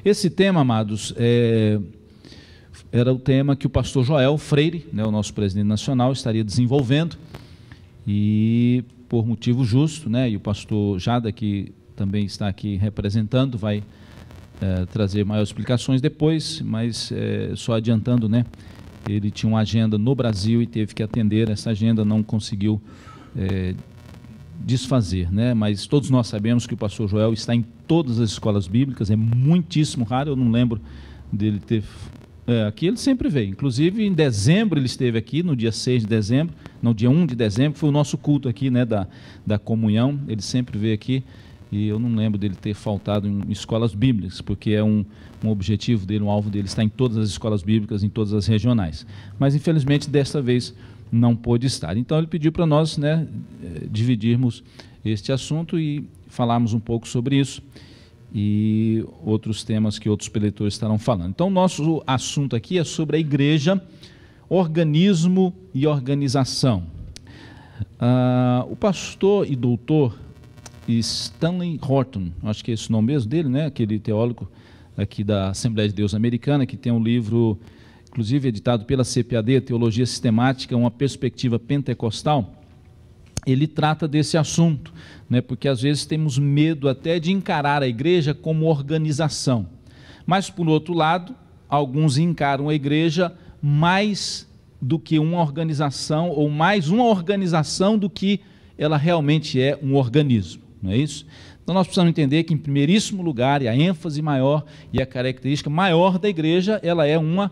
Esse tema, amados, era o tema que o pastor Joel Freire, né, o nosso presidente nacional, estaria desenvolvendo, e por motivo justo, né, e o pastor Jada, que também está aqui representando, vai trazer maiores explicações depois, mas só adiantando, né, ele tinha uma agenda no Brasil e teve que atender, essa agenda não conseguiu desfazer, né? Mas todos nós sabemos que o pastor Joel está em todas as escolas bíblicas, é muitíssimo raro, eu não lembro dele ter... aqui ele sempre veio, inclusive em dezembro ele esteve aqui, no dia 6 de dezembro, no dia 1 de dezembro, foi o nosso culto aqui, né, da comunhão, ele sempre veio aqui, e eu não lembro dele ter faltado em escolas bíblicas, porque é um objetivo dele, um alvo dele, está em todas as escolas bíblicas, em todas as regionais. Mas, infelizmente, desta vez não pôde estar. Então, ele pediu para nós, né, dividirmos este assunto e falarmos um pouco sobre isso e outros temas que outros preletores estarão falando. Então, nosso assunto aqui é sobre a igreja, organismo e organização. O pastor e doutor Stanley Horton, acho que é esse o nome mesmo dele, né? Aquele teólogo aqui da Assembleia de Deus Americana, que tem um livro, inclusive editado pela CPAD, Teologia Sistemática, uma perspectiva pentecostal. Ele trata desse assunto, né? Porque às vezes temos medo até de encarar a igreja como organização. Mas, por outro lado, alguns encaram a igreja mais do que uma organização, ou mais uma organização do que ela realmente é um organismo. Não é isso? Então nós precisamos entender que, em primeiríssimo lugar, e a ênfase maior e a característica maior da igreja, ela é um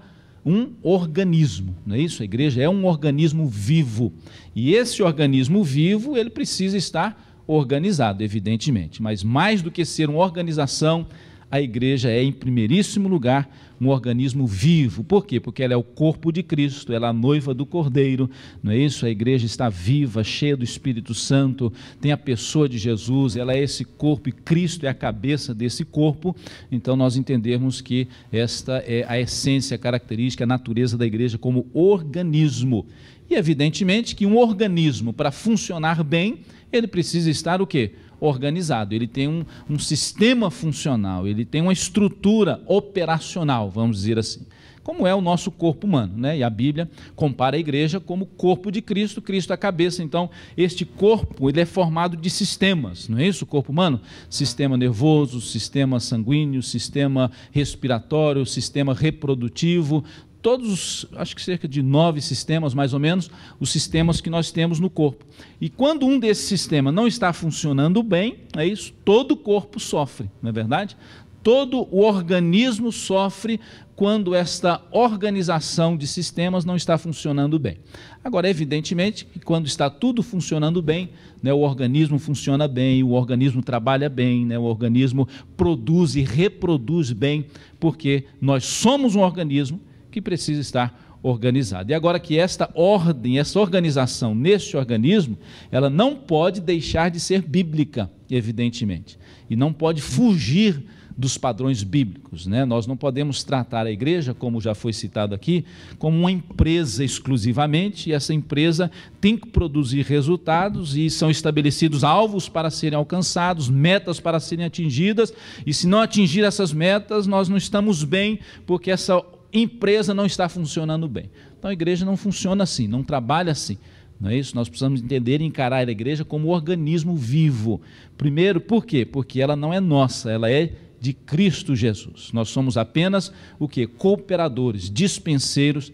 organismo, não é isso? A igreja é um organismo vivo, e esse organismo vivo, ele precisa estar organizado, evidentemente, mas mais do que ser uma organização, a igreja é, em primeiríssimo lugar, um organismo vivo. Por quê? Porque ela é o corpo de Cristo, ela é a noiva do Cordeiro, não é isso? A igreja está viva, cheia do Espírito Santo, tem a pessoa de Jesus, ela é esse corpo e Cristo é a cabeça desse corpo. Então nós entendemos que esta é a essência, a característica, a natureza da igreja como organismo. E evidentemente que um organismo, para funcionar bem, ele precisa estar o quê? Organizado, ele tem um sistema funcional, ele tem uma estrutura operacional, vamos dizer assim, como é o nosso corpo humano, né? E a Bíblia compara a igreja como corpo de Cristo, Cristo é a cabeça. Então este corpo, ele é formado de sistemas, não é isso? O corpo humano, sistema nervoso, sistema sanguíneo, sistema respiratório, sistema reprodutivo, todos, acho que cerca de 9 sistemas, mais ou menos, os sistemas que nós temos no corpo. E quando um desses sistemas não está funcionando bem, é isso, todo o corpo sofre, não é verdade? Todo o organismo sofre quando esta organização de sistemas não está funcionando bem. Agora, evidentemente, que quando está tudo funcionando bem, né, o organismo funciona bem, o organismo trabalha bem, né, o organismo produz e reproduz bem, porque nós somos um organismo que precisa estar organizado. E agora que esta ordem, essa organização neste organismo, ela não pode deixar de ser bíblica, evidentemente, e não pode fugir dos padrões bíblicos, né? Nós não podemos tratar a igreja, como já foi citado aqui, como uma empresa exclusivamente, e essa empresa tem que produzir resultados e são estabelecidos alvos para serem alcançados, metas para serem atingidas, e se não atingir essas metas, nós não estamos bem, porque essa empresa não está funcionando bem. Então a igreja não funciona assim, não trabalha assim, não é isso? Nós precisamos entender e encarar a igreja como um organismo vivo. Primeiro, por quê? Porque ela não é nossa, ela é de Cristo Jesus. Nós somos apenas o quê? Cooperadores, dispenseiros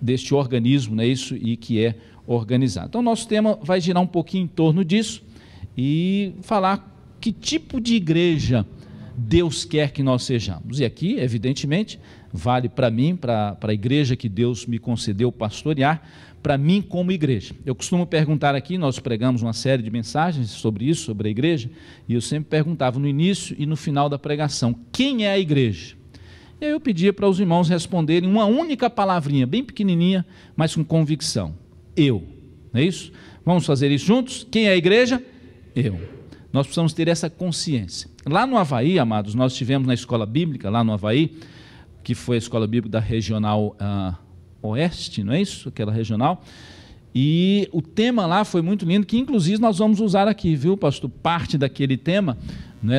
deste organismo, não é isso? E que é organizado. Então nosso tema vai girar um pouquinho em torno disso e falar que tipo de igreja Deus quer que nós sejamos. E aqui, evidentemente, vale para mim, para a igreja que Deus me concedeu pastorear, para mim como igreja. Eu costumo perguntar aqui, nós pregamos uma série de mensagens sobre isso, sobre a igreja, e eu sempre perguntava no início e no final da pregação, quem é a igreja? E aí eu pedia para os irmãos responderem uma única palavrinha, bem pequenininha, mas com convicção. Eu. Não é isso? Vamos fazer isso juntos? Quem é a igreja? Eu. Nós precisamos ter essa consciência. Lá no Havaí, amados, nós tivemos na escola bíblica, lá no Havaí, que foi a escola bíblica da regional oeste, não é isso? Aquela regional. E o tema lá foi muito lindo, que inclusive nós vamos usar aqui, viu, pastor? Parte daquele tema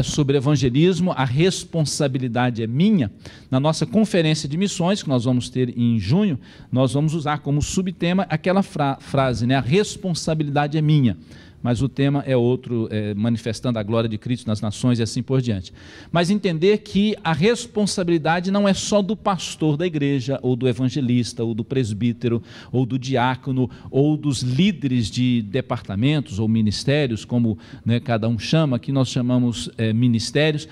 sobre evangelismo, a responsabilidade é minha. Na nossa conferência de missões, que nós vamos ter em junho, nós vamos usar como subtema aquela frase, a responsabilidade é minha. Mas o tema é outro, manifestando a glória de Cristo nas nações e assim por diante. Mas entender que a responsabilidade não é só do pastor da igreja, ou do evangelista, ou do presbítero, ou do diácono, ou dos líderes de departamentos ou ministérios, como cada um chama, aqui nós chamamos ministérios.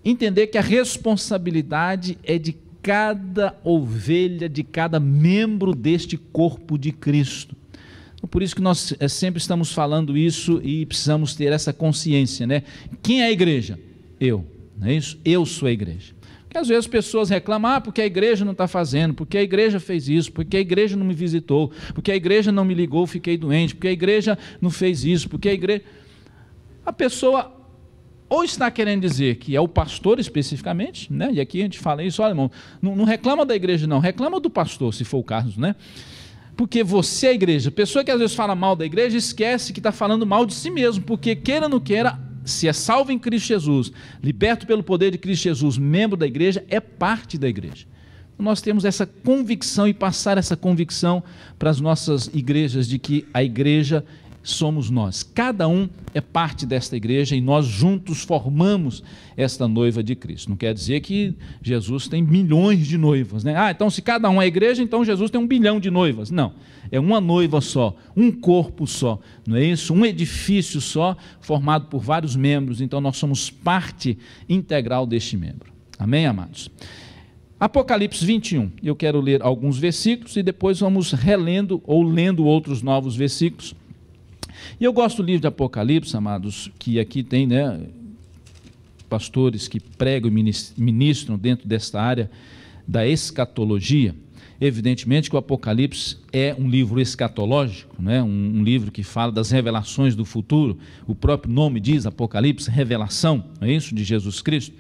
Entender que a responsabilidade é de cada ovelha, de cada membro deste corpo de Cristo. Por isso que nós sempre estamos falando isso e precisamos ter essa consciência, Quem é a igreja? Eu, não é isso? Eu sou a igreja. Porque às vezes as pessoas reclamam, porque a igreja não está fazendo, porque a igreja fez isso, porque a igreja não me visitou, porque a igreja não me ligou, fiquei doente, porque a igreja não fez isso, porque a igreja... A pessoa ou está querendo dizer que é o pastor especificamente, e aqui a gente fala isso, olha irmão, não reclama da igreja não, reclama do pastor, se for o caso, Porque você é a igreja. A pessoa que às vezes fala mal da igreja esquece que está falando mal de si mesmo, porque queira ou não queira, se é salvo em Cristo Jesus, liberto pelo poder de Cristo Jesus, membro da igreja, é parte da igreja. Nós temos essa convicção e passar essa convicção para as nossas igrejas de que a igreja somos nós. Cada um é parte desta igreja e nós juntos formamos esta noiva de Cristo. Não quer dizer que Jesus tem milhões de noivas, então se cada um é igreja, então Jesus tem 1 bilhão de noivas. Não, é uma noiva só, um corpo só, não é isso? Um edifício só, formado por vários membros, então nós somos parte integral deste membro. Amém, amados? Apocalipse 21, eu quero ler alguns versículos e depois vamos relendo ou lendo outros novos versículos. E eu gosto do livro de Apocalipse, amados, que aqui tem pastores que pregam e ministram dentro desta área da escatologia. Evidentemente que o Apocalipse é um livro escatológico, um livro que fala das revelações do futuro. O próprio nome diz Apocalipse, revelação, não é isso? De Jesus Cristo.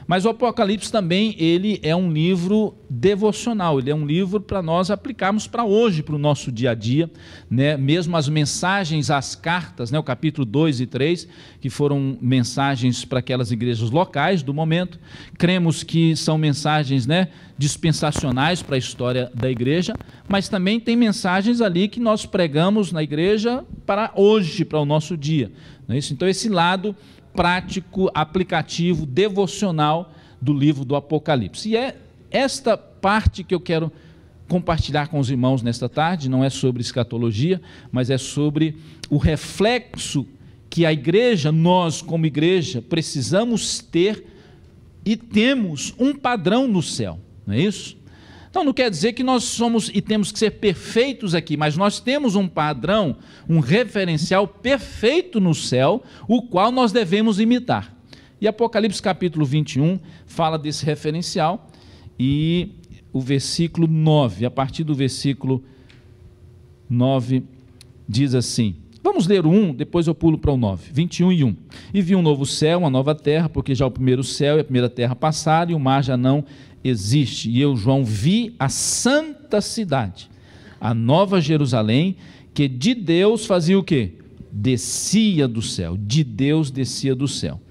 Mas o Apocalipse também, ele é um livro devocional, ele é um livro para nós aplicarmos para hoje, para o nosso dia a dia, mesmo as mensagens, as cartas, o capítulo 2 e 3, que foram mensagens para aquelas igrejas locais do momento, cremos que são mensagens dispensacionais para a história da igreja, mas também tem mensagens ali que nós pregamos na igreja para hoje, para o nosso dia, não é isso? Então esse lado prático, aplicativo, devocional do livro do Apocalipse. E é esta parte que eu quero compartilhar com os irmãos nesta tarde, não é sobre escatologia, mas é sobre o reflexo que a igreja, nós como igreja, precisamos ter e temos um padrão no céu, não é isso? Então não quer dizer que nós somos e temos que ser perfeitos aqui, mas nós temos um padrão, um referencial perfeito no céu, o qual nós devemos imitar. E Apocalipse capítulo 21 fala desse referencial e o versículo 9, a partir do versículo 9 diz assim, vamos ler o 1, depois eu pulo para o 9, 21 e 1. E vi um novo céu, uma nova terra, porque já o primeiro céu e a primeira terra passaram e o mar já não existe. E eu, João, vi a santa cidade, a nova Jerusalém, que de Deus fazia o quê? Descia do céu, de Deus descia do céu,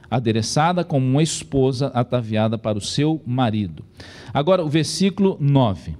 adereçada como uma esposa ataviada para o seu marido. Agora o versículo 9.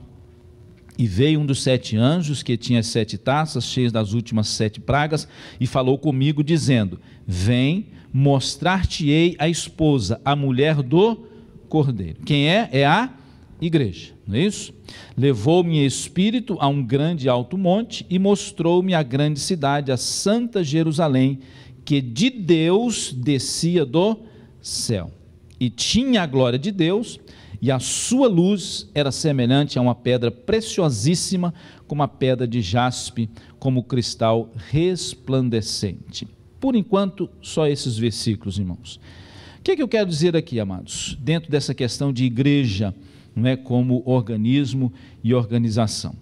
E veio um dos 7 anjos, que tinha 7 taças, cheias das últimas 7 pragas, e falou comigo, dizendo, vem, mostrar-te-ei a esposa, a mulher do Cordeiro. Quem é? É a igreja, não é isso? Levou-me em espírito a um grande alto monte e mostrou-me a grande cidade, a santa Jerusalém, que de Deus descia do céu. E tinha a glória de Deus, e a sua luz era semelhante a uma pedra preciosíssima, como a pedra de jaspe, como cristal resplandecente. Por enquanto, só esses versículos, irmãos. O que eu quero dizer aqui, amados, dentro dessa questão de igreja, como organismo e organização?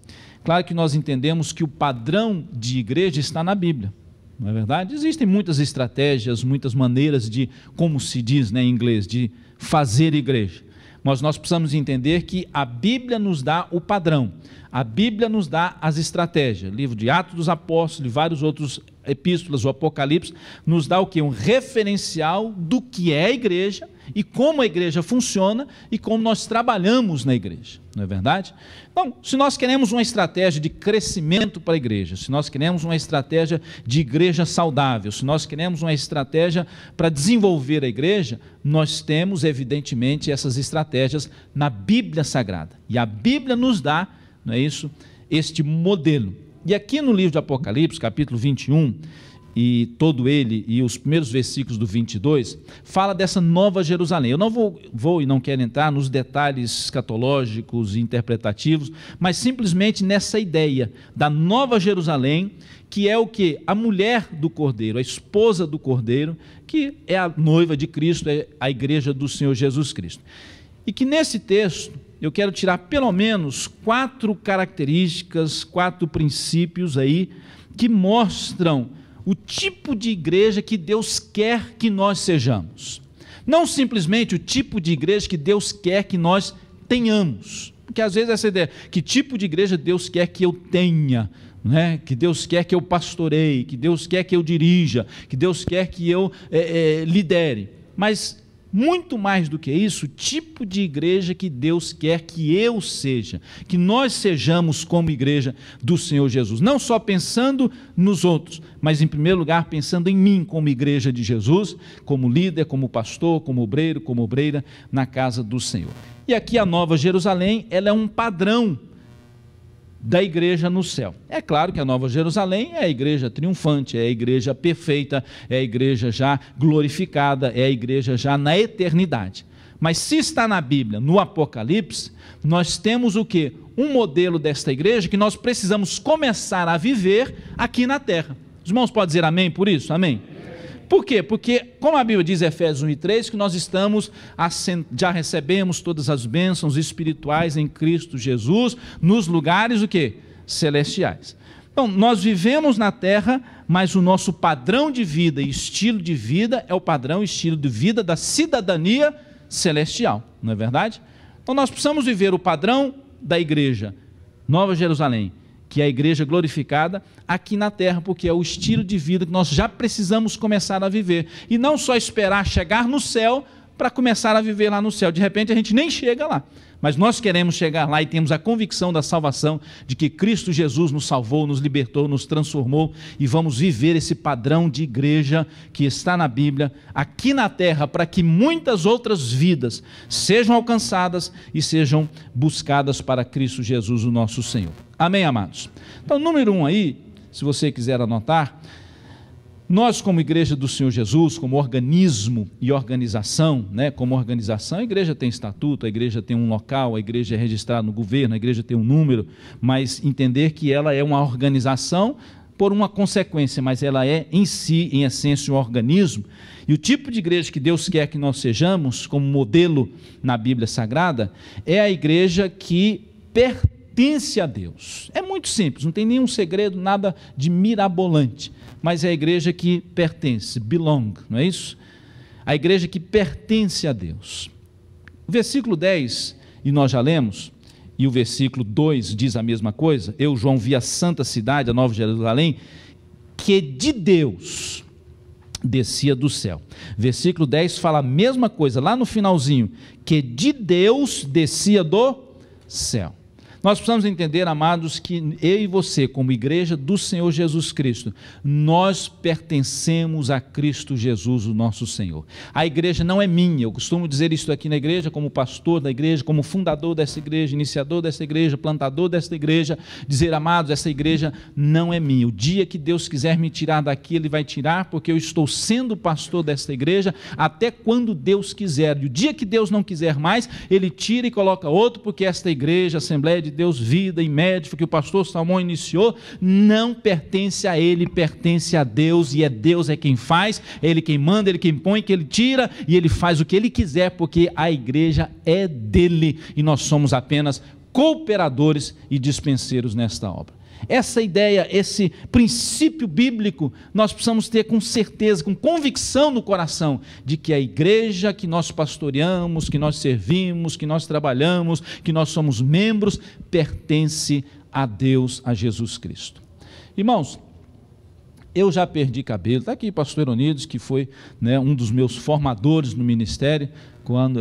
Claro que nós entendemos que o padrão de igreja está na Bíblia, não é verdade? Existem muitas estratégias, muitas maneiras de, como se diz em inglês, de fazer igreja, mas nós precisamos entender que a Bíblia nos dá o padrão, a Bíblia nos dá as estratégias, livro de Atos dos Apóstolos e vários outros epístolas, o Apocalipse, nos dá o quê? Um referencial do que é a igreja e como a igreja funciona e como nós trabalhamos na igreja, não é verdade? Então, se nós queremos uma estratégia de crescimento para a igreja, se nós queremos uma estratégia de igreja saudável, se nós queremos uma estratégia para desenvolver a igreja, nós temos, evidentemente, essas estratégias na Bíblia Sagrada. E a Bíblia nos dá, não é isso, este modelo. E aqui no livro de Apocalipse, capítulo 21, e todo ele, e os primeiros versículos do 22, fala dessa nova Jerusalém. Eu não vou e não quero entrar nos detalhes escatológicos e interpretativos, mas simplesmente nessa ideia da nova Jerusalém, que é o que? A mulher do Cordeiro, a esposa do Cordeiro, que é a noiva de Cristo, é a igreja do Senhor Jesus Cristo. E que nesse texto, eu quero tirar pelo menos 4 características, 4 princípios aí, que mostram o tipo de igreja que Deus quer que nós sejamos. Não simplesmente o tipo de igreja que Deus quer que nós tenhamos. Porque às vezes essa ideia, que tipo de igreja Deus quer que eu tenha, né? Que Deus quer que eu pastoreie, que Deus quer que eu dirija, que Deus quer que eu lidere. Mas muito mais do que isso, o tipo de igreja que Deus quer que eu seja, que nós sejamos como igreja do Senhor Jesus, não só pensando nos outros, mas em primeiro lugar pensando em mim como igreja de Jesus, como líder, como pastor, como obreiro, como obreira na casa do Senhor. E aqui a Nova Jerusalém, ela é um padrão da igreja no céu. É claro que a Nova Jerusalém é a igreja triunfante, é a igreja perfeita, é a igreja já glorificada, é a igreja já na eternidade. Mas se está na Bíblia, no Apocalipse, nós temos o quê? Um modelo desta igreja que nós precisamos começar a viver aqui na terra. Os irmãos podem dizer amém por isso? Amém? Por quê? Porque, como a Bíblia diz em Efésios 1 e 3, que nós já recebemos todas as bênçãos espirituais em Cristo Jesus, nos lugares o quê? Celestiais. Então, nós vivemos na terra, mas o nosso padrão de vida e estilo de vida é o padrão e estilo de vida da cidadania celestial, não é verdade? Então, nós precisamos viver o padrão da igreja Nova Jerusalém, que é a igreja glorificada aqui na terra, porque é o estilo de vida que nós já precisamos começar a viver, e não só esperar chegar no céu para começar a viver lá no céu. De repente a gente nem chega lá, mas nós queremos chegar lá e temos a convicção da salvação, de que Cristo Jesus nos salvou, nos libertou, nos transformou, e vamos viver esse padrão de igreja que está na Bíblia aqui na terra, para que muitas outras vidas sejam alcançadas e sejam buscadas para Cristo Jesus, o nosso Senhor. Amém, amados? Então, número 1 aí, se você quiser anotar, nós como igreja do Senhor Jesus, como organismo e organização, né, como organização, a igreja tem estatuto, a igreja tem um local, a igreja é registrada no governo, a igreja tem um número, mas entender que ela é uma organização por uma consequência, mas ela é em si, em essência, um organismo. E o tipo de igreja que Deus quer que nós sejamos, como modelo na Bíblia Sagrada, é a igreja que pertence a Deus. É muito simples, não tem nenhum segredo, nada de mirabolante, mas é a igreja que pertence, belong, não é isso? A igreja que pertence a Deus. O versículo 10, e nós já lemos, e o versículo 2 diz a mesma coisa: eu, João, vi a santa cidade, a Nova Jerusalém, que de Deus descia do céu. Versículo 10 fala a mesma coisa, lá no finalzinho, que de Deus descia do céu. Nós precisamos entender, amados, que eu e você, como igreja do Senhor Jesus Cristo, nós pertencemos a Cristo Jesus, o nosso Senhor. A igreja não é minha, eu costumo dizer isso aqui na igreja, como pastor da igreja, como fundador dessa igreja, iniciador dessa igreja, plantador dessa igreja, dizer, amados, essa igreja não é minha. O dia que Deus quiser me tirar daqui, Ele vai tirar, porque eu estou sendo pastor dessa igreja até quando Deus quiser. E o dia que Deus não quiser mais, Ele tira e coloca outro, porque esta igreja, Assembleia de Deus, Vida e Médica, que o pastor Salmão iniciou, não pertence a ele, pertence a Deus, e Deus é quem faz, é Ele quem manda, Ele quem põe, que Ele tira, e Ele faz o que Ele quiser, porque a igreja é dele, e nós somos apenas cooperadores e dispenseiros nesta obra. Essa ideia, esse princípio bíblico, nós precisamos ter com certeza, com convicção no coração, de que a igreja que nós pastoreamos, que nós servimos, que nós trabalhamos, que nós somos membros, pertence a Deus, a Jesus Cristo. Irmãos, Eu já perdi cabelo. Está aqui pastor Ironides, que foi, né, um dos meus formadores no ministério.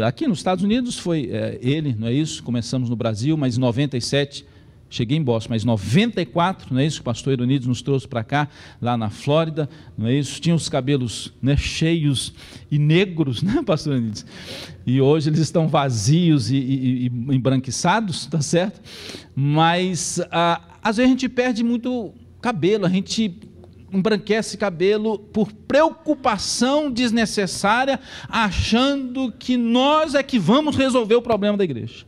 Aqui nos Estados Unidos foi ele, não é isso? Começamos no Brasil, mas em 97, cheguei em Boston, mas em 94, não é isso? O pastor Ironides nos trouxe para cá, lá na Flórida, não é isso? Tinha os cabelos, né, cheios e negros, né, pastor Ironides? E hoje eles estão vazios e embranquiçados, tá certo? Mas às vezes a gente perde muito cabelo, a gente embranquece cabelo por preocupação desnecessária, achando que nós é que vamos resolver o problema da igreja.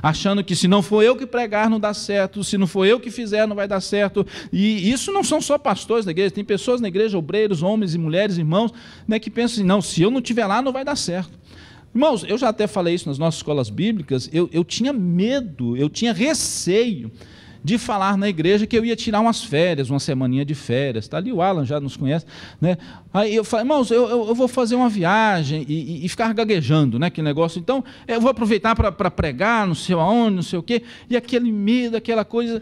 Achando que se não for eu que pregar não dá certo, se não for eu que fizer não vai dar certo. E isso não são só pastores da igreja, tem pessoas na igreja, obreiros, homens e mulheres, irmãos, né, que pensam assim, não, se eu não estiver lá não vai dar certo. Irmãos, eu já até falei isso nas nossas escolas bíblicas, eu tinha medo, eu tinha receio de falar na igreja que eu ia tirar umas férias, uma semaninha de férias. Está ali o Alan, já nos conhece, né? Aí eu falei, irmãos, eu vou fazer uma viagem e ficar gaguejando, né? Que negócio. Então, eu vou aproveitar para pregar, não sei aonde, não sei o quê, e aquele medo, aquela coisa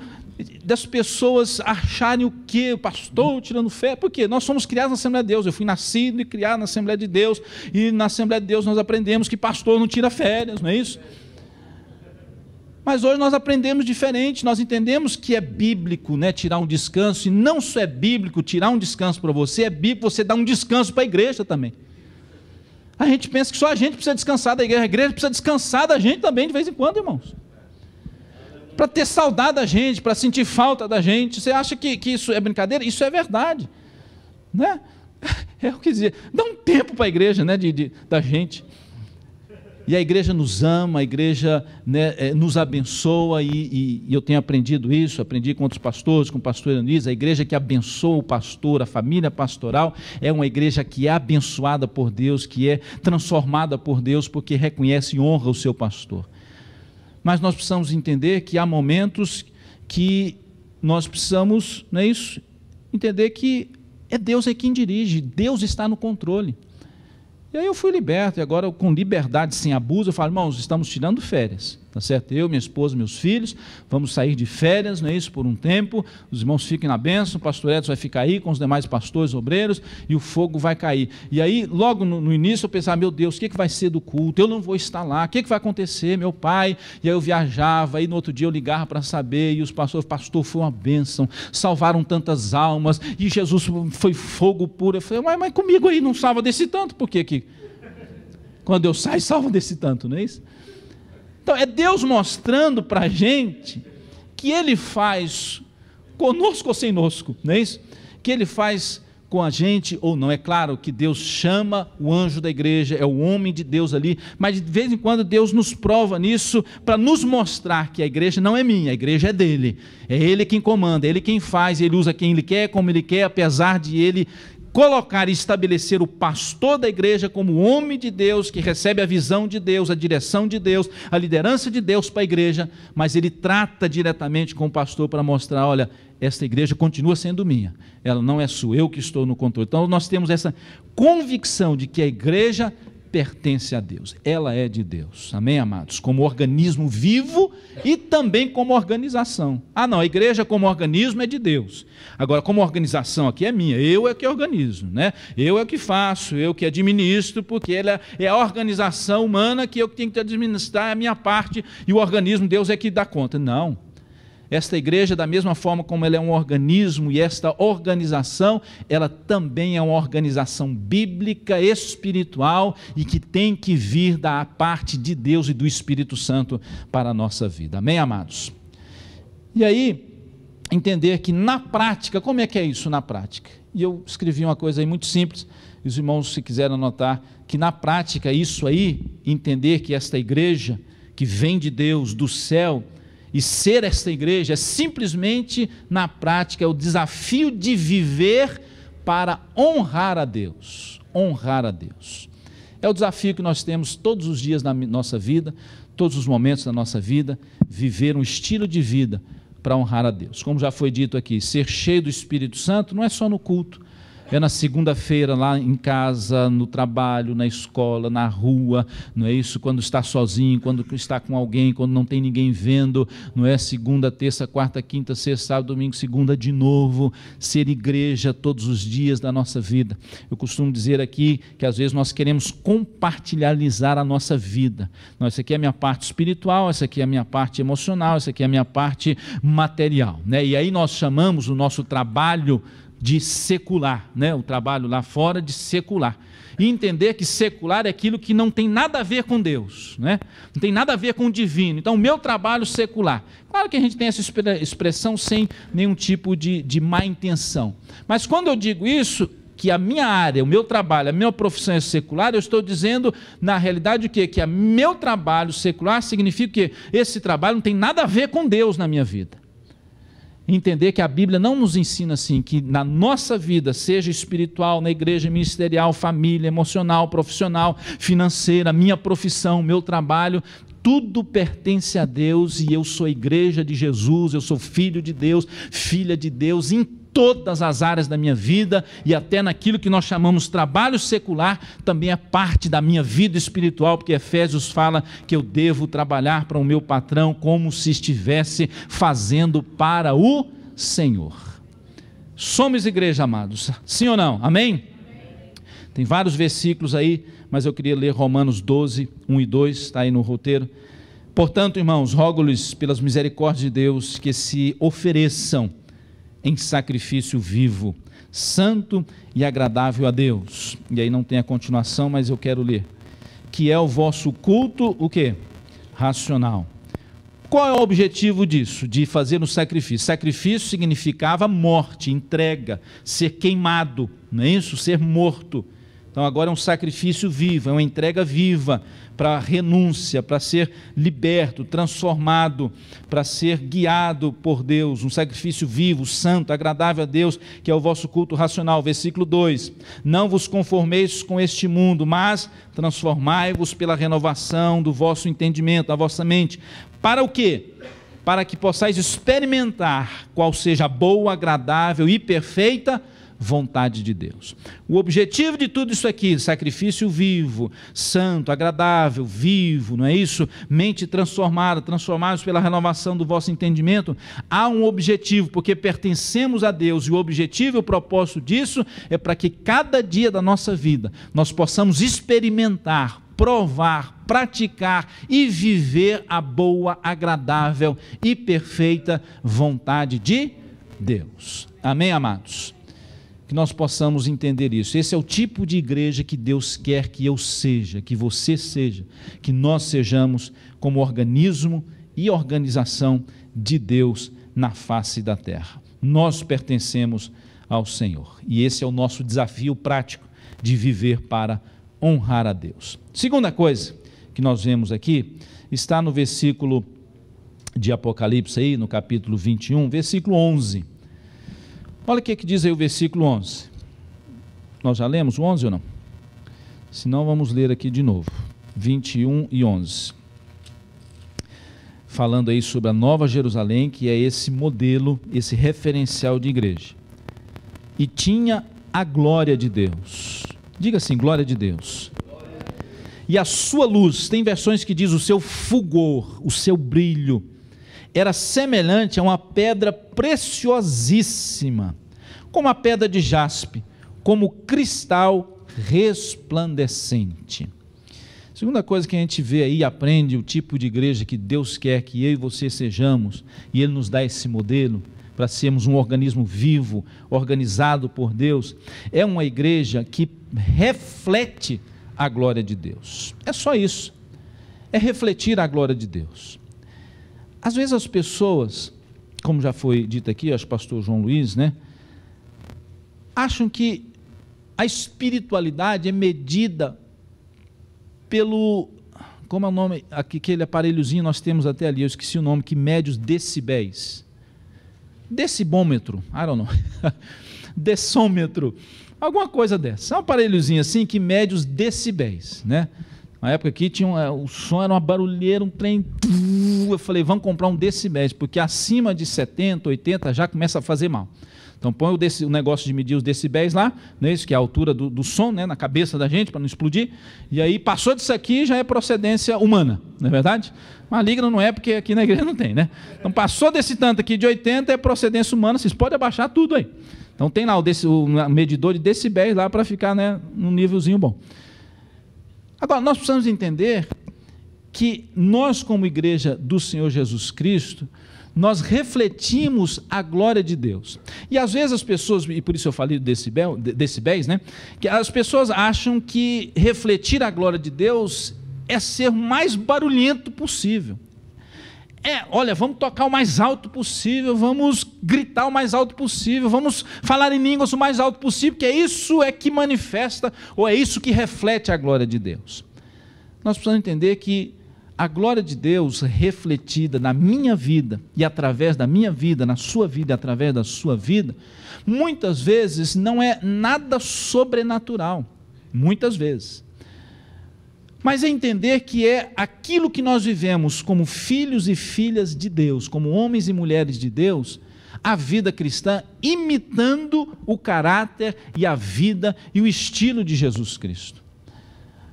das pessoas acharem o quê? O pastor tirando férias. Por quê? Nós somos criados na Assembleia de Deus. Eu fui nascido e criado na Assembleia de Deus, e na Assembleia de Deus nós aprendemos que pastor não tira férias, não é isso? Mas hoje nós aprendemos diferente, nós entendemos que é bíblico, né, tirar um descanso, e não só é bíblico tirar um descanso para você, é bíblico você dar um descanso para a igreja também. A gente pensa que só a gente precisa descansar da igreja, a igreja precisa descansar da gente também de vez em quando, irmãos. Para ter saudade da gente, para sentir falta da gente. Você acha que isso é brincadeira? Isso é verdade, né? É o que dizer, dá um tempo para a igreja, né, da gente. E a igreja nos ama, a igreja, né, nos abençoa, e eu tenho aprendido isso, aprendi com outros pastores, com o pastor Eunice, a igreja que abençoa o pastor, a família pastoral, é uma igreja que é abençoada por Deus, que é transformada por Deus, porque reconhece e honra o seu pastor. Mas nós precisamos entender que há momentos que nós precisamos, não é isso? Entender que é Deus quem dirige, Deus está no controle. E aí eu fui liberto, e agora com liberdade, sem abuso, eu falo, irmãos, estamos tirando férias, tá certo? Eu, minha esposa, meus filhos, vamos sair de férias, não é isso, por um tempo, os irmãos fiquem na bênção, o pastor Edson vai ficar aí com os demais pastores, obreiros, e o fogo vai cair. E aí, logo no início, eu pensava, meu Deus, o que vai ser do culto? Eu não vou estar lá, o que vai acontecer? Meu pai, e aí eu viajava, aí no outro dia eu ligava para saber, e os pastores, pastor, foi uma bênção, salvaram tantas almas, e Jesus foi fogo puro. Eu falei, mas comigo aí não salva desse tanto, por que quando eu saio, salva desse tanto, não é isso? Então, é Deus mostrando para a gente que Ele faz conosco ou senosco, não é isso? Que Ele faz com a gente ou não. É claro que Deus chama o anjo da igreja, é o homem de Deus ali, mas de vez em quando Deus nos prova nisso para nos mostrar que a igreja não é minha, a igreja é dele. É Ele quem comanda, é Ele quem faz, Ele usa quem Ele quer, como Ele quer, apesar de Ele colocar e estabelecer o pastor da igreja como homem de Deus, que recebe a visão de Deus, a direção de Deus, a liderança de Deus para a igreja, mas ele trata diretamente com o pastor para mostrar, olha, esta igreja continua sendo minha, ela não é sua, eu que estou no controle. Então nós temos essa convicção de que a igreja pertence a Deus, ela é de Deus, amém, amados? Como organismo vivo e também como organização. Não, a igreja como organismo é de Deus, agora como organização aqui é minha, eu é que organizo, né? Eu é que faço, eu que administro, porque ela é a organização humana que eu tenho que administrar a minha parte, e o organismo Deus é que dá conta. Não. Esta igreja, da mesma forma como ela é um organismo, e esta organização, ela também é uma organização bíblica, espiritual, e que tem que vir da parte de Deus e do Espírito Santo para a nossa vida. Amém, amados? E aí, entender que na prática, como é que é isso na prática? E eu escrevi uma coisa aí muito simples, e os irmãos, se quiserem anotar, que na prática isso aí, entender que esta igreja, que vem de Deus, do céu, e ser esta igreja é simplesmente, na prática, é o desafio de viver para honrar a Deus. Honrar a Deus. É o desafio que nós temos todos os dias na nossa vida, todos os momentos da nossa vida, viver um estilo de vida para honrar a Deus. Como já foi dito aqui, ser cheio do Espírito Santo não é só no culto, É na segunda-feira lá em casa, no trabalho, na escola, na rua, não é isso? Quando está sozinho, quando está com alguém, quando não tem ninguém vendo, não é? Segunda, terça, quarta, quinta, sexta, sábado, domingo, segunda de novo, ser igreja todos os dias da nossa vida. Eu costumo dizer aqui que às vezes nós queremos compartilhar a nossa vida. Não, essa aqui é a minha parte espiritual, essa aqui é a minha parte emocional, essa aqui é a minha parte material, né? E aí nós chamamos o nosso trabalho de secular, né? O trabalho lá fora de secular, e entender que secular é aquilo que não tem nada a ver com Deus, né? Não tem nada a ver com o divino. Então o meu trabalho secular, claro que a gente tem essa expressão sem nenhum tipo de má intenção, mas quando eu digo isso, que a minha área, o meu trabalho, a minha profissão é secular, eu estou dizendo na realidade o quê? Que o meu trabalho secular significa que esse trabalho não tem nada a ver com Deus na minha vida. Entender que a Bíblia não nos ensina assim, que na nossa vida, seja espiritual, na igreja, ministerial, família, emocional, profissional, financeira, minha profissão, meu trabalho, tudo pertence a Deus e eu sou igreja de Jesus, eu sou filho de Deus, filha de Deus, em todas as áreas da minha vida e até naquilo que nós chamamos trabalho secular, também é parte da minha vida espiritual, porque Efésios fala que eu devo trabalhar para o meu patrão como se estivesse fazendo para o Senhor. Somos igreja, amados, sim ou não? Amém? Tem vários versículos aí, mas eu queria ler Romanos 12, 1 e 2, está aí no roteiro. Portanto, irmãos, rogo-lhes pelas misericórdias de Deus que se ofereçam em sacrifício vivo, santo e agradável a Deus. E aí não tem a continuação, mas eu quero ler. Que é o vosso culto, o quê? Racional. Qual é o objetivo disso? De fazer um sacrifício. Sacrifício significava morte, entrega, ser queimado, não é isso? Ser morto. Então agora é um sacrifício vivo, é uma entrega viva para renúncia, para ser liberto, transformado, para ser guiado por Deus, um sacrifício vivo, santo, agradável a Deus, que é o vosso culto racional. Versículo 2, não vos conformeis com este mundo, mas transformai-vos pela renovação do vosso entendimento, da vossa mente. Para o quê? Para que possais experimentar qual seja a boa, agradável e perfeita vontade de Deus. O objetivo de tudo isso aqui, sacrifício vivo, santo, agradável, vivo, não é isso? Mente transformada, transformados pela renovação do vosso entendimento, há um objetivo, porque pertencemos a Deus, e o objetivo e o propósito disso é para que cada dia da nossa vida nós possamos experimentar, provar, praticar e viver a boa, agradável e perfeita vontade de Deus. Amém, amados? Que nós possamos entender isso. Esse é o tipo de igreja que Deus quer que eu seja, que você seja, que nós sejamos como organismo e organização de Deus na face da terra. Nós pertencemos ao Senhor e esse é o nosso desafio prático de viver para honrar a Deus. Segunda coisa que nós vemos aqui está no versículo de Apocalipse aí, no capítulo 21, versículo 11. Olha o que diz aí o versículo 11. Nós já lemos o 11 ou não? Se não, vamos ler aqui de novo. 21 e 11. Falando aí sobre a Nova Jerusalém, que é esse modelo, esse referencial de igreja. E tinha a glória de Deus. Diga assim, glória de Deus. E a sua luz, tem versões que diz o seu fulgor, o seu brilho, era semelhante a uma pedra preciosíssima, como a pedra de jaspe, como cristal resplandecente. Segunda coisa que a gente vê aí, aprende o tipo de igreja que Deus quer que eu e você sejamos, e Ele nos dá esse modelo, para sermos um organismo vivo, organizado por Deus, é uma igreja que reflete a glória de Deus. É só isso, é refletir a glória de Deus. Às vezes as pessoas, como já foi dito aqui, acho que o pastor João Luiz, né, acham que a espiritualidade é medida pelo, como é o nome, aquele aparelhozinho nós temos até ali, eu esqueci o nome, que mede os decibéis. Decibômetro, I don't know, decômetro, alguma coisa dessa, é um aparelhozinho assim que mede os decibéis, né? Na época aqui o som era uma barulheira, um trem. Eu falei, vamos comprar um decibéis, porque acima de 70, 80 já começa a fazer mal. Então põe o negócio de medir os decibéis lá, né, isso que é a altura do som, né, na cabeça da gente, para não explodir. E aí passou disso aqui, já é procedência humana, não é verdade? Maligno não é, porque aqui na igreja não tem, né? Então passou desse tanto aqui de 80, é procedência humana, vocês podem abaixar tudo aí. Então tem lá o medidor de decibéis lá para ficar, né, num nívelzinho bom. Agora, nós precisamos entender que nós, como igreja do Senhor Jesus Cristo, nós refletimos a glória de Deus. E às vezes as pessoas, e por isso eu falei de decibéis, né, que as pessoas acham que refletir a glória de Deus é ser o mais barulhento possível. Olha, vamos tocar o mais alto possível, vamos gritar o mais alto possível, vamos falar em línguas o mais alto possível, porque isso é que manifesta, ou é isso que reflete a glória de Deus. Nós precisamos entender que a glória de Deus refletida na minha vida, e através da minha vida, na sua vida e através da sua vida, muitas vezes não é nada sobrenatural, muitas vezes. Mas é entender que é aquilo que nós vivemos como filhos e filhas de Deus, como homens e mulheres de Deus, a vida cristã imitando o caráter e a vida e o estilo de Jesus Cristo.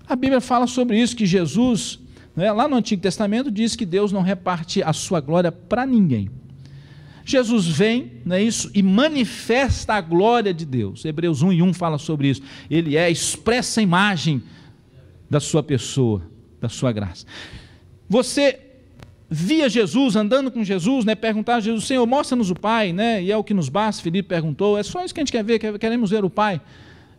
A Bíblia fala sobre isso, que Jesus, né, lá no Antigo Testamento, diz que Deus não reparte a sua glória para ninguém. Jesus vem, não é isso, e manifesta a glória de Deus. Hebreus 1:1 fala sobre isso. Ele é a expressa imagem da sua pessoa, da sua graça. Você via Jesus, andando com Jesus, né, perguntar a Jesus, Senhor, mostra-nos o Pai, né, e é o que nos basta. Filipe perguntou, é só isso que a gente quer ver, queremos ver o Pai.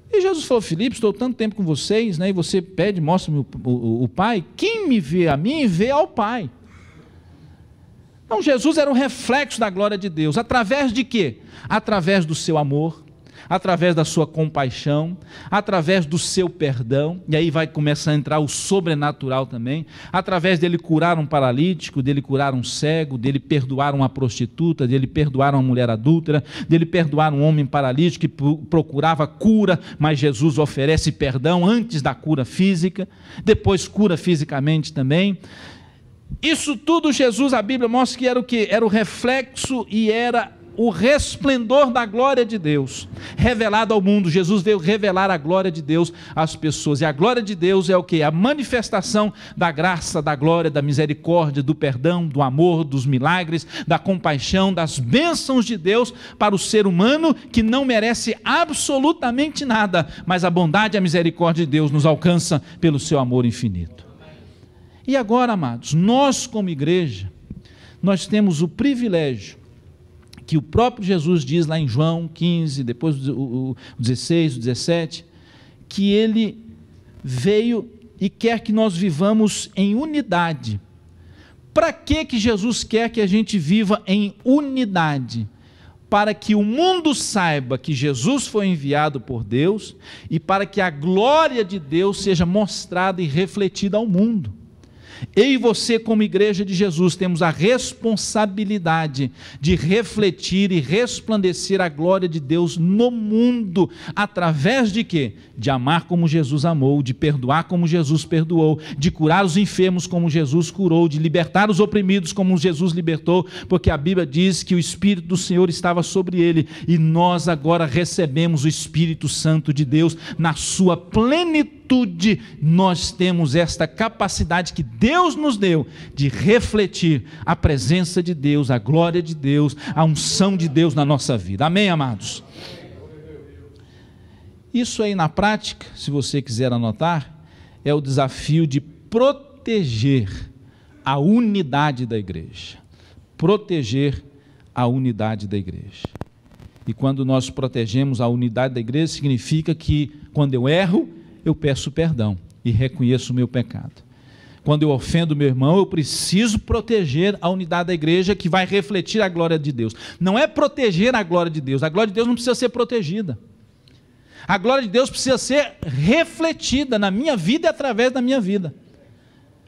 E Jesus falou, Filipe, estou tanto tempo com vocês, né, e você pede, mostra-me o Pai. Quem me vê a mim, vê ao Pai. Então Jesus era um reflexo da glória de Deus, através de quê? Através do seu amor, através da sua compaixão, através do seu perdão, e aí vai começar a entrar o sobrenatural também, através dele curar um paralítico, dele curar um cego, dele perdoar uma prostituta, dele perdoar uma mulher adúltera, dele perdoar um homem paralítico que procurava cura, mas Jesus oferece perdão antes da cura física, depois cura fisicamente também. Isso tudo Jesus, a Bíblia mostra que era o quê? Era o reflexo e era o resplendor da glória de Deus, revelado ao mundo. Jesus veio revelar a glória de Deus às pessoas, e a glória de Deus é o quê? A manifestação da graça, da glória, da misericórdia, do perdão, do amor, dos milagres, da compaixão, das bênçãos de Deus para o ser humano que não merece absolutamente nada, mas a bondade e a misericórdia de Deus nos alcança pelo seu amor infinito. E agora, amados, nós como igreja, nós temos o privilégio que o próprio Jesus diz lá em João 15, depois o 16, o 17, que ele veio e quer que nós vivamos em unidade. Para que Jesus quer que a gente viva em unidade? Para que o mundo saiba que Jesus foi enviado por Deus e para que a glória de Deus seja mostrada e refletida ao mundo. Eu e você, como igreja de Jesus, temos a responsabilidade de refletir e resplandecer a glória de Deus no mundo, através de quê? De amar como Jesus amou, de perdoar como Jesus perdoou, de curar os enfermos como Jesus curou, de libertar os oprimidos como Jesus libertou, porque a Bíblia diz que o Espírito do Senhor estava sobre ele, e nós agora recebemos o Espírito Santo de Deus na sua plenitude. Nós temos esta capacidade que Deus nos deu de refletir a presença de Deus, a glória de Deus, a unção de Deus na nossa vida. Amém, amados? Isso aí na prática, se você quiser anotar, é o desafio de proteger a unidade da igreja. Proteger a unidade da igreja. E quando nós protegemos a unidade da igreja, significa que quando eu erro, eu peço perdão e reconheço o meu pecado. Quando eu ofendo meu irmão, eu preciso proteger a unidade da igreja, que vai refletir a glória de Deus. Não é proteger a glória de Deus não precisa ser protegida. A glória de Deus precisa ser refletida na minha vida e através da minha vida.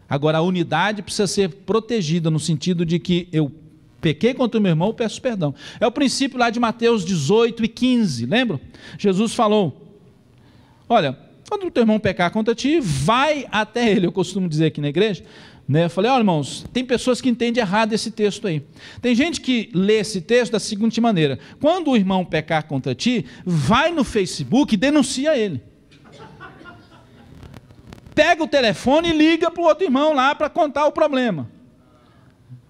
Agora, a unidade precisa ser protegida no sentido de que eu pequei contra o meu irmão, eu peço perdão. É o princípio lá de Mateus 18 e 15, lembram? Jesus falou, olha, Quando o teu irmão pecar contra ti, vai até ele. Eu costumo dizer aqui na igreja, né? Eu falei, olha, irmãos, tem pessoas que entendem errado esse texto aí. Tem gente que lê esse texto da seguinte maneira: quando o irmão pecar contra ti, vai no Facebook e denuncia ele. Pega o telefone e liga para o outro irmão lá para contar o problema.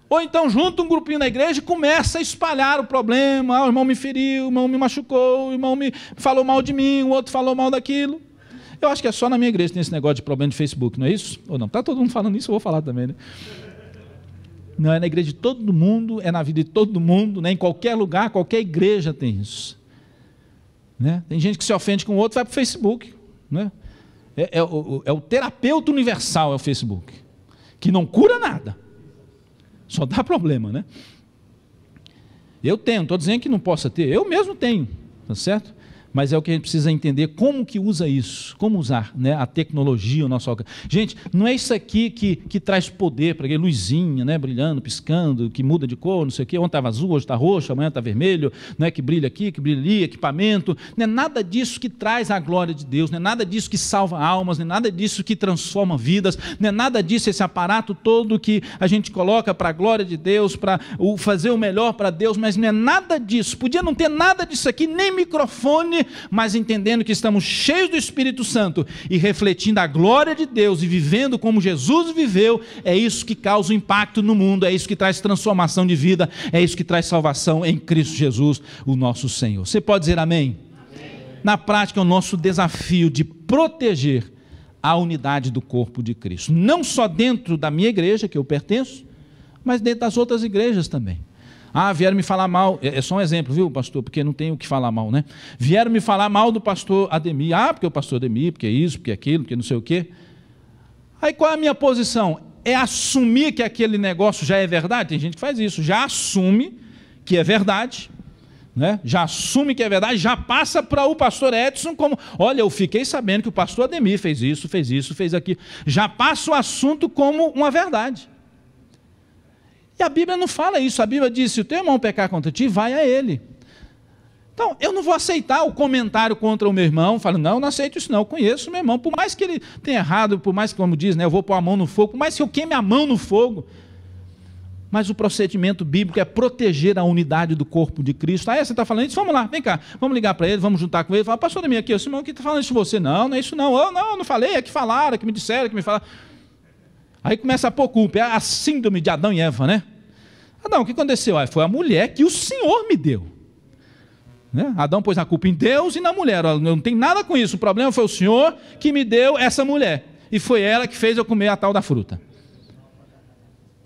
Ou então junta um grupinho na igreja e começa a espalhar o problema. O irmão me feriu, o irmão me machucou, o irmão me falou mal de mim, o outro falou mal daquilo. Eu acho que é só na minha igreja que tem esse negócio de problema de Facebook, não é isso? Ou não? Está todo mundo falando isso, eu vou falar também, né? Não, é na igreja de todo mundo, é na vida de todo mundo, né? Em qualquer lugar, qualquer igreja tem isso. Né? Tem gente que se ofende com o outro, vai para o Facebook. Né? É o terapeuta universal, é o Facebook, que não cura nada. Só dá problema, né? Eu tenho, não estou dizendo que não possa ter, eu mesmo tenho, tá certo? Mas é o que a gente precisa entender, como que usa isso, como usar, né, a tecnologia, o nosso alcance. Gente, não é isso aqui que traz poder para aquele luzinha, né, brilhando, piscando, que muda de cor, não sei o quê, ontem estava azul, hoje está roxo, amanhã está vermelho, não é que brilha aqui, que brilha ali, equipamento, não é nada disso que traz a glória de Deus, não é nada disso que salva almas, não é nada disso que transforma vidas, não é nada disso, esse aparato todo que a gente coloca para a glória de Deus, para fazer o melhor para Deus, mas não é nada disso, podia não ter nada disso aqui, nem microfone, mas entendendo que estamos cheios do Espírito Santo e refletindo a glória de Deus e vivendo como Jesus viveu, é isso que causa um impacto no mundo, é isso que traz transformação de vida, é isso que traz salvação em Cristo Jesus, o nosso Senhor. Você pode dizer amém? Amém. Na prática, é o nosso desafio de proteger a unidade do corpo de Cristo, não só dentro da minha igreja, que eu pertenço, mas dentro das outras igrejas também. Ah, vieram me falar mal, é só um exemplo, viu, pastor, porque não tem o que falar mal, né? Vieram me falar mal do pastor Ademir, porque o pastor Ademir, porque isso, porque aquilo, porque não sei o quê. Aí qual é a minha posição? É assumir que aquele negócio já é verdade? Tem gente que faz isso, já assume que é verdade, né? Já assume que é verdade, já passa para o pastor Edson como, olha, eu fiquei sabendo que o pastor Ademir fez isso, fez aquilo. Já passa o assunto como uma verdade. E a Bíblia não fala isso, a Bíblia diz, se o teu irmão pecar contra ti, vai a ele. Então, eu não vou aceitar o comentário contra o meu irmão, falo, não aceito isso não, eu conheço o meu irmão, por mais que ele tenha errado, por mais que, como diz, né, eu vou pôr a mão no fogo, por mais que eu queime a mão no fogo, mas o procedimento bíblico é proteger a unidade do corpo de Cristo. Você está falando isso? Vamos lá, vem cá, vamos ligar para ele, vamos juntar com ele, fala, pastor Ademir, aqui, esse irmão aqui está falando isso de você, não é isso não, não falei, é que falaram, é que me disseram, é que me falaram. Aí começa a pôr culpa, é a síndrome de Adão e Eva, né? Adão, o que aconteceu? Foi a mulher que o Senhor me deu. Né? Adão pôs a culpa em Deus e na mulher. Não tem nada com isso, o problema foi o Senhor que me deu essa mulher. E foi ela que fez eu comer a tal da fruta.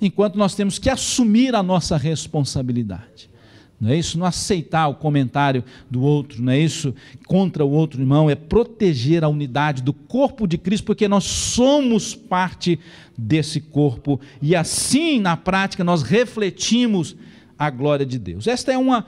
Enquanto nós temos que assumir a nossa responsabilidade. Não é isso? Não aceitar o comentário do outro, não é isso? Contra o outro irmão, é proteger a unidade do corpo de Cristo, porque nós somos parte desse corpo, e assim, na prática, nós refletimos a glória de Deus. Esta é uma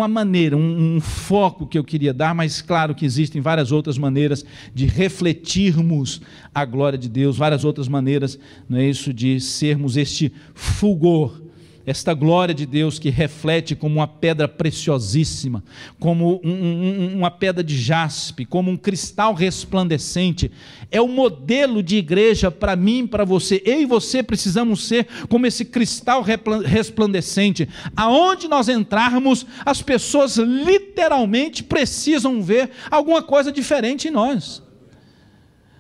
maneira, um foco que eu queria dar, mas claro que existem várias outras maneiras de refletirmos a glória de Deus, várias outras maneiras, não é isso, de sermos este fulgor, esta glória de Deus que reflete como uma pedra preciosíssima, como uma pedra de jaspe, como um cristal resplandecente. É o modelo de igreja para mim e para você. Eu e você precisamos ser como esse cristal resplandecente. Aonde nós entrarmos, as pessoas literalmente precisam ver alguma coisa diferente em nós.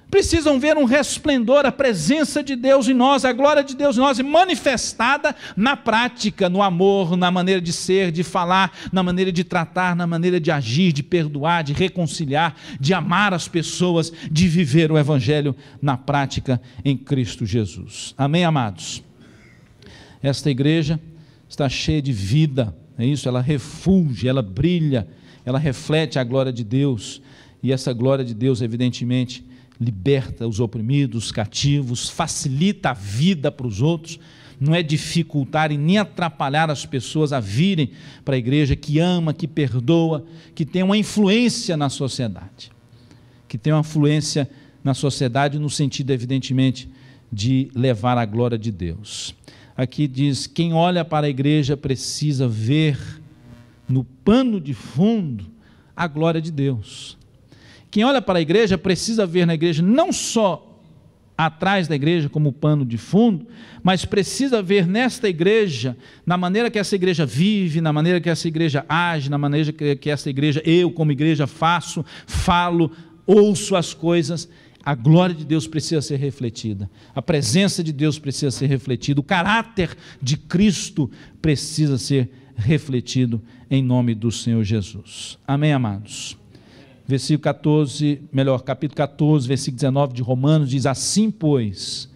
Precisam ver um resplendor, a presença de Deus em nós, a glória de Deus em nós, manifestada na prática, no amor, na maneira de ser, de falar, na maneira de tratar, na maneira de agir, de perdoar, de reconciliar, de amar as pessoas, de viver o Evangelho na prática em Cristo Jesus. Amém, amados? Esta igreja está cheia de vida, é isso? Ela refulge, ela brilha, ela reflete a glória de Deus, e essa glória de Deus, evidentemente, liberta os oprimidos, os cativos, facilita a vida para os outros, não é dificultar e nem atrapalhar as pessoas a virem para a igreja, que ama, que perdoa, que tem uma influência na sociedade, no sentido, evidentemente, de levar a glória de Deus. Aqui diz, quem olha para a igreja precisa ver no pano de fundo a glória de Deus. Quem olha para a igreja precisa ver na igreja não só atrás da igreja como pano de fundo, mas precisa ver nesta igreja, na maneira que essa igreja vive, na maneira que essa igreja age, na maneira que essa igreja, eu como igreja faço, falo, ouço as coisas. A glória de Deus precisa ser refletida, a presença de Deus precisa ser refletida, o caráter de Cristo precisa ser refletido em nome do Senhor Jesus. Amém, amados? Capítulo 14, versículo 19 de Romanos diz: assim, pois,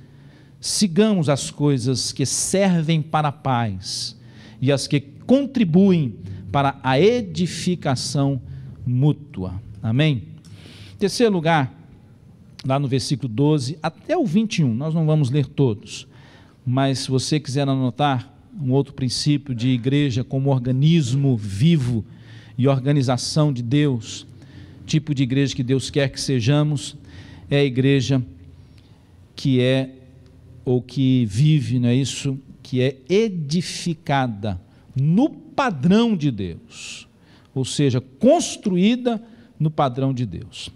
sigamos as coisas que servem para a paz e as que contribuem para a edificação mútua. Amém? Em terceiro lugar, lá no versículo 12 até o 21, nós não vamos ler todos, mas se você quiser anotar um outro princípio de igreja como organismo vivo e organização de Deus, tipo de igreja que Deus quer que sejamos, é a igreja que é, ou que vive, não é isso? Que é edificada no padrão de Deus, ou seja, construída no padrão de Deus.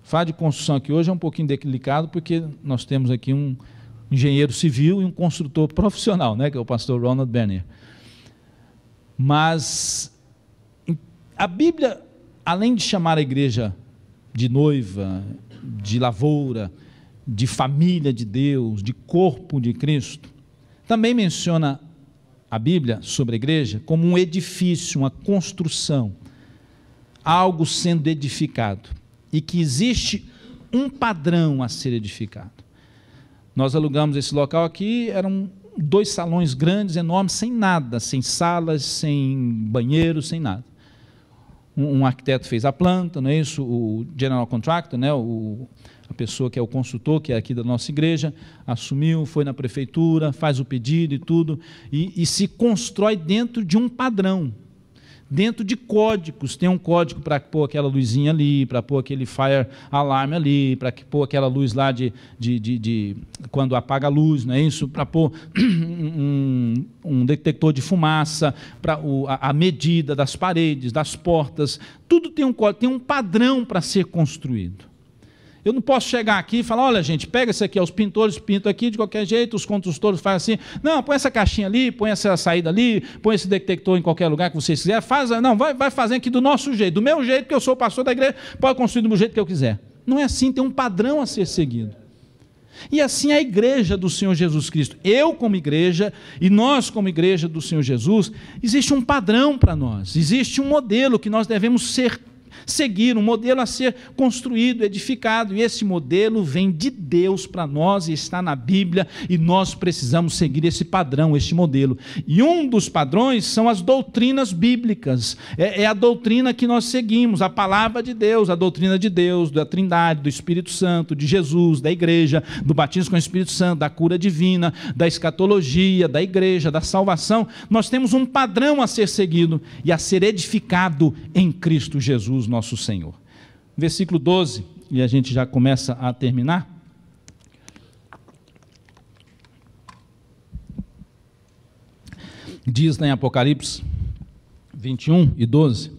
Falar de construção aqui hoje é um pouquinho delicado, porque nós temos aqui um engenheiro civil e um construtor profissional, né, que é o pastor Ronald Bernier. Mas a Bíblia, além de chamar a igreja de noiva, de lavoura, de família de Deus, de corpo de Cristo, também menciona a Bíblia sobre a igreja como um edifício, uma construção, algo sendo edificado, e que existe um padrão a ser edificado. Nós alugamos esse local aqui, eram 2 salões grandes, enormes, sem nada, sem salas, sem banheiro, sem nada. Um arquiteto fez a planta, não é isso? O general contractor, né? A pessoa que é o consultor, que é aqui da nossa igreja, assumiu, foi na prefeitura, faz o pedido e tudo, e se constrói dentro de um padrão, dentro de códigos. Tem um código para pôr aquela luzinha ali, para pôr aquele fire alarm ali, para pôr aquela luz lá de quando apaga a luz, não é isso? Para pôr um detector de fumaça, para a medida das paredes, das portas, tudo tem um código, tem um padrão para ser construído. Eu não posso chegar aqui e falar: olha, gente, pega isso aqui, os pintores pintam aqui de qualquer jeito, os construtores fazem assim, não, põe essa caixinha ali, põe essa saída ali, põe esse detector em qualquer lugar que vocês quiserem, vai fazendo aqui do nosso jeito, do meu jeito, que eu sou o pastor da igreja, pode construir do meu jeito que eu quiser. Não é assim, tem um padrão a ser seguido. E assim a igreja do Senhor Jesus Cristo, eu como igreja e nós como igreja do Senhor Jesus, existe um padrão para nós, existe um modelo que nós devemos seguir, um modelo a ser construído, edificado, e esse modelo vem de Deus para nós e está na Bíblia, e nós precisamos seguir esse padrão, este modelo. E um dos padrões são as doutrinas bíblicas, é a doutrina que nós seguimos, a palavra de Deus, a doutrina de Deus, da Trindade, do Espírito Santo, de Jesus, da igreja, do batismo com o Espírito Santo, da cura divina, da escatologia, da igreja, da salvação. Nós temos um padrão a ser seguido e a ser edificado em Cristo Jesus, nosso Senhor. Versículo 12, e a gente já começa a terminar. Diz lá em Apocalipse 21 e 12: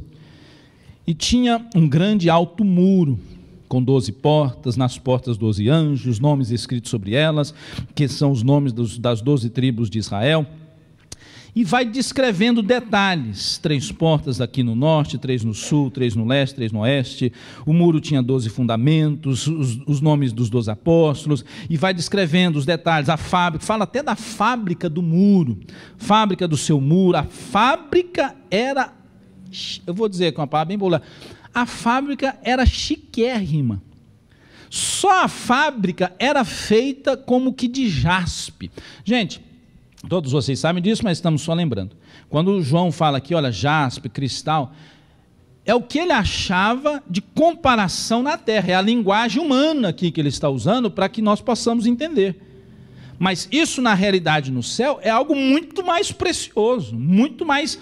e tinha um grande alto muro, com 12 portas, nas portas 12 anjos, nomes escritos sobre elas, que são os nomes das 12 tribos de Israel. E vai descrevendo detalhes: 3 portas aqui no norte, 3 no sul, 3 no leste, 3 no oeste. O muro tinha 12 fundamentos, os nomes dos 12 apóstolos, e vai descrevendo os detalhes, a fábrica, fala até da fábrica do muro, fábrica do seu muro. A fábrica era, eu vou dizer com uma palavra bem boa, a fábrica era chiquérrima. Só a fábrica era feita como que de jaspe. Gente, todos vocês sabem disso, mas estamos só lembrando. Quando João fala aqui, olha, jaspe, cristal, é o que ele achava de comparação na terra, é a linguagem humana aqui que ele está usando para que nós possamos entender. Mas isso na realidade no céu é algo muito mais precioso, muito mais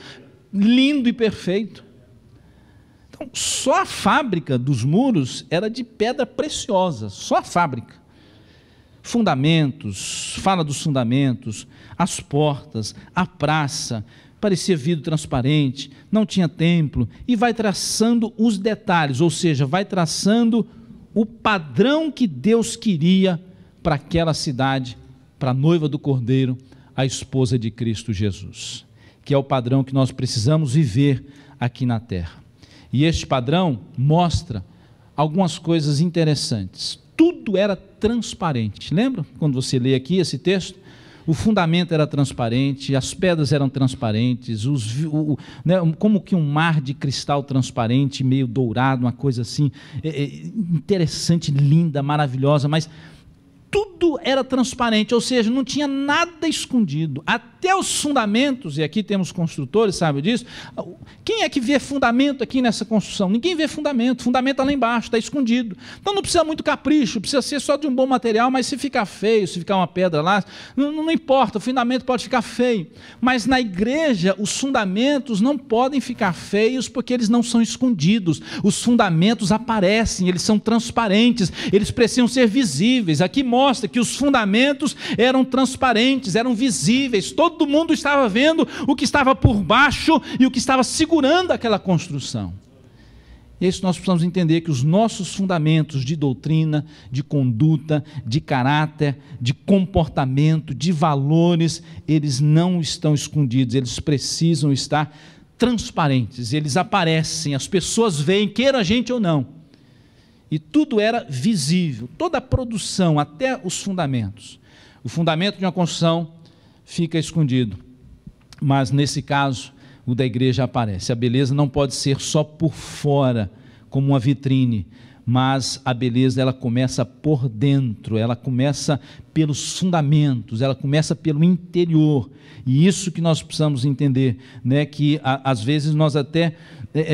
lindo e perfeito. Então, só a fábrica dos muros era de pedra preciosa, só a fábrica. fundamentos, fala dos fundamentos, as portas, a praça, parecia vidro transparente, não tinha templo, e vai traçando os detalhes, ou seja, vai traçando o padrão que Deus queria para aquela cidade, para a noiva do Cordeiro, a esposa de Cristo Jesus, que é o padrão que nós precisamos viver aqui na terra. E este padrão mostra algumas coisas interessantes. Tudo era transparente. Lembra quando você lê aqui esse texto? O fundamento era transparente, as pedras eram transparentes, como que um mar de cristal transparente, meio dourado, uma coisa assim, interessante, linda, maravilhosa, mas tudo era transparente, ou seja, não tinha nada escondido, até os fundamentos, e aqui temos construtores, sabe disso? Quem é que vê fundamento aqui nessa construção? Ninguém vê fundamento está lá embaixo, está escondido, então não precisa muito capricho, precisa ser só de um bom material, mas se ficar feio, se ficar uma pedra lá, não importa, o fundamento pode ficar feio, mas na igreja os fundamentos não podem ficar feios, porque eles não são escondidos, os fundamentos aparecem, eles são transparentes, eles precisam ser visíveis. Aqui mostra que os fundamentos eram transparentes, eram visíveis, todo mundo estava vendo o que estava por baixo e o que estava segurando aquela construção. E isso nós precisamos entender, que os nossos fundamentos de doutrina, de conduta, de caráter, de comportamento, de valores, eles não estão escondidos, eles precisam estar transparentes, eles aparecem, as pessoas veem, queira a gente ou não. E tudo era visível, toda a produção, até os fundamentos. O fundamento de uma construção fica escondido, mas nesse caso, o da igreja aparece. A beleza não pode ser só por fora, como uma vitrine, mas a beleza ela começa por dentro, ela começa pelos fundamentos, ela começa pelo interior. E isso que nós precisamos entender, né? Que às vezes nós até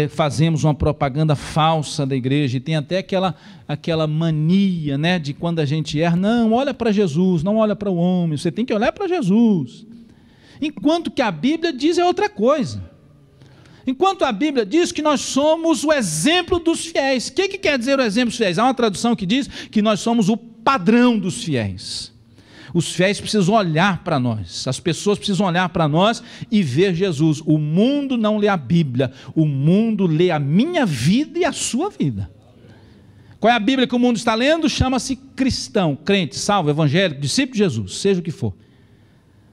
fazemos uma propaganda falsa da igreja, e tem até aquela mania, né, de quando a gente erra, não, olha para Jesus, não olha para o homem, você tem que olhar para Jesus, enquanto que a Bíblia diz é outra coisa. Enquanto a Bíblia diz que nós somos o exemplo dos fiéis. O que quer dizer o exemplo dos fiéis? Há uma tradução que diz que nós somos o padrão dos fiéis. Os fiéis precisam olhar para nós, as pessoas precisam olhar para nós e ver Jesus. O mundo não lê a Bíblia, o mundo lê a minha vida e a sua vida. Qual é a Bíblia que o mundo está lendo? Chama-se cristão, crente, salvo, evangélico, discípulo de Jesus, seja o que for.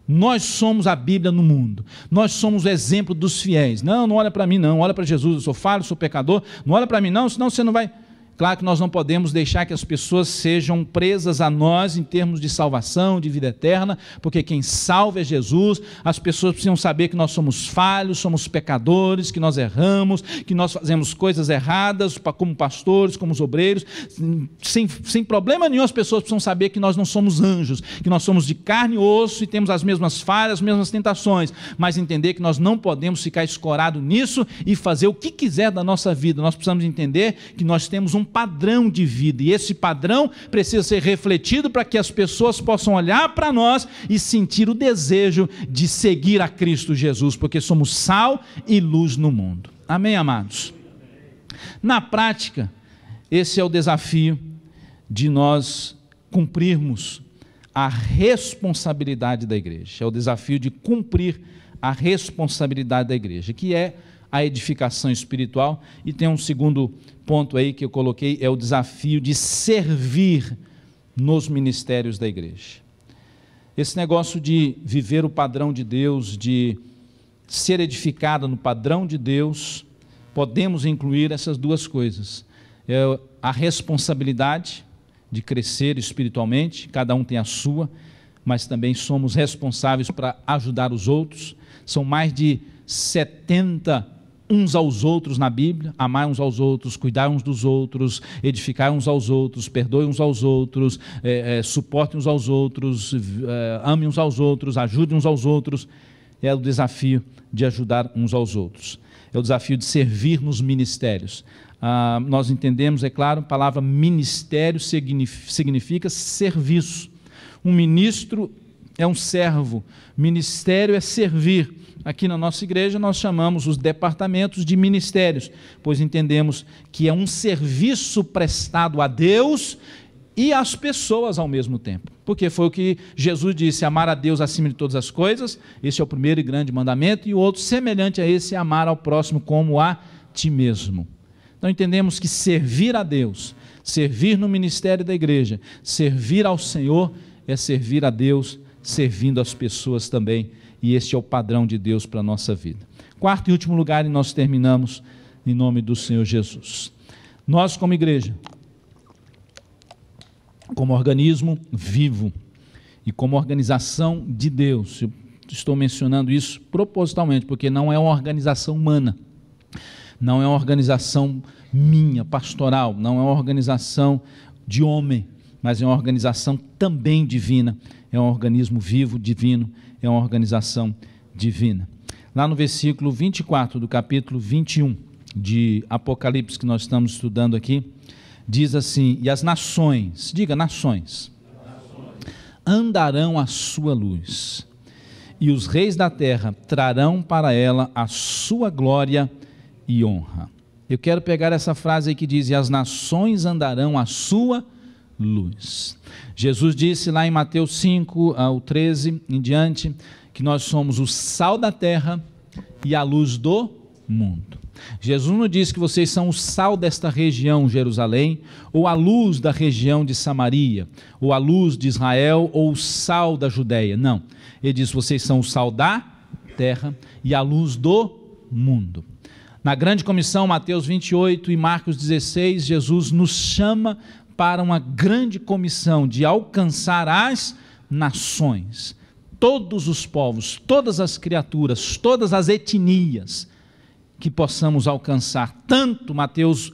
Nós somos a Bíblia no mundo, nós somos o exemplo dos fiéis. Não olha para mim não, olha para Jesus, eu sou falho, sou pecador, não olha para mim não, senão você não vai... Claro que nós não podemos deixar que as pessoas sejam presas a nós em termos de salvação, de vida eterna, porque quem salva é Jesus. As pessoas precisam saber que nós somos falhos, somos pecadores, que nós erramos, que nós fazemos coisas erradas, como pastores, como obreiros. Sem problema nenhum, as pessoas precisam saber que nós não somos anjos, que nós somos de carne e osso e temos as mesmas falhas, as mesmas tentações, mas entender que nós não podemos ficar escorado nisso e fazer o que quiser da nossa vida. Nós precisamos entender que nós temos um padrão de vida, e esse padrão precisa ser refletido para que as pessoas possam olhar para nós e sentir o desejo de seguir a Cristo Jesus, porque somos sal e luz no mundo. Amém, amados? Na prática, esse é o desafio de nós cumprirmos a responsabilidade da igreja, é o desafio de cumprir a responsabilidade da igreja, que é a edificação espiritual. E tem um segundo ponto aí que eu coloquei, é o desafio de servir nos ministérios da igreja. Esse negócio de viver o padrão de Deus, de ser edificado no padrão de Deus, podemos incluir essas duas coisas, a responsabilidade de crescer espiritualmente, cada um tem a sua, mas também somos responsáveis para ajudar os outros. São mais de 70 uns aos outros na Bíblia: amar uns aos outros, cuidar uns dos outros, edificar uns aos outros, perdoe uns aos outros, suporte uns aos outros, ame uns aos outros, ajude uns aos outros. É o desafio de ajudar uns aos outros, é o desafio de servir nos ministérios. Nós entendemos, é claro, a palavra ministério significa serviço. Um ministro é um servo, ministério é servir. Aqui na nossa igreja nós chamamos os departamentos de ministérios, pois entendemos que é um serviço prestado a Deus e as pessoas ao mesmo tempo. Porque foi o que Jesus disse: amar a Deus acima de todas as coisas. Esse é o primeiro e grande mandamento. E o outro semelhante a esse é amar ao próximo como a ti mesmo. Então entendemos que servir a Deus, servir no ministério da igreja, servir ao Senhor é servir a Deus, servindo as pessoas também. E este é o padrão de Deus para a nossa vida. Quarto e último lugar, e nós terminamos em nome do Senhor Jesus. Nós, como igreja, como organismo vivo e como organização de Deus, eu estou mencionando isso propositalmente, porque não é uma organização humana, não é uma organização minha, pastoral, não é uma organização de homem, mas é uma organização também divina, é um organismo vivo, divino, é uma organização divina. Lá no versículo 24 do capítulo 21 de Apocalipse, que nós estamos estudando aqui, diz assim: e as nações, diga nações, andarão à sua luz, e os reis da terra trarão para ela a sua glória e honra. Eu quero pegar essa frase aí que diz: e as nações andarão à sua luz. Jesus disse lá em Mateus 5, ao 13 em diante, que nós somos o sal da terra e a luz do mundo. Jesus não disse que vocês são o sal desta região, Jerusalém, ou a luz da região de Samaria, ou a luz de Israel, ou o sal da Judeia. Não. Ele disse: vocês são o sal da terra e a luz do mundo. Na grande comissão, Mateus 28 e Marcos 16, Jesus nos chama para uma grande comissão de alcançar as nações, todos os povos, todas as criaturas, todas as etnias, que possamos alcançar tanto Atos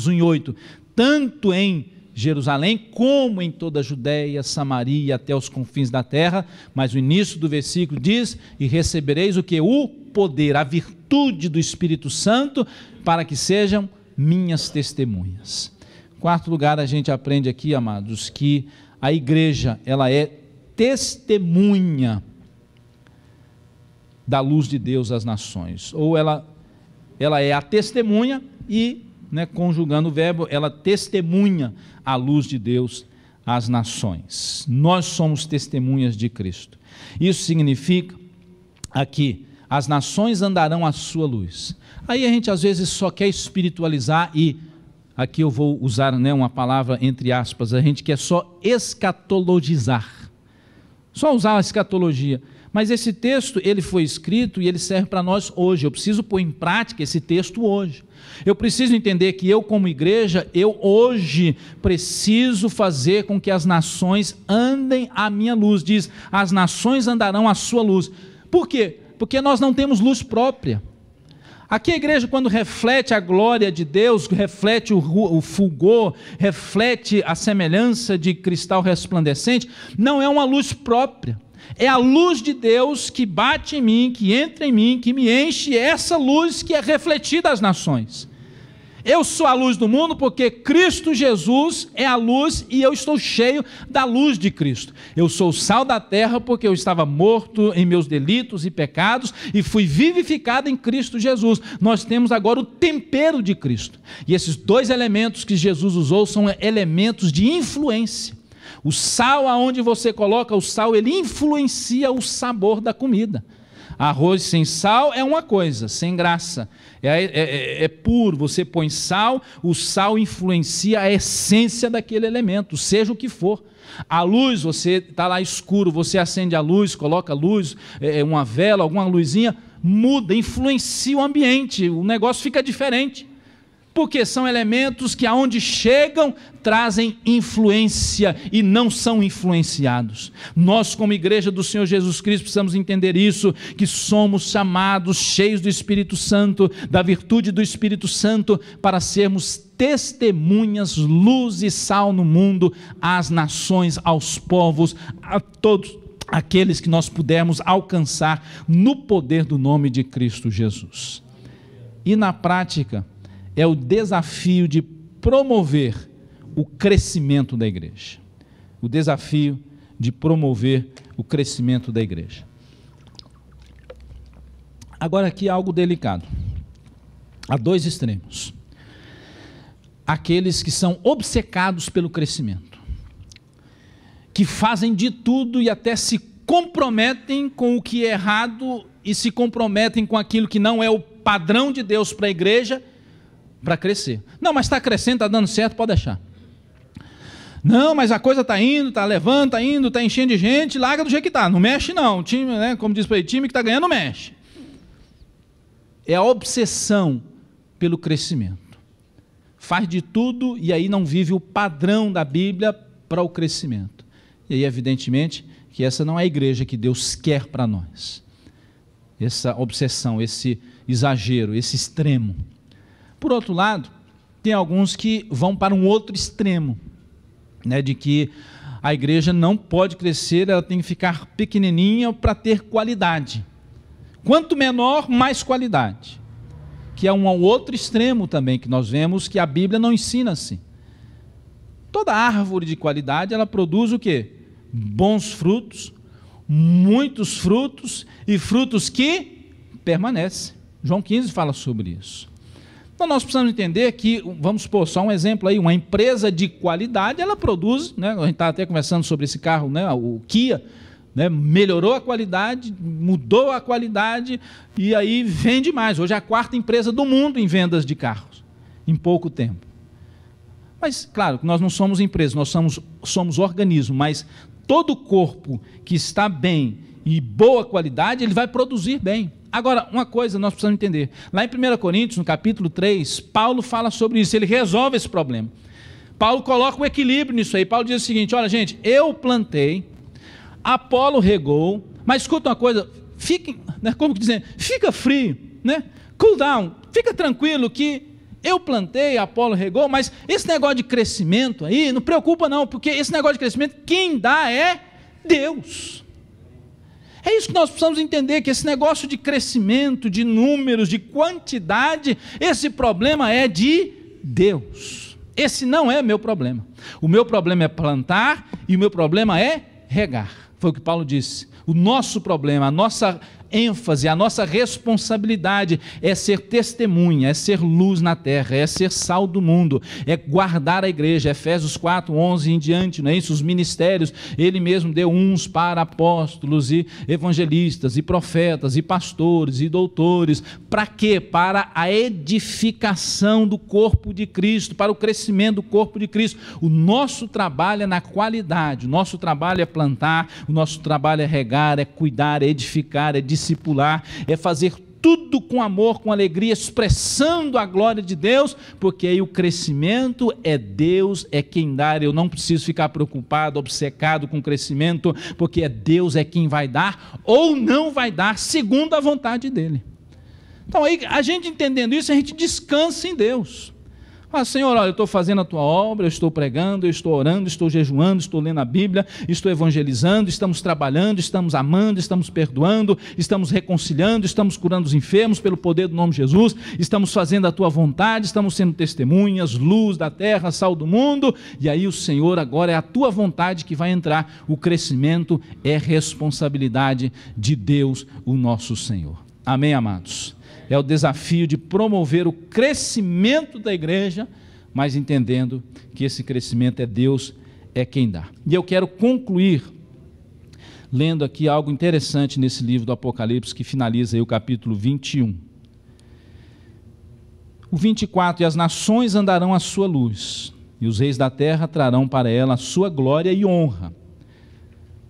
1:8, tanto em Jerusalém como em toda a Judéia, Samaria, até os confins da terra. Mas o início do versículo diz: e recebereis o que? O poder, a virtude do Espírito Santo, para que sejam minhas testemunhas. Quarto lugar, a gente aprende aqui, amados, que a igreja, ela é testemunha da luz de Deus às nações, ou ela é a testemunha e, conjugando o verbo, ela testemunha a luz de Deus às nações. Nós somos testemunhas de Cristo. Isso significa aqui: as nações andarão à sua luz. Aí a gente às vezes só quer espiritualizar e, aqui eu vou usar uma palavra entre aspas, a gente quer só escatologizar, só usar a escatologia. Mas esse texto, ele foi escrito e ele serve para nós hoje. Eu preciso pôr em prática esse texto hoje. Eu preciso entender que eu, como igreja, eu hoje preciso fazer com que as nações andem à minha luz. Diz: as nações andarão à sua luz. Por quê? Porque nós não temos luz própria. Aqui a igreja, quando reflete a glória de Deus, reflete o fulgor, reflete a semelhança de cristal resplandecente, não é uma luz própria. É a luz de Deus que bate em mim, que entra em mim, que me enche, essa luz que é refletida às nações. Eu sou a luz do mundo porque Cristo Jesus é a luz e eu estou cheio da luz de Cristo. Eu sou o sal da terra porque eu estava morto em meus delitos e pecados e fui vivificado em Cristo Jesus. Nós temos agora o tempero de Cristo. E esses dois elementos que Jesus usou são elementos de influência. O sal, aonde você coloca o sal, ele influencia o sabor da comida. Arroz sem sal é uma coisa, sem graça, é puro. Você põe sal, o sal influencia a essência daquele elemento, seja o que for. A luz, você está lá escuro, você acende a luz, coloca a luz, uma vela, alguma luzinha, muda, influencia o ambiente, o negócio fica diferente. Porque são elementos que aonde chegam trazem influência e não são influenciados. Nós, como igreja do Senhor Jesus Cristo, precisamos entender isso, que somos chamados, cheios do Espírito Santo, da virtude do Espírito Santo, para sermos testemunhas, luz e sal no mundo, às nações, aos povos, a todos aqueles que nós pudermos alcançar no poder do nome de Cristo Jesus. E na prática, é o desafio de promover o crescimento da igreja. O desafio de promover o crescimento da igreja. Agora aqui algo delicado. Há dois extremos. aqueles que são obcecados pelo crescimento, que fazem de tudo e até se comprometem com o que é errado e se comprometem com aquilo que não é o padrão de Deus para a igreja, para crescer. Não, mas está crescendo, está dando certo, pode deixar. Não, mas a coisa está indo, está levando, está indo, está enchendo de gente, larga do jeito que está, não mexe não. Time, né, como diz para aí, time que está ganhando, mexe. É a obsessão pelo crescimento. Faz de tudo e aí não vive o padrão da Bíblia para o crescimento. E aí, evidentemente, que essa não é a igreja que Deus quer para nós. Essa obsessão, esse exagero, esse extremo. Por outro lado, tem alguns que vão para um outro extremo, né, de que a igreja não pode crescer, ela tem que ficar pequenininha para ter qualidade. Quanto menor, mais qualidade. Que é um outro extremo também que nós vemos que a Bíblia não ensina assim. Toda árvore de qualidade, ela produz o quê? Bons frutos, muitos frutos e frutos que permanecem. João 15 fala sobre isso. Então nós precisamos entender que, vamos supor, só um exemplo aí, uma empresa de qualidade, ela produz, né, a gente está até conversando sobre esse carro, né, o Kia, né, melhorou a qualidade, mudou a qualidade e aí vende mais. Hoje é a 4ª empresa do mundo em vendas de carros, em pouco tempo. Mas, claro, nós não somos empresa, nós somos organismo, mas todo corpo que está bem e boa qualidade, ele vai produzir bem. Agora, uma coisa nós precisamos entender. Lá em 1 Coríntios, no capítulo 3, Paulo fala sobre isso, ele resolve esse problema. Paulo coloca o equilíbrio nisso aí. Paulo diz o seguinte: olha, gente, eu plantei, Apolo regou, mas escuta uma coisa, fiquem, né, como dizendo, fica frio, né? Cool down, fica tranquilo que eu plantei, Apolo regou, mas esse negócio de crescimento aí, não preocupa não, porque esse negócio de crescimento, quem dá é Deus. É isso que nós precisamos entender, que esse negócio de crescimento, de números, de quantidade, esse problema é de Deus. Esse não é meu problema. O meu problema é plantar e o meu problema é regar. Foi o que Paulo disse. O nosso problema, a nossa ênfase, a nossa responsabilidade é ser testemunha, é ser luz na terra, é ser sal do mundo, é guardar a igreja. Efésios 4:11 em diante, não é isso? Os ministérios, ele mesmo deu uns para apóstolos e evangelistas e profetas e pastores e doutores. Para quê? Para a edificação do corpo de Cristo, para o crescimento do corpo de Cristo. O nosso trabalho é na qualidade, o nosso trabalho é plantar, o nosso trabalho é regar, é cuidar, é edificar, é discipular, é fazer tudo com amor, com alegria, expressando a glória de Deus, porque aí o crescimento é Deus, é quem dá. Eu não preciso ficar preocupado, obcecado com o crescimento, porque é Deus é quem vai dar ou não vai dar, segundo a vontade dEle. Então aí, a gente entendendo isso, a gente descansa em Deus. Ah, Senhor, olha, eu estou fazendo a tua obra, eu estou pregando, eu estou orando, estou jejuando, estou lendo a Bíblia, estou evangelizando, estamos trabalhando, estamos amando, estamos perdoando, estamos reconciliando, estamos curando os enfermos pelo poder do nome de Jesus, estamos fazendo a tua vontade, estamos sendo testemunhas, luz da terra, sal do mundo, e aí o Senhor, agora é a tua vontade que vai entrar. O crescimento é responsabilidade de Deus, o nosso Senhor. Amém, amados? É o desafio de promover o crescimento da igreja, mas entendendo que esse crescimento é Deus, é quem dá. E eu quero concluir lendo aqui algo interessante nesse livro do Apocalipse, que finaliza aí o capítulo 21. O 24, e as nações andarão à sua luz, e os reis da terra trarão para ela a sua glória e honra.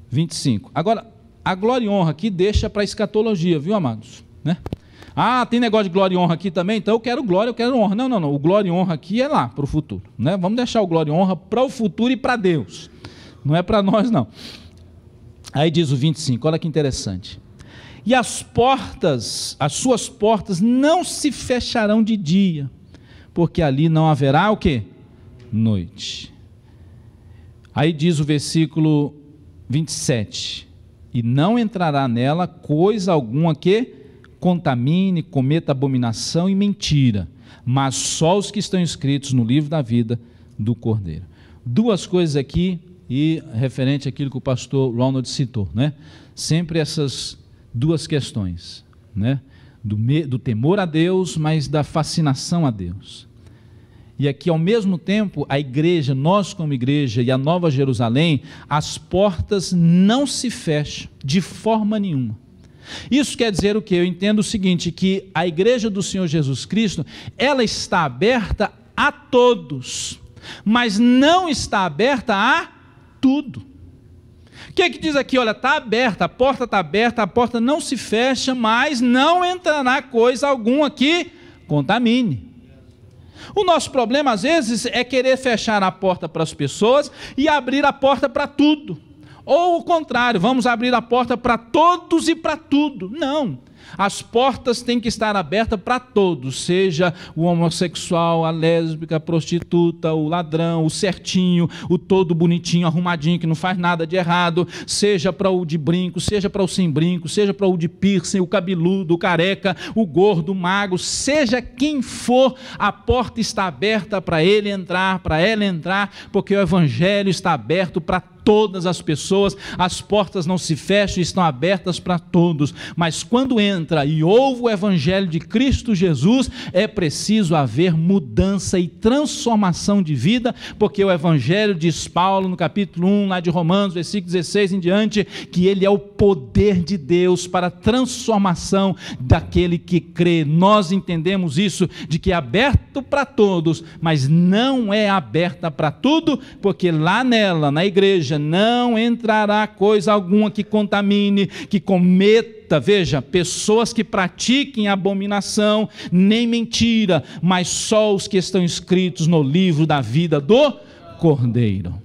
25. Agora, a glória e honra aqui deixa para a escatologia, viu, amados? Né? Ah, tem negócio de glória e honra aqui também, então eu quero glória, eu quero honra. Não, não, não, o glória e honra aqui é lá, para o futuro, né? Vamos deixar o glória e honra para o futuro e para Deus, não é para nós não. Aí diz o 25, olha que interessante. E as portas, as suas portas não se fecharão de dia, porque ali não haverá o quê? Noite. Aí diz o versículo 27, e não entrará nela coisa alguma que contamine, cometa abominação e mentira, mas só os que estão escritos no livro da vida do Cordeiro. Duas coisas aqui, e referente àquilo que o pastor Ronald citou, né? Sempre essas duas questões, né? Do temor a Deus, mas da fascinação a Deus. E aqui, ao mesmo tempo, a igreja, nós como igreja e a Nova Jerusalém, as portas não se fecham de forma nenhuma. Isso quer dizer o quê? Eu entendo o seguinte, que a igreja do Senhor Jesus Cristo, ela está aberta a todos, mas não está aberta a tudo. O que é que diz aqui? Olha, está aberta, a porta não se fecha, mas não entrará coisa alguma que contamine. O nosso problema, às vezes, é querer fechar a porta para as pessoas e abrir a porta para tudo. Ou o contrário, vamos abrir a porta para todos e para tudo. Não. As portas têm que estar abertas para todos, seja o homossexual, a lésbica, a prostituta, o ladrão, o certinho, o todo bonitinho, arrumadinho, que não faz nada de errado, seja para o de brinco, seja para o sem brinco, seja para o de piercing, o cabeludo, o careca, o gordo, o magro, seja quem for, a porta está aberta para ele entrar, para ela entrar, porque o evangelho está aberto para todas as pessoas, as portas não se fecham, estão abertas para todos, mas quando entra e ouve o evangelho de Cristo Jesus, é preciso haver mudança e transformação de vida, porque o evangelho diz Paulo no capítulo 1, lá de Romanos, versículo 16 em diante, que ele é o poder de Deus para a transformação daquele que crê. Nós entendemos isso, de que é aberto para todos, mas não é aberta para tudo, porque lá nela, na igreja, não entrará coisa alguma que contamine, que cometa, veja, pessoas que pratiquem abominação, nem mentira, mas só os que estão escritos no livro da vida do Cordeiro.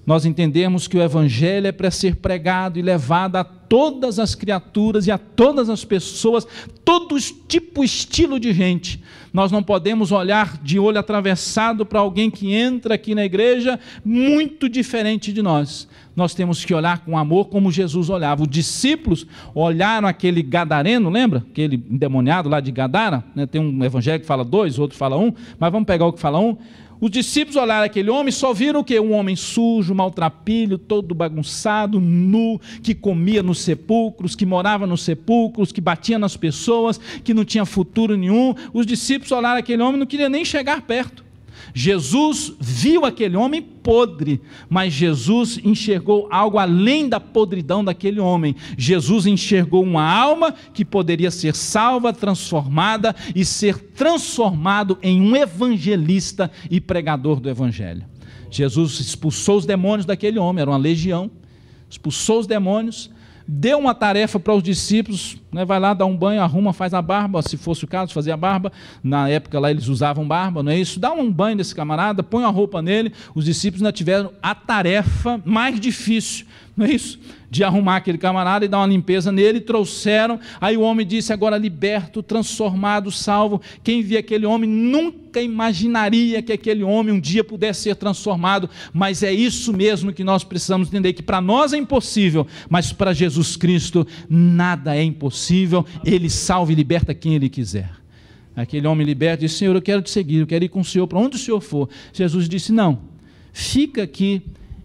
Nós entendemos que o evangelho é para ser pregado e levado a todas as criaturas e a todas as pessoas, todo tipo, estilo de gente. Nós não podemos olhar de olho atravessado para alguém que entra aqui na igreja muito diferente de nós. Nós temos que olhar com amor como Jesus olhava. Os discípulos olharam aquele gadareno, lembra? Aquele endemoniado lá de Gadara, né? Tem um evangelho que fala 2, outro fala 1, mas vamos pegar o que fala 1. Os discípulos olharam aquele homem e só viram o quê? Um homem sujo, maltrapilho, todo bagunçado, nu, que comia nos sepulcros, que morava nos sepulcros, que batia nas pessoas, que não tinha futuro nenhum. Os discípulos olharam aquele homem e não queriam nem chegar perto. Jesus viu aquele homem podre, mas Jesus enxergou algo além da podridão daquele homem. Jesus enxergou uma alma que poderia ser salva, transformada e ser transformado em um evangelista e pregador do evangelho. Jesus expulsou os demônios daquele homem, era uma legião, expulsou os demônios, deu uma tarefa para os discípulos, né? Vai lá, dá um banho, arruma, faz a barba, se fosse o caso, fazia a barba, na época lá eles usavam barba, não é isso? Dá um banho nesse camarada, põe a roupa nele. Os discípulos ainda tiveram a tarefa mais difícil, não é isso? De arrumar aquele camarada e dar uma limpeza nele, trouxeram, aí o homem disse, agora liberto, transformado, salvo. Quem via aquele homem nunca imaginaria que aquele homem um dia pudesse ser transformado, mas é isso mesmo que nós precisamos entender, que para nós é impossível, mas para Jesus Cristo nada é impossível. Ele salva e liberta quem Ele quiser. Aquele homem liberto disse, Senhor, eu quero te seguir, eu quero ir com o Senhor para onde o Senhor for. Jesus disse, não, fica aqui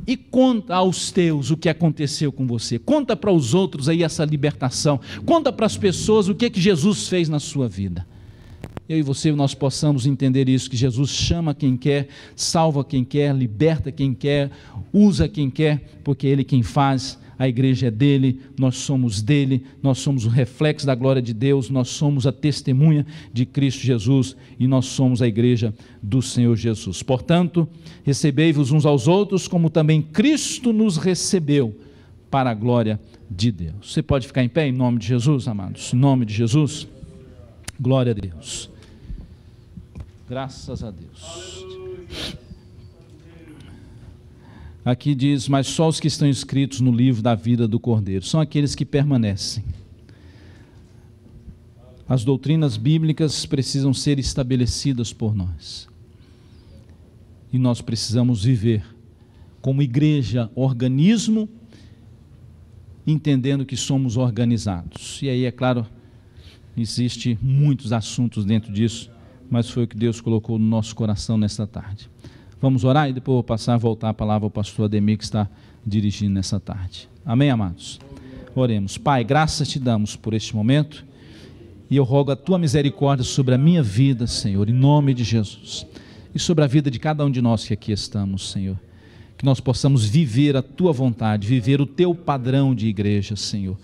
e conta aos teus o que aconteceu com você, conta para os outros aí essa libertação, conta para as pessoas o que Jesus fez na sua vida. Eu e você, nós possamos entender isso, que Jesus chama quem quer, salva quem quer, liberta quem quer, usa quem quer, porque é Ele quem faz. A igreja é dele, nós somos o reflexo da glória de Deus, nós somos a testemunha de Cristo Jesus e nós somos a igreja do Senhor Jesus. Portanto, recebei-vos uns aos outros, como também Cristo nos recebeu, para a glória de Deus. Você pode ficar em pé em nome de Jesus, amados? Em nome de Jesus, glória a Deus. Graças a Deus. Aqui diz, mas só os que estão escritos no livro da vida do Cordeiro, são aqueles que permanecem. As doutrinas bíblicas precisam ser estabelecidas por nós. E nós precisamos viver como igreja, organismo, entendendo que somos organizados. E aí, é claro, existe muitos assuntos dentro disso, mas foi o que Deus colocou no nosso coração nesta tarde. Vamos orar e depois eu vou voltar a palavra ao pastor Ademir, que está dirigindo nessa tarde. Amém, amados? Oremos. Pai, graças te damos por este momento, e eu rogo a tua misericórdia sobre a minha vida, Senhor, em nome de Jesus. e sobre a vida de cada um de nós que aqui estamos, Senhor. Que nós possamos viver a Tua vontade, viver o Teu padrão de igreja, Senhor.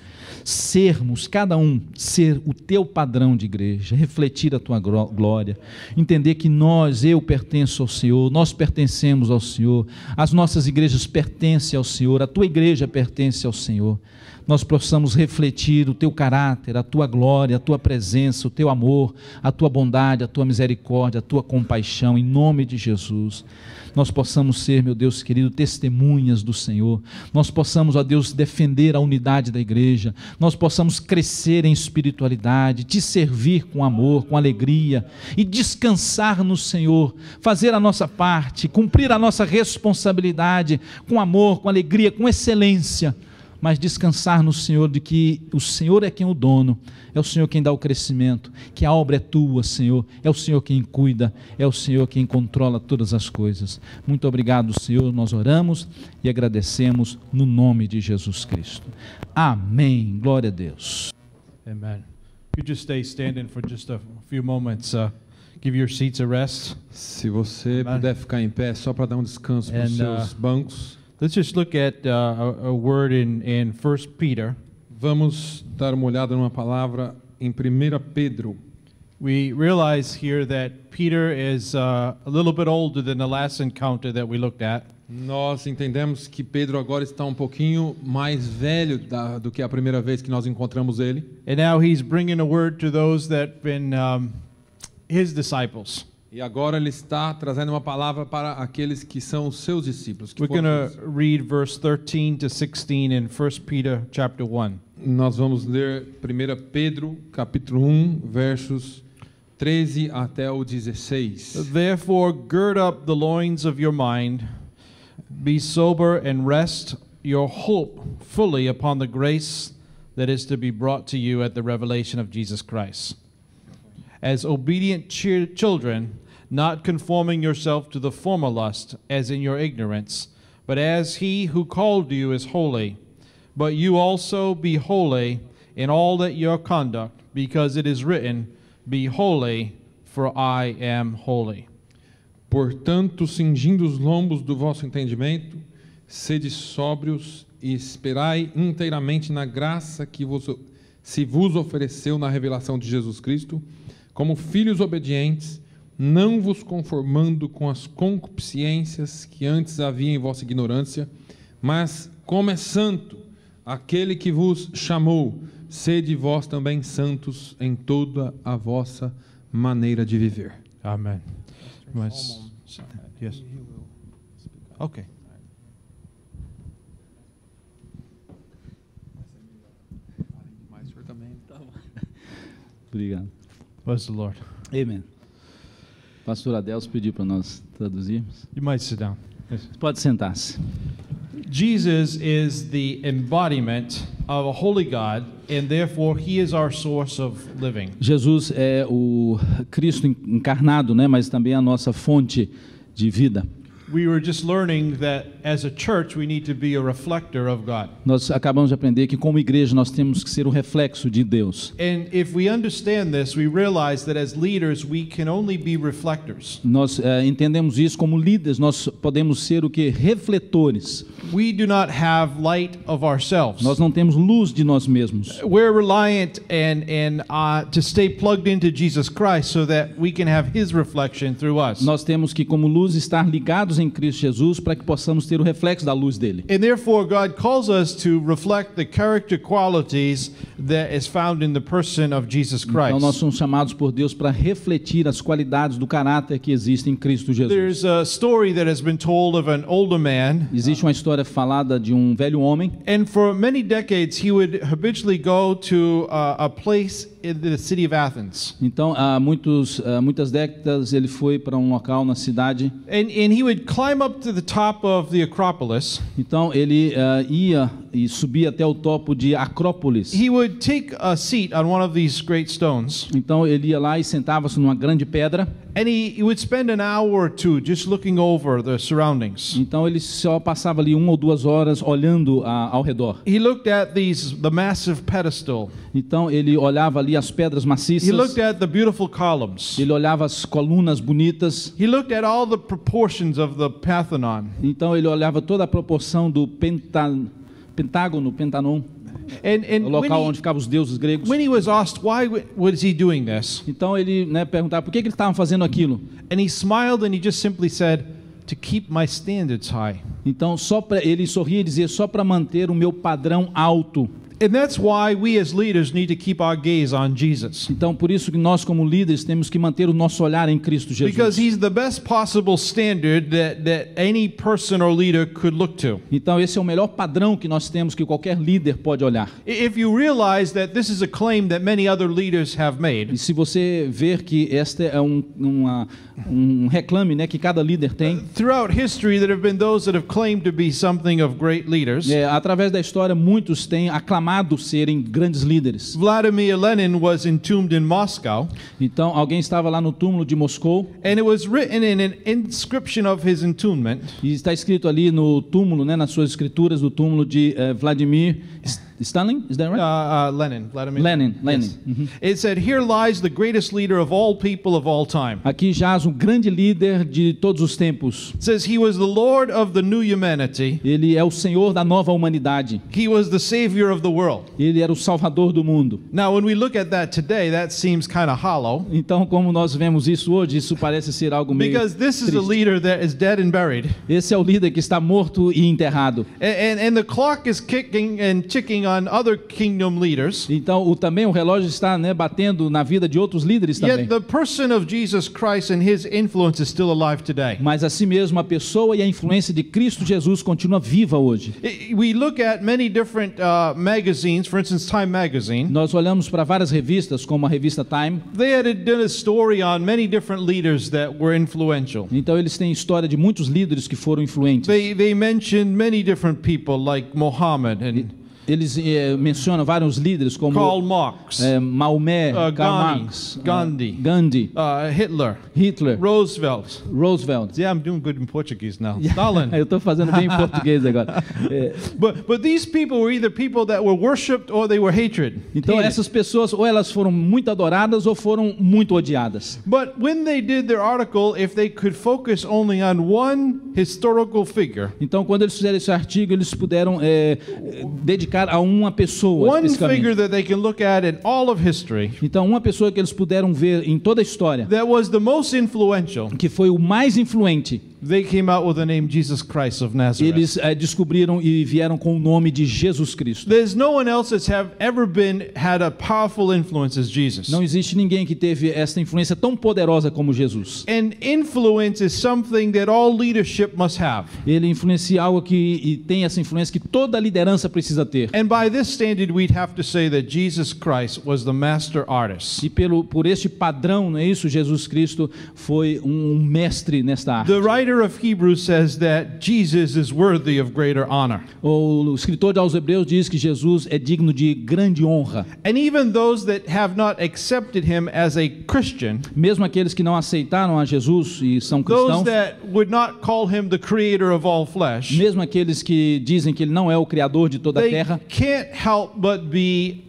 Sermos, cada um, ser o Teu padrão de igreja, refletir a Tua glória, entender que eu pertenço ao Senhor, nós pertencemos ao Senhor, as nossas igrejas pertencem ao Senhor, a Tua igreja pertence ao Senhor. Nós possamos refletir o Teu caráter, a Tua glória, a Tua presença, o Teu amor, a Tua bondade, a Tua misericórdia, a Tua compaixão, em nome de Jesus. Nós possamos ser, meu Deus querido, testemunhas do Senhor, nós possamos, ó Deus, defender a unidade da igreja, nós possamos crescer em espiritualidade, Te servir com amor, com alegria, e descansar no Senhor, fazer a nossa parte, cumprir a nossa responsabilidade, com amor, com alegria, com excelência, mas descansar no Senhor, de que o Senhor é quem é o dono, é o Senhor quem dá o crescimento, que a obra é Tua, Senhor, é o Senhor quem cuida, é o Senhor quem controla todas as coisas. Muito obrigado, Senhor, nós oramos e agradecemos no nome de Jesus Cristo. Amém, glória a Deus. Amen. You just stay standing for just a few moments. Give your seats a rest. Se você puder ficar em pé só para dar um descanso para os seus bancos. Let's just look at a word in 1 Peter. Vamos dar uma olhada numa palavra em 1 Pedro. We realize here that Peter is a little bit older than the last encounter that we looked at. Nós entendemos que Pedro agora está um pouquinho mais velho do que a primeira vez que nós encontramos ele. And now he's bringing a word to those that been his disciples. E agora ele está trazendo uma palavra para aqueles que são os seus discípulos. We're going to read verse 13 to 16 in 1 Peter chapter 1. Nós vamos ler 1 Pedro capítulo 1, versos 13 até o 16. Therefore gird up the loins of your mind, be sober and rest your hope fully upon the grace that is to be brought to you at the revelation of Jesus Christ. As obedient children, not conforming yourself to the former lust, as in your ignorance, but as He who called you is holy. But you also be holy in all that your conduct, because it is written, Be holy, for I am holy. Portanto, cingindo os lombos do vosso entendimento, sede sóbrios e esperai inteiramente na graça que se vos ofereceu na revelação de Jesus Cristo, como filhos obedientes, não vos conformando com as concupiscências que antes havia em vossa ignorância, mas como é santo aquele que vos chamou, sede vós também santos em toda a vossa maneira de viver. Amen. Mas, yes. Okay. Obrigado. Bless the Lord. Amém. Pastor Adelso pediu para nós traduzirmos. You might sit down. Yes. Pode sentar-se. Jesus is the embodiment of a holy God, and therefore He is our source of living. Jesus é o Cristo encarnado, né? Mas também a nossa fonte de vida. We were just learning that as a church we need to be a reflector of God. Nós acabamos de aprender que como igreja nós temos que ser o reflexo de Deus. And if we understand this, we realize that as leaders we can only be reflectors. Nós entendemos isso como líderes, nós podemos ser o que? Refletores. We do not have light of ourselves. Nós não temos luz de nós mesmos. We're reliant to stay plugged into Jesus Christ so that we can have His reflection through us. Nós temos que como luz estar ligados em Cristo Jesus para que possamos ter o reflexo da luz dele. And therefore God calls us to reflect the character qualities that is found in the person of Jesus Christ. Então nós somos chamados por Deus para refletir as qualidades do caráter que existe em Cristo Jesus. There's a story that has been told of an older man. Existe uma história falada de um velho homem. And for many decades he would habitually go to a place in the city of Athens. Então há muitas décadas ele foi para um local na cidade. And he would climb up to the top of the Acropolis. Então ele ia e subia até o topo de Acrópolis. He would take a seat on one of these great stones. Então ele ia lá e sentava-se numa grande pedra. And he would spend an hour or two just looking over the surroundings. Então ele só passava ali 1 ou 2 horas olhando ao redor. He looked at the massive pedestal. Então ele olhava ali as pedras maciças. He looked at the beautiful columns. Ele olhava as colunas bonitas. He looked at all the proportions of the Parthenon. Então ele olhava toda a proporção do pentágono, Pentanon, o local onde ficavam os deuses gregos. When he was asked why was he doing this, Então ele, perguntava por que eles estavam fazendo aquilo. and he smiled and he just simply said, "To keep my standards high." Então ele sorria e dizia, só para manter o meu padrão alto. And that's why we as leaders need to keep our gaze on Jesus. Então por isso que nós como líderes temos que manter o nosso olhar em Cristo Jesus. Because he's the best possible standard that any person or leader could look to. Então esse é o melhor padrão que nós temos, que qualquer líder pode olhar. If you realize that this is a claim that many other leaders have made, E se você ver que este é um reclame, que cada líder tem, throughout history there have been those that have claimed to be something of great leaders. através da história muitos têm aclamado serem grandes líderes. Vladimir Lenin was entombed in Moscow, Então alguém estava lá no túmulo de Moscou and it was written in an inscription of his entombment. e está escrito ali no túmulo, nas suas escrituras do túmulo de Vladimir Stalin, is that right? Lenin. Lenin. Yes. Uhum. It said, "Here lies the greatest leader of all people of all time." Aqui jaz um grande líder de todos os tempos. It says he was the Lord of the new humanity. Ele é o Senhor da nova humanidade. He was the Savior of the world. Ele era o Salvador do mundo. Now, when we look at that today, that seems kind of hollow, Então, como nós vemos isso hoje, isso parece ser algo meio because this is a triste. leader that is dead and buried, Esse é o líder que está morto e enterrado. and the clock is kicking and ticking on other kingdom leaders. Então, também o relógio está, batendo na vida de outros líderes também. Yet the person of Jesus Christ and his influence is still alive today. Mas assim mesmo, a pessoa e a influência de Cristo Jesus continua viva hoje. We look at many different magazines, for instance, Time Magazine. Nós olhamos para várias revistas, como a revista Time. They had done a story on many different leaders that were influential. Então, eles têm história de muitos líderes que foram influentes. They mentioned many different people like Muhammad and Eles mencionam vários líderes como Karl Marx, Maomé, Karl Marx, Gandhi, Hitler, Roosevelt. Yeah, I'm doing good in Portuguese now. Stalin. Eu estou fazendo bem em português agora. But these people were either people that were worshipped or they were hated. Então essas pessoas ou elas foram muito adoradas ou foram muito odiadas. But when they did their article, if they could focus only on one historical figure, então quando eles fizeram esse artigo, eles puderam dedicar a uma pessoa one especificamente. figure that they can look at in all of history, Então uma pessoa que eles puderam ver em toda a história, that was the most influential, que foi o mais influente, they came out with the name Jesus Christ of Nazareth. eles descobriram e vieram com o nome de Jesus Cristo. There's no one else that's ever had a powerful influence as Jesus. Não existe ninguém que teve essa influência tão poderosa como Jesus. And influence is something that all leadership must have. Ele influencia algo e tem essa influência que toda liderança precisa ter. And by this standard, we'd have to say that Jesus Christ was the master artist. E por este padrão, não é isso? Jesus Cristo foi um mestre nesta arte. The writer of Hebrews says that Jesus is worthy of greater honor. O escritor aos Hebreus diz que Jesus é digno de grande honra. And even those that have not accepted him as a Christian, Mesmo aqueles que não aceitaram a Jesus e são those cristãos, that would not call him the creator of all flesh, mesmo aqueles que dizem que ele não é o criador de toda a they terra, can't help but be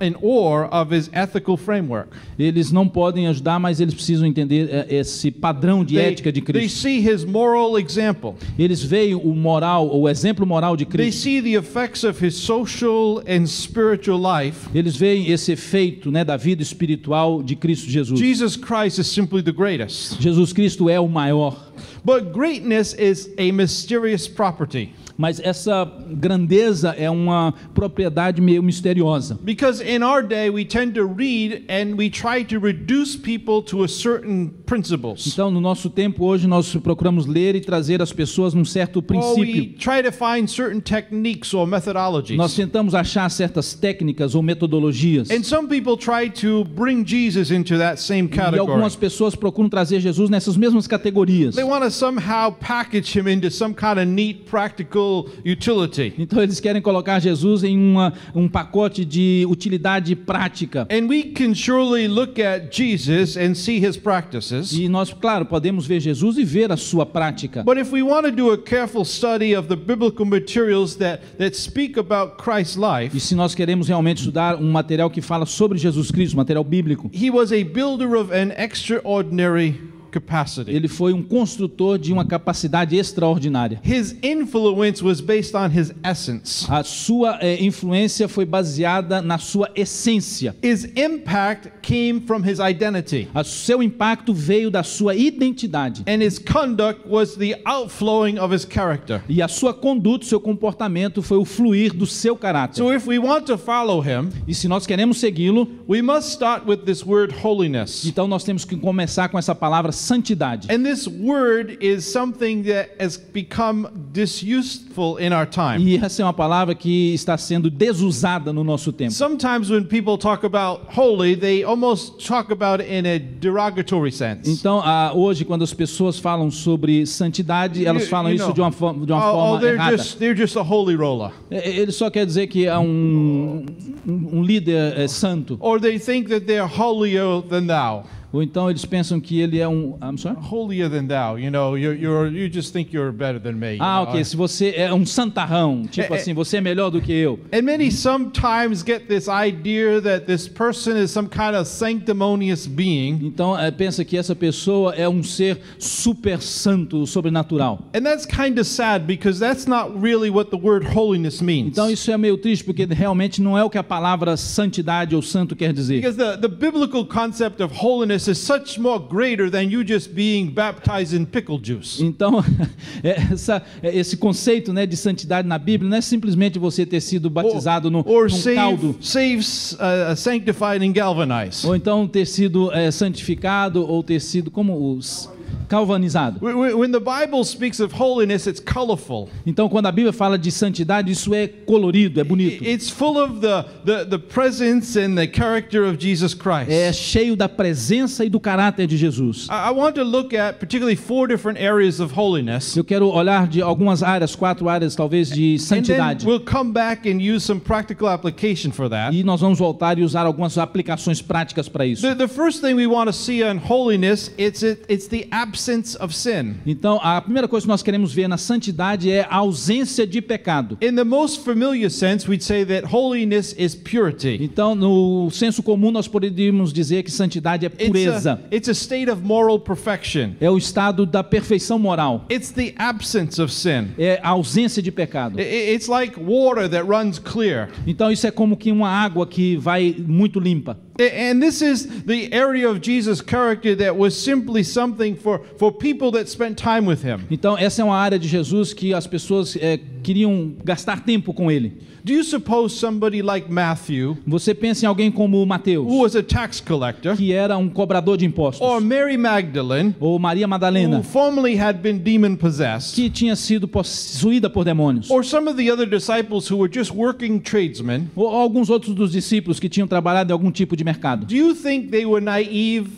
in awe of his ethical framework. eles não podem ajudar, mas eles precisam entender esse padrão de ética de They Cristo. see his moral example. Eles veem o exemplo moral de They Cristo. see the effects of his social and spiritual life. Eles veem esse efeito, da vida espiritual de Cristo Jesus. Jesus Christ is simply the greatest. Jesus Cristo é o maior. But greatness is a mysterious property. Mas essa grandeza é uma propriedade meio misteriosa. Because in our day we tend to read and we try to reduce people to a certain principles. Então, no nosso tempo hoje, nós procuramos ler e trazer as pessoas num certo Or we princípio. try to find certain techniques or methodologies. Nós tentamos achar certas técnicas ou metodologias. And some people try to bring Jesus into that same E category. algumas pessoas procuram trazer Jesus nessas mesmas categorias. They want to somehow package him into some kind of neat, practical practical utility. Então eles querem colocar Jesus em um pacote de utilidade prática. And we can surely look at Jesus and see his practices. E nós, claro, podemos ver Jesus e ver a sua prática. But if we want to do a careful study of the biblical materials that speak about Christ's life, E se nós queremos realmente estudar um material que fala sobre Jesus Cristo, material bíblico, he was a builder of an extraordinary capacity. ele foi um construtor de uma capacidade extraordinária. His influence was based on his essence. A sua influência foi baseada na sua essência. His impact came from his identity. O seu impacto veio da sua identidade. And his conduct was the outflowing of his character. E a sua conduta, seu comportamento foi o fluir do seu caráter. So if we want to follow him, E se nós queremos segui-lo, we must start with this word holiness. então nós temos que começar com essa palavra santidade. And this word is something that has become disuseful in our time. E essa é uma palavra que está sendo desusada no nosso tempo. Sometimes when people talk about holy, they almost talk about it in a derogatory sense. Então, hoje, quando as pessoas falam sobre santidade, elas falam You isso know, de uma forma errada. they're just a holy roller. Ele só quer dizer que é um líder santo. Or they think that they're holier than thou. Ou então eles pensam que ele é I'm sorry? Holier than thou. You know, you just think you're better than me. Ok. Se você é um santarrão, tipo assim, você é melhor do que eu. And many sometimes get this idea that this person is some kind of sanctimonious being. Então, pensa que essa pessoa é um ser super santo, sobrenatural. And that's kind of sad because that's not really what the word holiness means. Então, isso é meio triste porque realmente não é o que a palavra santidade ou santo quer dizer. Because the biblical concept of holiness is such more greater than you just being baptized in pickle juice. Então, esse conceito, né, de santidade na Bíblia não é simplesmente você ter sido batizado num caldo. Sanctified and galvanized. Ou então ter sido santificado ou ter sido como os calvanizado. When the Bible speaks of holiness, it's colorful. Então, quando a Bíblia fala de santidade, isso é colorido, é bonito. It's full of the presence and the character of Jesus Christ. É cheio da presença e do caráter de Jesus. I want to look at particularly 4 different areas of holiness. Eu quero olhar de algumas áreas, 4 áreas talvez de santidade. And then we'll come back and use some practical application for that. E nós vamos voltar e usar algumas aplicações práticas para isso. The first thing we want to see on holiness, it's the absence of sin. Então, a primeira coisa que nós queremos ver na santidade é a ausência de pecado. In the most familiar sense, we'd say that holiness is purity. Então, no senso comum, nós poderíamos dizer que santidade é pureza. It's a state of moral perfection. É o estado da perfeição moral. It's the absence of sin. É a ausência de pecado. It's like water that runs clear. Então, isso é como que uma água que vai muito limpa. And this is the area of Jesus' character that was simply something for people that spent time with him. Então, essa é uma área de Jesus que as pessoas queriam gastar tempo com ele. Do you suppose somebody like Matthew, Você pensa em alguém como Mateus, who was a tax collector, que era um cobrador de impostos, or Mary Magdalene, ou Maria Madalena, who formerly had been demon-possessed, que tinha sido possuída por demônios, or some of the other disciples who were just working tradesmen, ou alguns outros dos discípulos que tinham trabalhado em algum tipo de mercado? do you think they were naive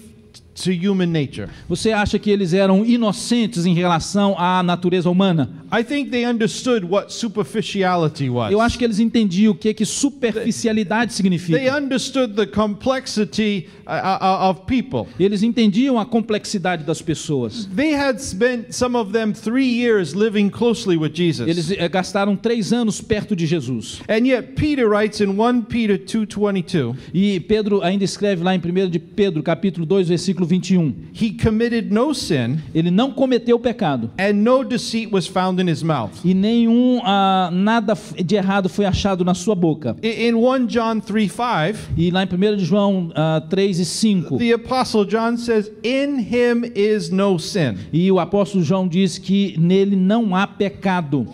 to human nature? Você acha que eles eram inocentes em relação à natureza humana? I think they understood what superficiality was. Eu acho que eles entendiam o que superficialidade They significa. understood the complexity of people. Eles entendiam a complexidade das pessoas. They had spent, some of them, 3 years living closely with Jesus. Eles gastaram 3 anos perto de Jesus. And yet Peter writes in 1 Peter 2:22, E Pedro ainda escreve lá em 1 de Pedro, capítulo 2, versículo 21. he committed no sin, Ele não cometeu pecado. and no deceit was found in his mouth. E nada de errado foi achado na sua boca. In 1 John 3:5, E lá em 1 de João 3 e 5. the apostle John says, in him is no sin. E o apóstolo João diz que nele não há pecado.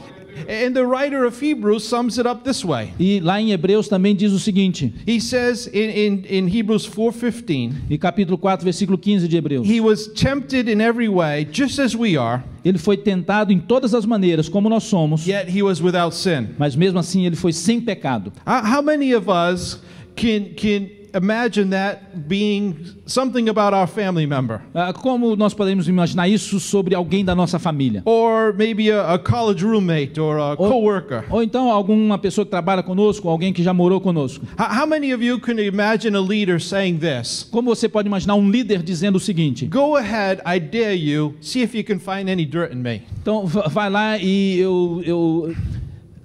And the writer of Hebrews sums it up this way. E lá em Hebreus também diz o seguinte, He says in Hebrews 4:15, em capítulo 4, versículo 15 de Hebreus. he was tempted in every way, just as we are, Ele foi tentado em todas as maneiras, como nós somos, yet he was without sin. mas mesmo assim ele foi sem pecado. How many of us can imagine that being something about our family member? Como nós podemos imaginar isso sobre alguém da nossa família? Or maybe a college roommate or a coworker? Ou então alguma pessoa que trabalha conosco, alguém que já morou conosco. How many of you can imagine a leader saying this? Como você pode imaginar um líder dizendo o seguinte? Go ahead, I dare you, see if you can find any dirt in me. Então vai lá e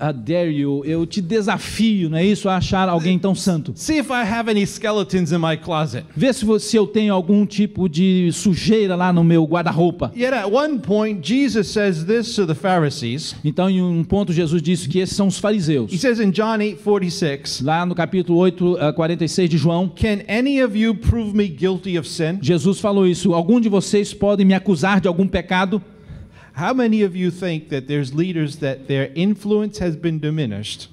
I dare you, eu te desafio, não é isso? A achar alguém tão santo. See if I have any skeletons in my closet. Vê se eu tenho algum tipo de sujeira lá no meu guarda-roupa. Yet at one point, Jesus says this to the Pharisees. Então, em um ponto, Jesus disse que esses são os fariseus. He says in John 8:46, Lá no capítulo 8:46 de João, can any of you prove me guilty of sin? Jesus falou isso. Algum de vocês pode me acusar de algum pecado? How many of you think that there's leaders that their influence has been diminished?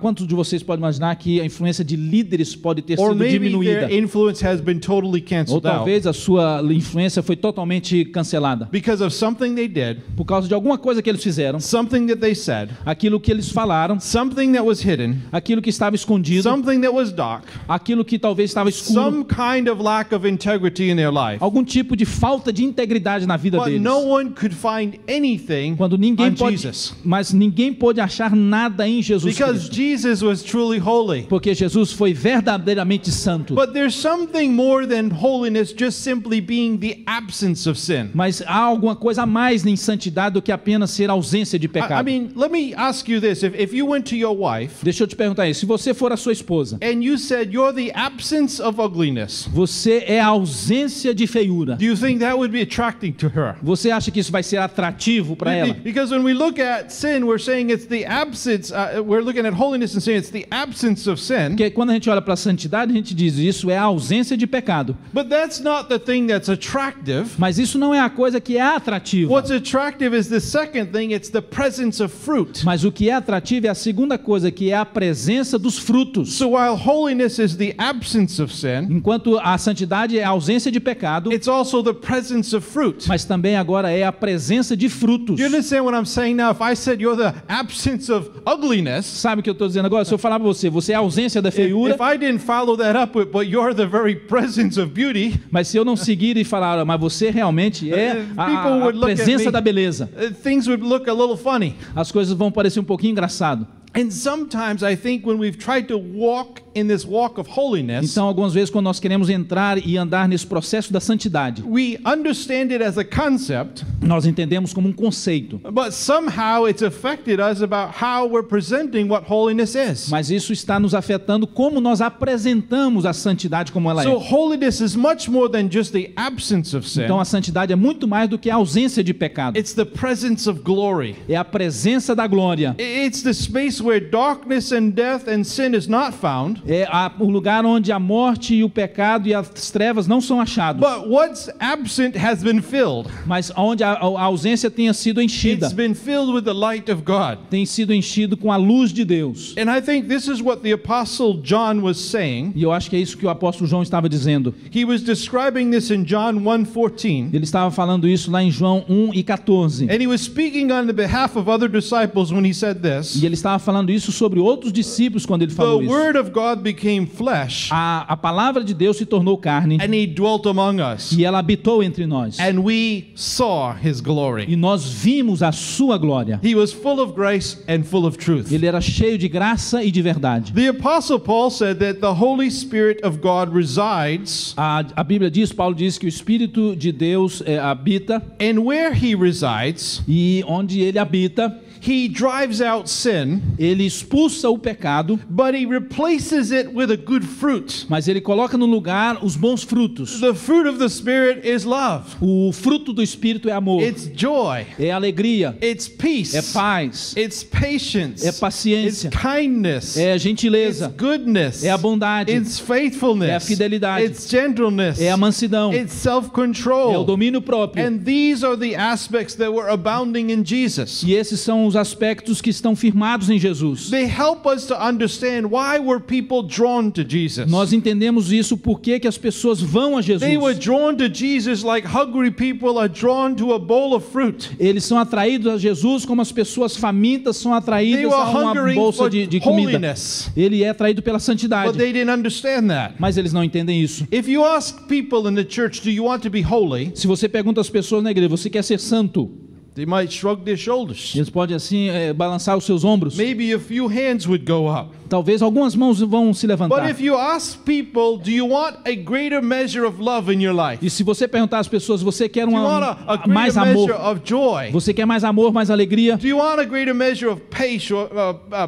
Quantos de vocês podem imaginar que a influência de líderes pode ter Or sido maybe diminuída? their influence has been totally Ou canceled out talvez a sua influência foi totalmente cancelada because of something they did, por causa de alguma coisa que eles fizeram, something that they said, aquilo que eles falaram, something that was hidden, aquilo que estava escondido, something that was dark, aquilo que talvez estava escuro, some kind of lack of integrity in their life. algum tipo de falta de integridade na vida But deles. no one could find anything Quando ninguém on pode, Jesus. mas ninguém pôde achar nada em Jesus Because Cristo, Jesus was truly holy. porque Jesus foi verdadeiramente santo. But there's something more than holiness just simply being the absence of sin. Mas há alguma coisa a mais em santidade do que apenas ser ausência de I pecado. mean, let me ask you this. If you went to your wife Deixa eu te perguntar isso. Se você for a sua esposa, and you said you're the absence of ugliness, você é a ausência de feiura, do you think that would be attracting to her? você acha que isso vai ser atrativo para ela? Because when we look at sin, we're saying it's the absence, we're looking at holiness and saying it's the absence of sin. Porque quando a gente olha para a santidade, a gente diz isso é a ausência de pecado. But that's not the thing that's attractive. Mas isso não é a coisa que é atrativa. What's attractive is the second thing, it's the presence of fruit. Mas o que é atrativo é a segunda coisa, que é a presença dos frutos. So while holiness is the absence of sin, Enquanto a santidade é a ausência de pecado, it's also the presence of fruit. mas também agora é a presença de frutos. Do you understand what I'm saying now? If I said you're the absence of ugliness, Sabe o que eu estou dizendo agora? Se eu falar para você, você é a ausência da if feiura, I didn't follow that up with, but you're the very presence of beauty, mas se eu não seguir e falar, mas você realmente é a presença da beleza, things would look a little funny. as coisas vão parecer um pouquinho engraçado. And sometimes I think when we've tried to walk in this walk of holiness, Então, algumas vezes, quando nós queremos entrar e andar nesse processo da santidade, we understand it as a concept, nós entendemos como um conceito, but somehow it's affected us about how we're presenting what holiness is. mas isso está nos afetando como nós apresentamos a santidade como ela So é. holiness is much more than just the absence of sin. Então, a santidade é muito mais do que a ausência de pecado. It's the presence of glory. É a presença da glória. It's the space where darkness and death and sin is not found. É o lugar onde a morte e o pecado e as trevas não são achados, But what's absent has been filled. mas onde a ausência tenha sido enchida, It's been filled with the light of God. tem sido enchido com a luz de Deus. And I think this is what the apostle John was saying. E eu acho que é isso que o apóstolo João estava dizendo. He was describing this in John 1:14. Ele estava falando isso lá em João 1:14. And he was speaking on the behalf of other disciples when he said this. E ele estava falando isso sobre outros discípulos quando ele The falou isso. word of God became flesh A palavra de Deus se tornou carne and he dwelt among us. e ela habitou entre nós. And we saw his glory. E nós vimos a sua glória. He was full of grace and full of truth. Ele era cheio de graça e de verdade. The apostle Paul said that the Holy Spirit of God resides, A Bíblia diz, Paulo diz que o Espírito de Deus habita, and where he resides, e onde ele habita, he drives out sin, ele expulsa o pecado, but he replaces it with a good fruit. mas ele coloca no lugar os bons frutos. The fruit of the Spirit is love. O fruto do Espírito é amor, It's joy. é alegria, It's peace. é paz, It's patience. é It's paciência, kindness. é It's gentileza, goodness. é a bondade, It's faithfulness. é a fidelidade, It's gentleness. é a mansidão, It's é o self-control. domínio próprio. And these are the aspects that were abounding in Jesus. E esses são os aspectos que estão firmados em Jesus. They help us to understand why were people people drawn to Jesus? Nós entendemos isso porque que as pessoas vão a Jesus. They were drawn to Jesus like hungry people are drawn to a bowl of fruit. Eles são atraídos a Jesus como as pessoas famintas são They atraídas were a uma hungering bolsa for de comida. holiness, Ele é atraído pela but santidade, they didn't understand that. mas eles não entendem isso. If you ask people in the church, do you want to be holy? Se você pergunta às pessoas na igreja, você quer ser santo? They might shrug their shoulders. Eles podem assim balançar os seus ombros. Maybe a few hands would go up. Talvez algumas mãos vão se But levantar. if you ask people, do you want a greater measure of love in your life? E se você perguntar às pessoas, você quer Do you want a mais greater measure amor? of joy? Você quer mais amor, mais alegria? Do you want a greater measure of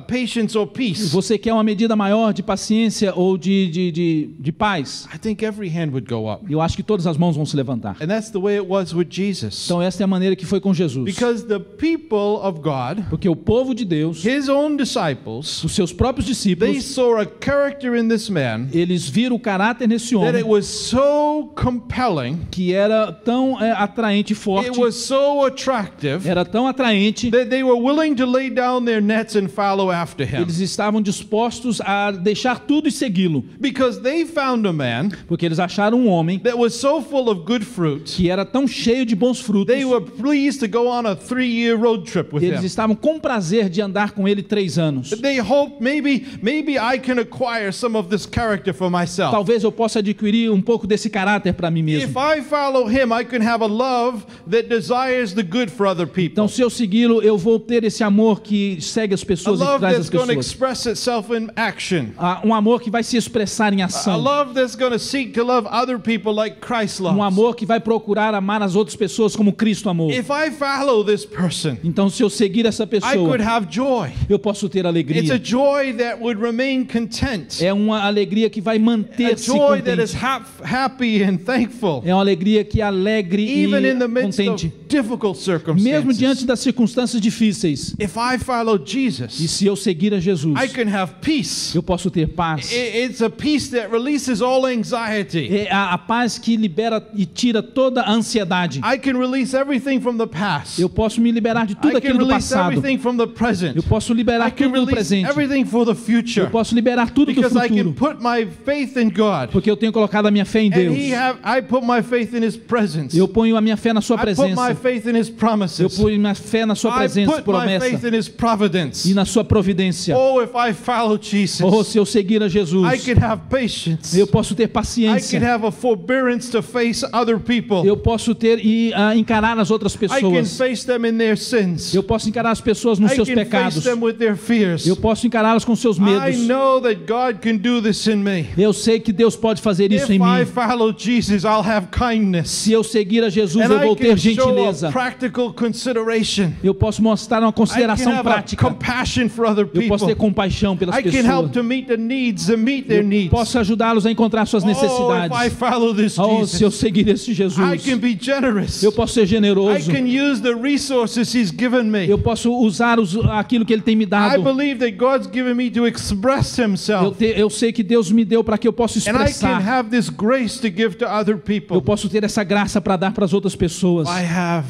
patience or peace? Você quer uma medida maior de paciência ou de paz? I think every hand would go up. Eu acho que todas as mãos vão se levantar. And that's the way it was with Jesus. Então esta é a maneira que foi com Jesus. Because the people of God, Porque o povo de Deus, his own disciples, os seus próprios they discípulos, saw a character in this man eles viram o caráter nesse that homem it was so compelling, que era tão atraente e forte, it was so attractive, era tão atraente, that they were willing to lay down their nets and follow after him. eles estavam dispostos a deixar tudo e segui-lo. Because they found a man Porque eles acharam um homem that was so full of good fruit, que era tão cheio de bons frutos. they were pleased to go on a 3-year road trip with Eles him. estavam com prazer de andar com ele 3 anos. They hoped maybe I can acquire some of this character for myself. Talvez eu possa adquirir um pouco desse caráter para mim mesmo. If I follow him, I can have a love that desires the good for other people. Então, se eu segui-lo, eu vou ter esse amor que segue as A pessoas e que love traz that's as going to pessoas. express itself in action. Um amor que vai se expressar em A ação. love that's going to seek to love other people like Christ Um loves. amor que vai procurar amar as outras pessoas como Cristo amou. If I follow this person, Então, se eu seguir essa I pessoa, could have joy. eu posso ter It's a alegria. joy that would remain content. É uma alegria que vai A manter-se joy that is contente. happy and thankful. É uma alegria que é alegre Even in the e midst of contente. difficult Mesmo diante circumstances. das circunstâncias difíceis. If I follow E Jesus, se eu seguir a Jesus, I can have peace. eu posso ter paz. It's a peace that releases all anxiety. É a paz que libera e tira toda a ansiedade. I can release everything from the past. Eu posso me liberar de tudo I can aquilo do release passado. everything from the present. Eu posso I liberar can tudo do release presente. everything for the Eu future. posso liberar tudo do Because I can futuro. put my faith in God. Porque eu tenho colocado a minha fé em And Deus. I put my faith in His presence. Eu ponho a minha fé na sua I put my presença. faith in His Eu promises. ponho minha fé na sua I presença, put my faith promessa. in His providence. E na sua providência. Oh, if I follow Ou Jesus, se eu seguir a I Jesus, can have patience. eu posso ter I can paciência. have a forbearance to face other people. Eu posso ter e encarar as outras I can pessoas. face them in their sins. Eu posso encarar as pessoas nos I seus can face pecados. them with their fears. Eu posso encará-las com seus I medos. know that God can do this in me. Eu sei que Deus pode fazer isso If em I mim. follow Jesus, I'll have kindness. Se eu seguir a Jesus, And eu vou I ter can show gentileza. a practical consideration. Eu posso mostrar uma I can consideração have a prática. compassion for other Eu posso ter people. compaixão pelas I can help pessoas. to meet the needs and meet their needs. Posso ajudá-los a encontrar suas Oh, if I necessidades. follow this Oh, se eu Jesus, seguir esse I Jesus, can be generous. eu posso ser I generoso. can use the resources He's given me. Eu posso usar aquilo que Ele tem me I dado. believe that God's given me to express Himself. Eu sei que Deus me deu para que eu possa And I can expressar. have this grace to give to other people. Eu posso ter essa graça para dar para as outras pessoas. I have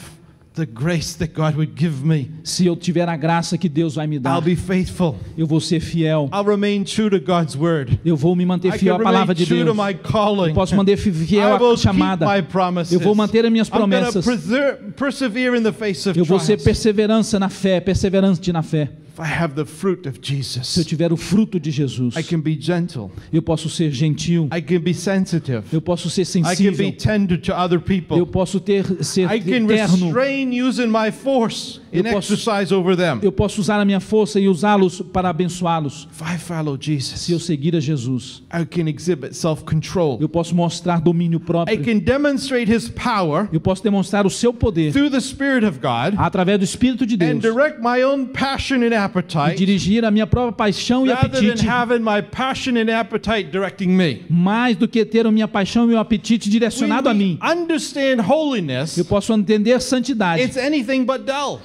the grace that God would give me. Se eu tiver a graça que Deus vai me I'll dar, be faithful. eu vou ser fiel. I'll remain true to God's word. Eu vou me manter I fiel can à palavra remain de true to Deus. my calling. Posso manter fiel I will à chamada. keep my promises. Eu vou manter as minhas I'm going promessas. to persevere in the face of Eu vou ser trials. perseverança na fé, perseverante na fé. If I have the fruit of Se eu Jesus, tiver o fruto de Jesus, I can be gentle. eu posso ser gentil. I can be sensitive. Eu posso ser I can be sensível. tender to other Eu people. posso ser I can terno. restrain using my force in Eu posso- exercise over them. Eu posso usar a minha força e usá-los para abençoá-los. If I follow Se eu Jesus, seguir a Jesus, I can exhibit self-control. eu posso mostrar domínio I próprio. can demonstrate His power Eu posso demonstrar o seu poder through the Spirit of God através do Espírito de and Deus direct my own passion and e appetite dirigir a minha própria paixão e rather than apetite, having my passion and appetite directing me. mais do que ter a minha paixão e meu apetite direcionado a When mim. we understand holiness, Eu posso entender santidade. it's anything but dull.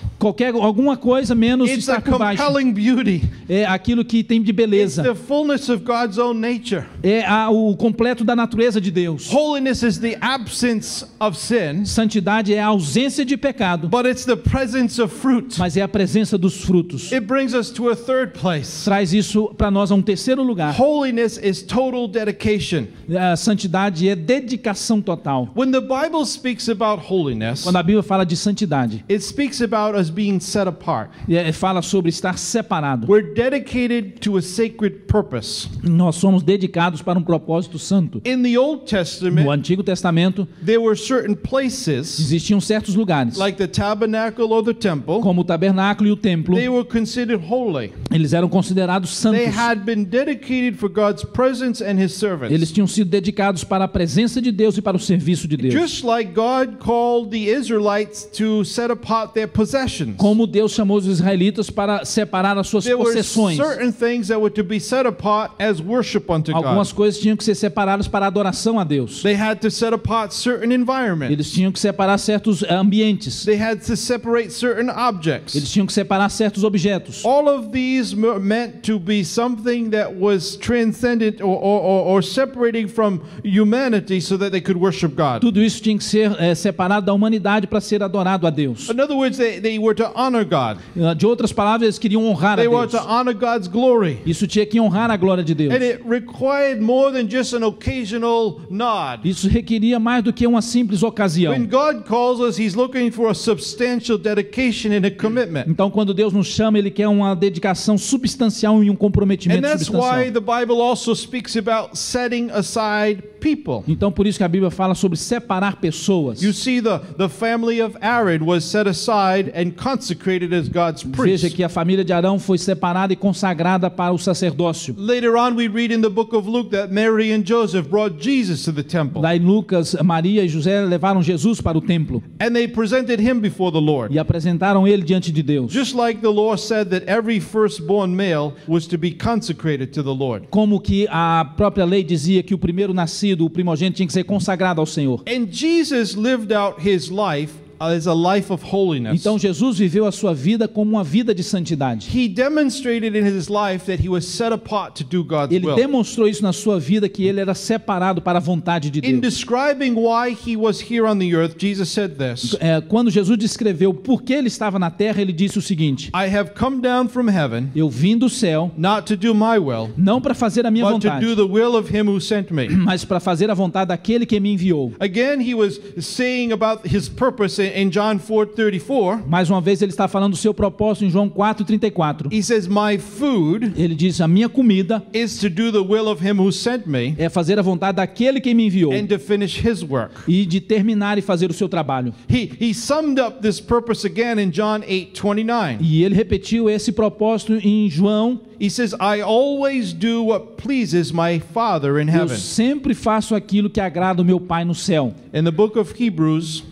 alguma coisa menos It's the estar por baixo. compelling beauty. É aquilo que tem de It's beleza. the fullness of God's own nature. É o completo da natureza de Deus. Holiness is the absence of sin, Santidade é a ausência de pecado, but it's the presence of fruit. mas é a presença dos frutos. It brings us to a third place. Traz isso para nós a um terceiro lugar. Holiness is total dedication. A santidade é dedicação total. When the Bible speaks about holiness, Quando a Bíblia fala de santidade, it speaks about us being set apart. fala sobre estar separado. We're dedicated to a sacred purpose. Nós somos dedicados para um propósito santo. In the Old No Testament, Antigo Testamento, there were certain places, existiam certos lugares, like the tabernacle or the temple, como o tabernáculo e o templo. they were considered holy. Eles eram considerados santos. They had been dedicated for God's presence and His Eles servants. tinham sido dedicados para a presença de Deus e para o serviço de Deus. Just like God called the Israelites to set apart their possessions. Como Deus chamou os israelitas para separar as suas There were possessões. certain things that were to be set apart as worship unto Algumas God. coisas tinham que ser separadas para a adoração a Deus. They had to set apart certain environments. Eles tinham que separar certos ambientes. They had to separate certain Eles objects. tinham que separar certos objetos. All of these meant to be something that was transcendent or separating from humanity so that they could worship God. Tudo isso tinha que ser separado da humanidade para ser adorado a Deus. In other words, they were to honor God. De outras palavras, eles queriam honrar a They were Deus. to honor God's glory. Isso tinha que honrar a glória de Deus. And it required more than just an occasional nod. Isso requeria mais do que uma simples ocasião. When God calls us, He's looking for a substantial dedication and a commitment. Então, quando Deus nos chama, Ele quer uma dedicação substancial e um And comprometimento that's why substancial. the Bible also speaks about setting aside people. Então, por isso que a Bíblia fala sobre separar pessoas. You see, the family of Aaron was set aside and consecrated as God's Veja priest. que a família de Arão foi separada e consagrada para o sacerdócio. Later on, we read in the book of Luke that Mary and Joseph brought Jesus to the temple. Lá em Lucas, Maria e José levaram Jesus para o templo And they presented him before the Lord. e apresentaram ele diante de Deus. Just like the law said that every firstborn male was to be consecrated to the Lord. Como que a própria lei dizia que o primeiro nascido, o primogênito, tinha que ser consagrado ao Senhor. And Jesus lived out his life as a life of holiness. Então Jesus viveu a sua vida como uma vida de santidade. He demonstrated in his life that he was set apart to do God's Ele will. demonstrou isso na sua vida, que ele era separado para a vontade de In Deus. describing why he was here on the earth, Jesus said this: Quando Jesus descreveu por que ele estava na terra, ele disse o seguinte: I have come down from heaven eu vim do céu, not to do my will, não para fazer a minha but to vontade, do the will of him who sent me. mas para fazer a vontade daquele que me enviou. Again, he was saying about his purpose in John 4:34. Mais uma vez ele está falando do seu propósito em João 4:34. He says, "My food Ele diz: a minha comida is to do the will of him who sent me é fazer a vontade daquele que me enviou and to finish his work." e de terminar e fazer o seu trabalho. He summed up this purpose again in John 8:29. E ele repetiu esse propósito em João. He says, "I always do what pleases my Father in Eu heaven." sempre faço aquilo que agrada o meu Pai no céu. In the book of Hebrews,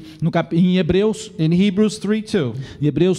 Em Hebreus in Hebrews 3:2,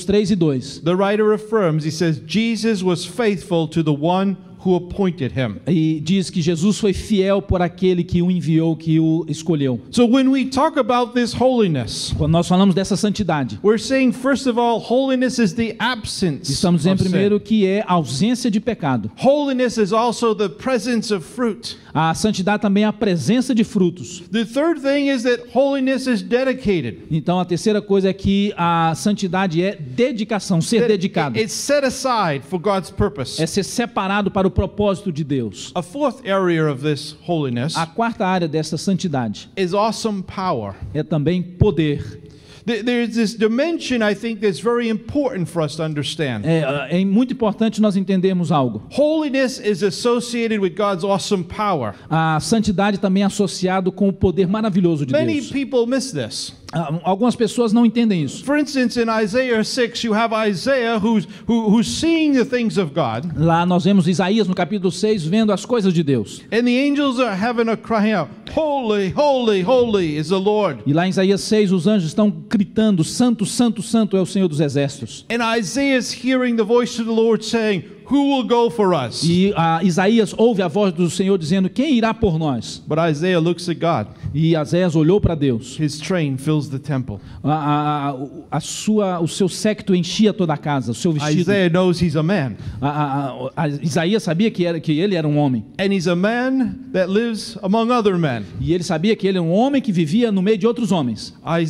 3:2. the writer affirms, he says, Jesus was faithful to the one who appointed him. E diz que Jesus foi fiel por aquele que o enviou, que o escolheu. So when we talk about this holiness, Quando nós falamos dessa santidade, we're saying, first of all, holiness is the absence estamos dizendo of sin. primeiro que é ausência de pecado. Holiness is also the presence of fruit. A santidade também é a presença de frutos. The third thing is that holiness is dedicated. Então a terceira coisa é que a santidade é dedicação, ser dedicado. It's set aside for God's purpose. É ser separado para o propósito de Deus. A fourth area of this holiness A quarta área dessa santidade is awesome power. é também poder. There's this dimension, I think, that's very important for us to understand. É muito importante nós entendermos algo. Holiness is associated with God's awesome power. A santidade também é associado com o poder maravilhoso de Many Deus. people miss this. Algumas pessoas não entendem isso. For instance, in Isaiah 6, you have Isaiah who's seeing the things of God, Lá nós vemos Isaías no capítulo 6 vendo as coisas de Deus. and the angels are having a cry out, "Holy, holy, holy is the Lord." E lá em Isaías 6 os anjos estão gritando: Santo, santo, santo é o Senhor dos exércitos. And Isaiah's hearing the voice of the Lord saying, who will go for us? E Isaías ouve a voz do Senhor dizendo: quem irá por nós? But Isaiah looks at God. E Isaías olhou para Deus. His train fills the temple. O seu séquito enchia toda a casa, o seu vestido. Isaiah knows he's a man. Isaías sabia que ele era um homem. And he's a man that lives among other men. E ele sabia que ele era um homem que vivia no meio de outros homens. I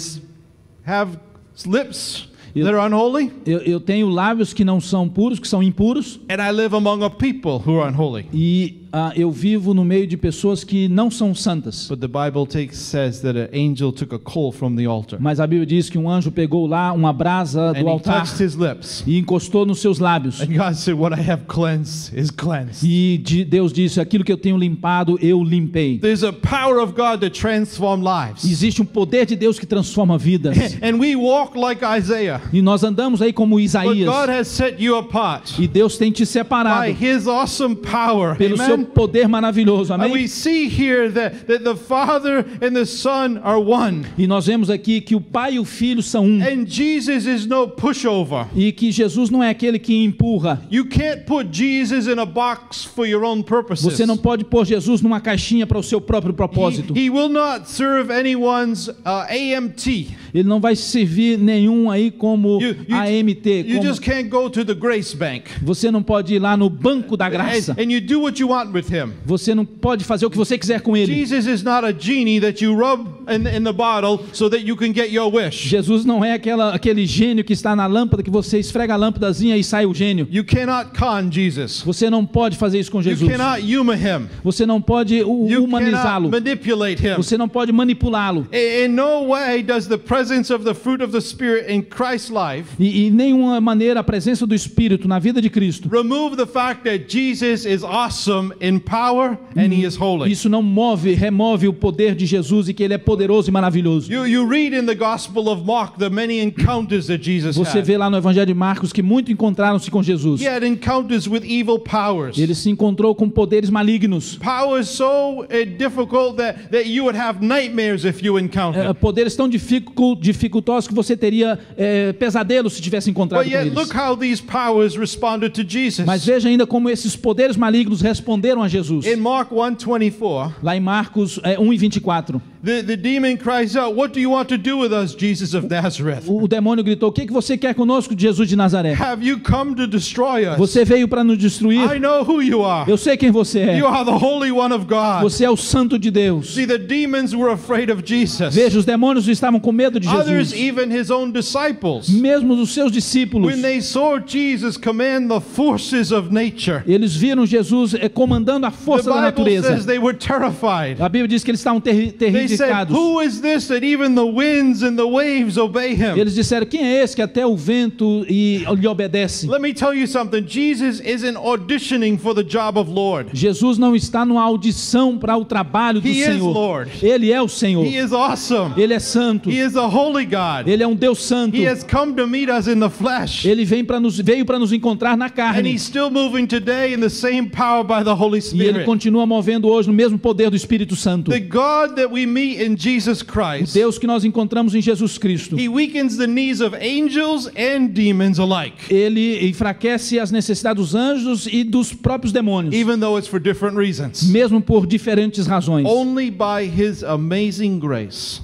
have lips that are unholy. Eu tenho lábios que não são puros, que são impuros. And I live among a people who are unholy. E eu vivo no meio de pessoas que não são santas. But the Bible says that an angel took a coal from the altar. Mas a Bíblia diz que um anjo pegou lá uma brasa do And he altar touched his lips. e encostou nos seus lábios. And God said, what I have cleansed is cleansed. E Deus disse: aquilo que eu tenho limpado, eu limpei. There's a power of God to transform lives. Existe um poder de Deus que transforma vidas. And we walk like Isaiah. E nós andamos aí como But Isaías. God has set you apart E Deus tem te separado by his awesome power. pelo seu Amen. poder maravilhoso. And we Amém? see here that the Father and the Son are one. E nós vemos aqui que o Pai e o Filho são um. And Jesus is no pushover. E que Jesus não é aquele que empurra. You can't put Jesus in a box for your own purposes. Você não pode pôr Jesus numa caixinha para o seu próprio propósito. He will not serve anyone's AMT. Ele não vai servir nenhum aí como AMT. You Como... just can't go to the Grace Bank. Você não pode ir lá no banco da graça. And you do what you want with him. Você não pode fazer o que você quiser com ele. Jesus is not a genie that you rub in the bottle so that you can get your wish. Jesus não é aquele gênio que está na lâmpada que você esfrega a lâmpadazinha e sai o gênio. You cannot con Jesus. Você não pode fazer isso com You Jesus. cannot humor him. Você não pode You humanizá-lo. cannot manipulate him. Você não pode manipulá-lo. In no way does the presence of the fruit of the Spirit in Christ's life E em nenhuma maneira a presença do Espírito na vida de Cristo, remove the fact that Jesus is awesome in power and he is holy. isso não remove o poder de Jesus e que ele é poderoso e maravilhoso. You read in the Gospel of Mark the many encounters that Jesus Você had. vê lá no Evangelho de Marcos que muito encontraram-se com Jesus. He had encounters with evil powers. Ele se encontrou com poderes malignos. Powers so difficult that you would have nightmares if you encountered. Poderes tão dificultosos que você teria pesadelos se tivesse encontrado But com yet eles. look how these powers responded to Jesus. Mas veja ainda como esses poderes malignos responderam a Jesus. In Mark 1:24, Lá em Marcos 1:24, the demon cries out, "What do you want to do with us, Jesus of Nazareth? o demônio gritou: o que você quer conosco, Jesus de Nazaré? Have you come to destroy us? Você veio para nos destruir? I know who you are. Eu sei quem você é. You are the Holy One of God." Você é o Santo de Deus. See, the demons were afraid of Jesus. Veja, os demônios estavam com medo de Others, Jesus. even his own disciples, Mesmo os seus discípulos, when they saw Jesus command the forces of nature, eles viram Jesus comandando a the força da Bible says natureza. they were terrified. A Bíblia diz que eles estavam They said, terrificados. "Who is this that even the winds and the waves obey him?" Eles disseram: quem é esse que até o vento lhe obedece? Let me tell you something. Jesus isn't auditioning for the job of Lord. Jesus não está numa audição para o trabalho do He is Senhor. Lord. Ele é o Senhor. He is awesome. Ele é santo. He is a holy God. Ele é um Deus santo. He has come to meet us in the flesh. Ele veio para nos encontrar na And carne. he's still moving today in the same power by the Holy E ele Spirit. continua movendo hoje no mesmo poder do Espírito Santo. The God that we meet in Jesus O Christ, Deus que nós encontramos em Jesus Cristo. he weakens the knees of angels and demons alike, Ele enfraquece as necessidades dos anjos e dos próprios demônios, even though it's for different reasons. mesmo por diferentes razões. Only by his amazing grace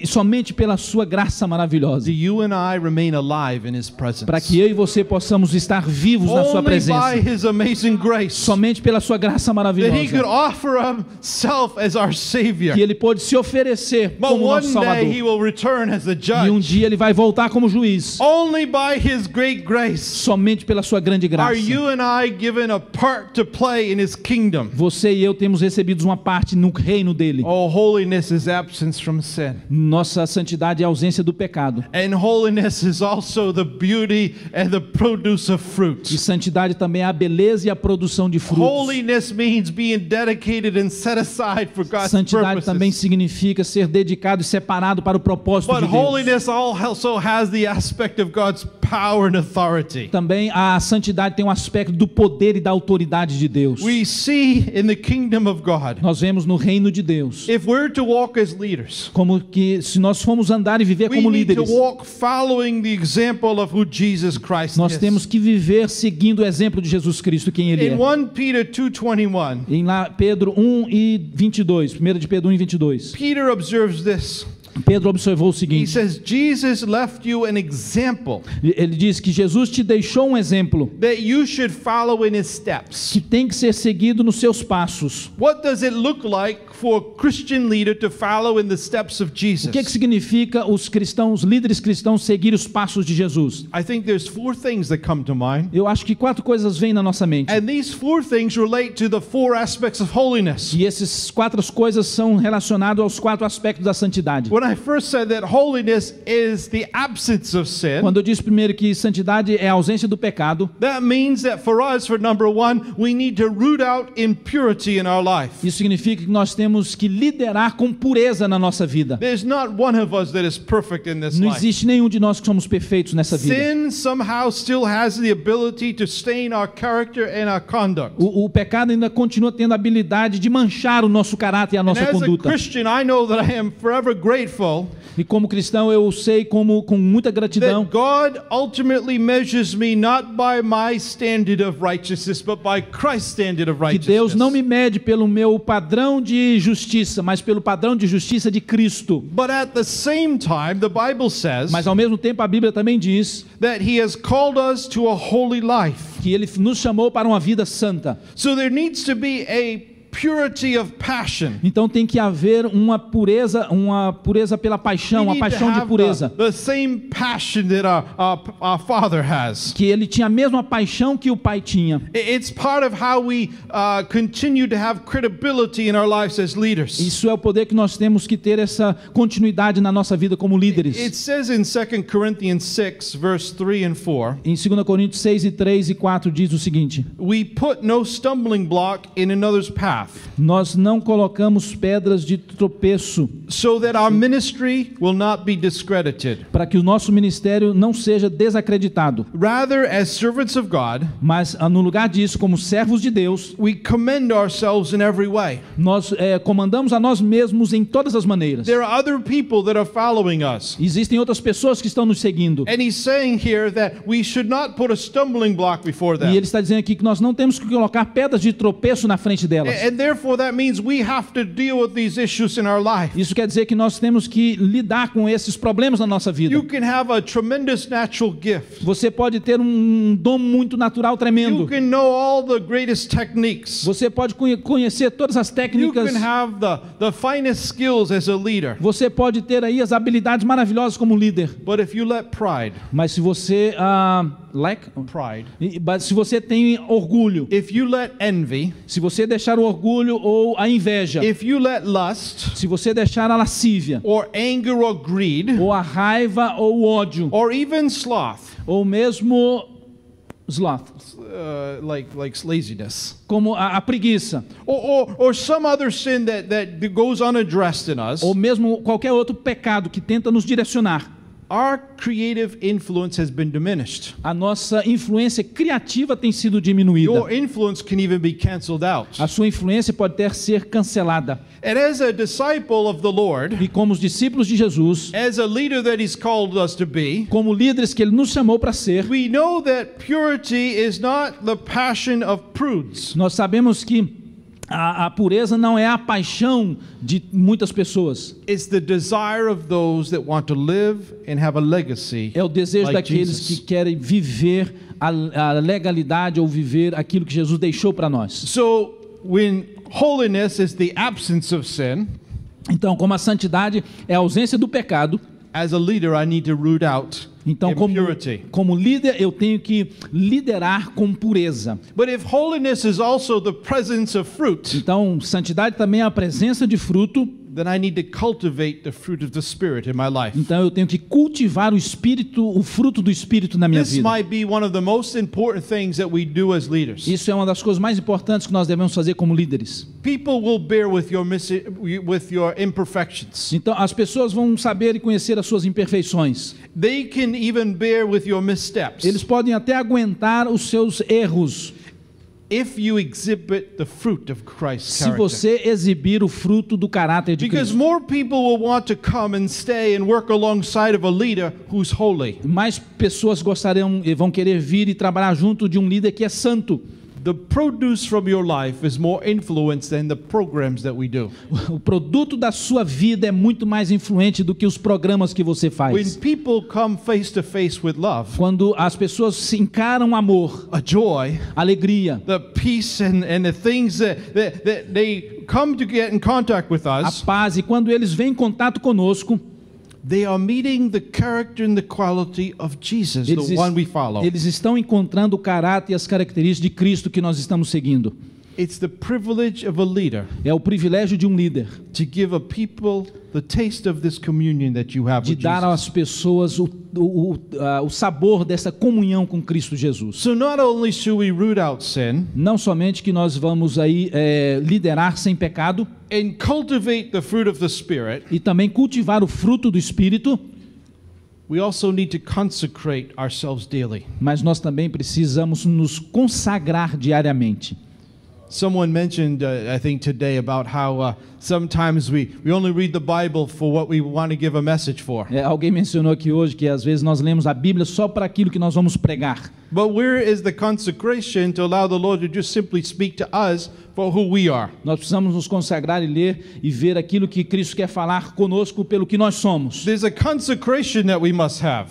Somente pela sua graça maravilhosa. do you and I remain alive in his presence. Para que eu e você possamos estar vivos na sua Only presença. by his amazing grace Somente pela sua graça that he could maravilhosa. offer himself as our Savior. Que ele pôde se oferecer But como one nosso day he Salvador. will return as the E um judge. dia ele vai voltar como juiz. Only by his great grace Somente pela sua grande are graça. you and I given a part to play in his kingdom. Você e eu temos recebido uma parte no reino dele. Oh, holiness is absence from sin. Nossa santidade é a ausência do pecado. And holiness is also the beauty and the produce of E fruit. santidade também é a beleza e a produção de frutos. Holiness Holiness means being dedicated and set aside for God's Santidade também purposes. significa ser dedicado e separado para o propósito But de Deus. holiness also has the aspect of God's power and authority. Também a santidade tem um aspecto do poder e da autoridade de Deus. We see in the kingdom of God, Nós vemos no reino de Deus if we're to walk as leaders, como que se nós formos andar e viver we como need to líderes, walk following the example of who Jesus Christ nós is. temos que viver seguindo o exemplo de Jesus Cristo, quem ele In é. 1 Peter 2:21, Em lá Pedro 1:22, 1 de Pedro 1:22. Peter observes this. Pedro observou o He seguinte: says, Jesus left you an example ele diz que Jesus te deixou um exemplo that you should follow in his steps. que tem que ser seguido nos seus passos. What does it look like for a Christian leader to follow in the steps of Jesus? O que significa os cristãos, líderes cristãos, seguir os passos de Jesus? I think there's 4 things that come to mind. Eu acho que 4 coisas vêm na nossa mente. And these 4 things relate to the 4 aspects of holiness. E essas 4 coisas são relacionadas aos 4 aspectos da santidade. When I first said that holiness is the absence of sin, Quando eu disse primeiro que santidade é a ausência do pecado, that means that for us, for number 1, we need to root out impurity in our life. isso significa que nós temos que liderar com pureza na nossa vida. There's not one of us that is perfect in this Não life. existe nenhum de nós que somos perfeitos nessa vida. Sin somehow still has the ability to stain our character and our conduct. O pecado ainda continua tendo a habilidade de manchar o nosso caráter e a And nossa as a conduta. Christian, I know that I am forever grateful E como cristão eu sei como com muita gratidão that God ultimately measures me not by my standard of righteousness, but by Christ's standard of que righteousness. Deus não me mede pelo meu padrão de justiça, mas pelo padrão de justiça de Cristo. But at the same time, the Bible says Mas ao mesmo tempo a Bíblia também diz that He has called us to a holy life. que Ele nos chamou para uma vida santa. So there needs to be a purity of passion. Então tem que haver uma pureza pela paixão, We uma need to paixão de have pureza. the same passion that our Father has. Que ele tinha a mesma paixão que o pai tinha. It's part of how we continue to have credibility in our lives as leaders. Isso é o poder que nós temos que ter essa continuidade na nossa vida como líderes. It says in 2 Corinthians 6, verse 3 and 4, Em 2 Coríntios 6, 3 e 4 diz o seguinte: we put no stumbling block in another's path, nós não colocamos pedras de tropeço so that our ministry will not be discredited. para que o nosso ministério não seja desacreditado. Rather, as servants of God, Mas no lugar disso, como servos de Deus, we commend ourselves in every way. nós comandamos a nós mesmos em todas as maneiras. There are other people that are following us. Existem outras pessoas que estão nos seguindo. And he's saying here that we should not put a stumbling block before E them. ele está dizendo aqui que nós não temos que colocar pedras de tropeço na frente delas. And therefore that means we have to deal with these issues in our life. Isso quer dizer que nós temos que lidar com esses problemas na nossa vida. You can have a tremendous natural gift. Você pode ter um dom muito natural You tremendo. can know all the greatest techniques. Você pode conhecer todas as You técnicas. can have the finest skills as a leader. Você pode ter aí as habilidades maravilhosas como líder. But if you let pride, Mas se você mas se você tem orgulho, if you let envy, se você deixar o orgulho ou a inveja, if you let lust se você deixar a lascívia, or anger or greed, ou a raiva ou o ódio, or even sloth, ou mesmo sloth, like laziness, como a preguiça, or some other sin that goes unaddressed in us, ou mesmo qualquer outro pecado que tenta nos direcionar, our creative influence has been diminished. a nossa influência criativa tem sido diminuída. Your influence can even be canceled out. A sua influência pode ter ser cancelada. And as a disciple of the Lord, E como os discípulos de Jesus, as a leader that He's called us to be, como líderes que Ele nos chamou para ser, we know that purity is not the passion of prudes. nós sabemos que a pureza não é a paixão de muitas pessoas. It's the desire of those that want to live and have a legacy. É o desejo like daqueles Jesus. que querem viver a legalidade ou viver aquilo que Jesus deixou para nós. So when holiness is the absence of sin, Então, como a santidade é a ausência do pecado, as a leader I need to root out então impurity. como líder eu tenho que liderar com pureza. But if holiness is also the presence of fruit, Então, santidade também é a presença de fruto. then I need to cultivate the fruit of the Spirit in my life. Então eu tenho que cultivar o espírito, o fruto do espírito na minha This vida. might be one of the most important things that we do as leaders. Isso é uma das coisas mais importantes que nós devemos fazer como líderes. People will bear with your imperfections. Então as pessoas vão saber e conhecer as suas imperfeições. They can even bear with your missteps. Eles podem até aguentar os seus erros, If you exhibit the fruit of Christ's se character. você exibir o fruto do caráter de Because Cristo. more people will want to come and stay and work alongside of a leader who's holy. Mais pessoas gostariam e vão querer vir e trabalhar junto de um líder que é santo. The produce from your life is more influence than the programs that we do. O produto da sua vida é muito mais influente do que os programas que você When faz. people come face to face with love, Quando as pessoas se encaram amor, a joy, alegria, the peace and the things that they come to get in contact with a us, paz, e quando eles vêm em contato conosco, they are meeting the character and the quality of Jesus, eles, the one we follow. eles estão encontrando o caráter e as características de Cristo que nós estamos seguindo. It's the privilege of a leader É o privilégio de um líder to give a people the taste of this communion that you have de with dar Jesus. às pessoas o sabor dessa comunhão com Cristo Jesus. So not only should we root out sin Não somente que nós vamos aí liderar sem pecado and cultivate the fruit of the Spirit, e também cultivar o fruto do Espírito, we also need to consecrate ourselves daily. mas nós também precisamos nos consagrar diariamente. Someone mentioned, I think today, about how sometimes we only read the Bible for what we want to give a message for. Alguém mencionou aqui hoje que às vezes nós lemos a Bíblia só para aquilo que nós vamos pregar. But where is the consecration to allow the Lord to just simply speak to us for who we are? Nós precisamos nos consagrar e ler e ver aquilo que Cristo quer falar conosco pelo que nós somos. There's a consecration that we must have.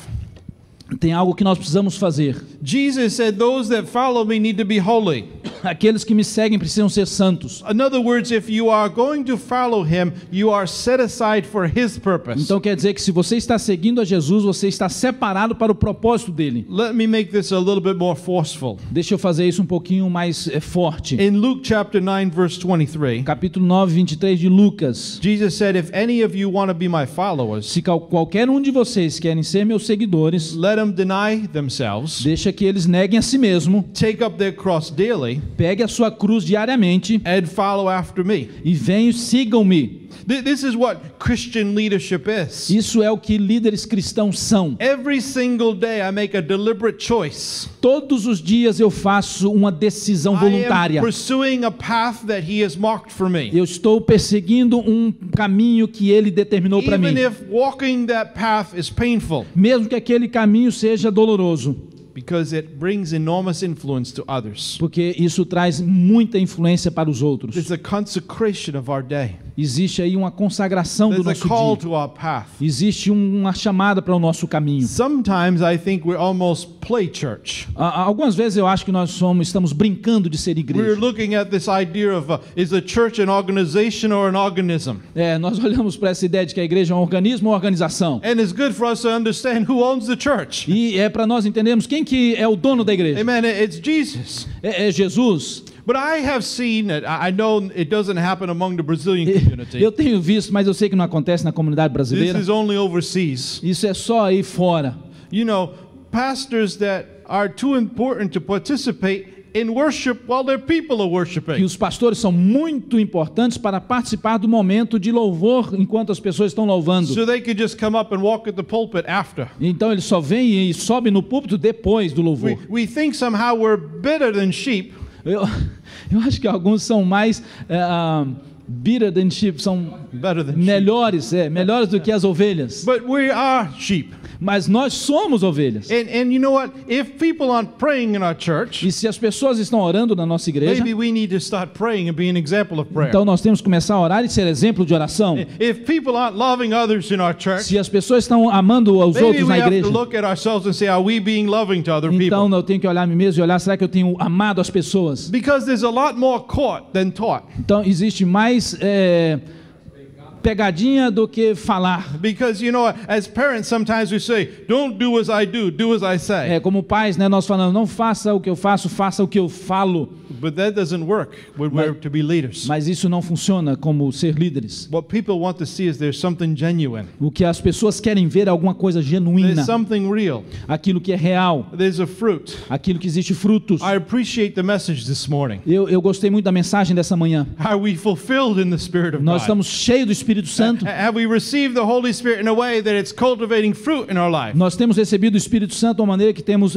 Tem algo que nós precisamos fazer. Jesus said, those that follow me need to be holy. Aqueles que me seguem precisam ser santos. In other words, if you are going to follow him, you are set aside for his purpose. Então quer dizer que se você está seguindo a Jesus, você está separado para o propósito dele. Let me make this a little bit more forceful. Deixa eu fazer isso um pouquinho mais forte. In Luke chapter 9 verse 23, Capítulo 9, 23 de Lucas. Jesus said, if any of you want to be my followers, Se qualquer um de vocês querem ser meus seguidores, let them deny themselves, deixa que eles neguem a si mesmo, take up their cross daily, pegue a sua cruz diariamente and follow after me. e venham, sigam-me. This is what Christian leadership is. Isso é o que líderes cristãos são. Every single day I make a deliberate choice. Todos os dias eu faço uma decisão I am voluntária. pursuing a path that he has marked for me. Eu estou perseguindo um caminho que ele determinou para mim. Even if walking that path is painful, Mesmo que aquele caminho seja doloroso, because it brings enormous influence to others. porque isso traz muita influência para os outros. There's a consecration of our day. Existe aí uma consagração do There's a nosso call dia. to our path. Existe uma chamada para o nosso caminho. Sometimes I think we're almost play church. Algumas vezes eu acho que nós estamos brincando de ser We're igreja. looking at this idea of is the church an organization or an organism? Nós olhamos para essa ideia de que a igreja é um organismo ou uma organização. And it's good for us to understand who owns the church. E é para nós entendermos quem que é o dono da igreja. Amen. It's Jesus. É Jesus. But I have seen it. I know it doesn't happen among the Brazilian community. Eu tenho visto, mas eu sei que não acontece na comunidade This brasileira. is only overseas. Isso é só aí fora. You know, pastors that are too important to participate in worship while their people are Que worshiping. os pastores são muito importantes para participar do momento de louvor enquanto as pessoas estão louvando. So they could just come up and walk at the pulpit after. Então eles só vêm e sobem no púlpito depois do louvor. We think somehow we're better than sheep. Eu acho que alguns são mais better than sheep, são Better than sheep. melhores do que as ovelhas. But we are sheep. Mas nós somos ovelhas. And you know what? If people aren't praying in our church, E se as pessoas estão orando na nossa igreja, maybe we need to start praying and be an example of prayer. então nós temos que começar a orar e ser exemplo de oração. If people aren't loving others in our church, Se as pessoas estão amando aos maybe outros we na have to igreja, look at ourselves and say, are we being loving to other então people? eu tenho que olhar a mim mesmo e olhar, será que eu tenho amado as pessoas? Because there's a lot more caught than taught. Então existe mais pegadinha do que falar. Because, you know, as parents, sometimes we say, don't do as I do as I say. Como pais, né, nós falamos, não faça o que eu faço, faça o que eu falo. But that doesn't work when we're to be leaders. Mas isso não funciona como ser líderes. What people want to see is there's something genuine. O que as pessoas querem ver é alguma coisa genuína, There's something real. aquilo que é real, There's a fruit. aquilo que existe frutos. I appreciate the message this morning. Eu gostei muito da mensagem dessa manhã. Are we fulfilled in the Spirit of Nós God? estamos cheios do Espírito Santo. Have we received the Holy Spirit in a way that it's cultivating fruit in our life? Nós temos recebido o Espírito Santo de uma maneira que temos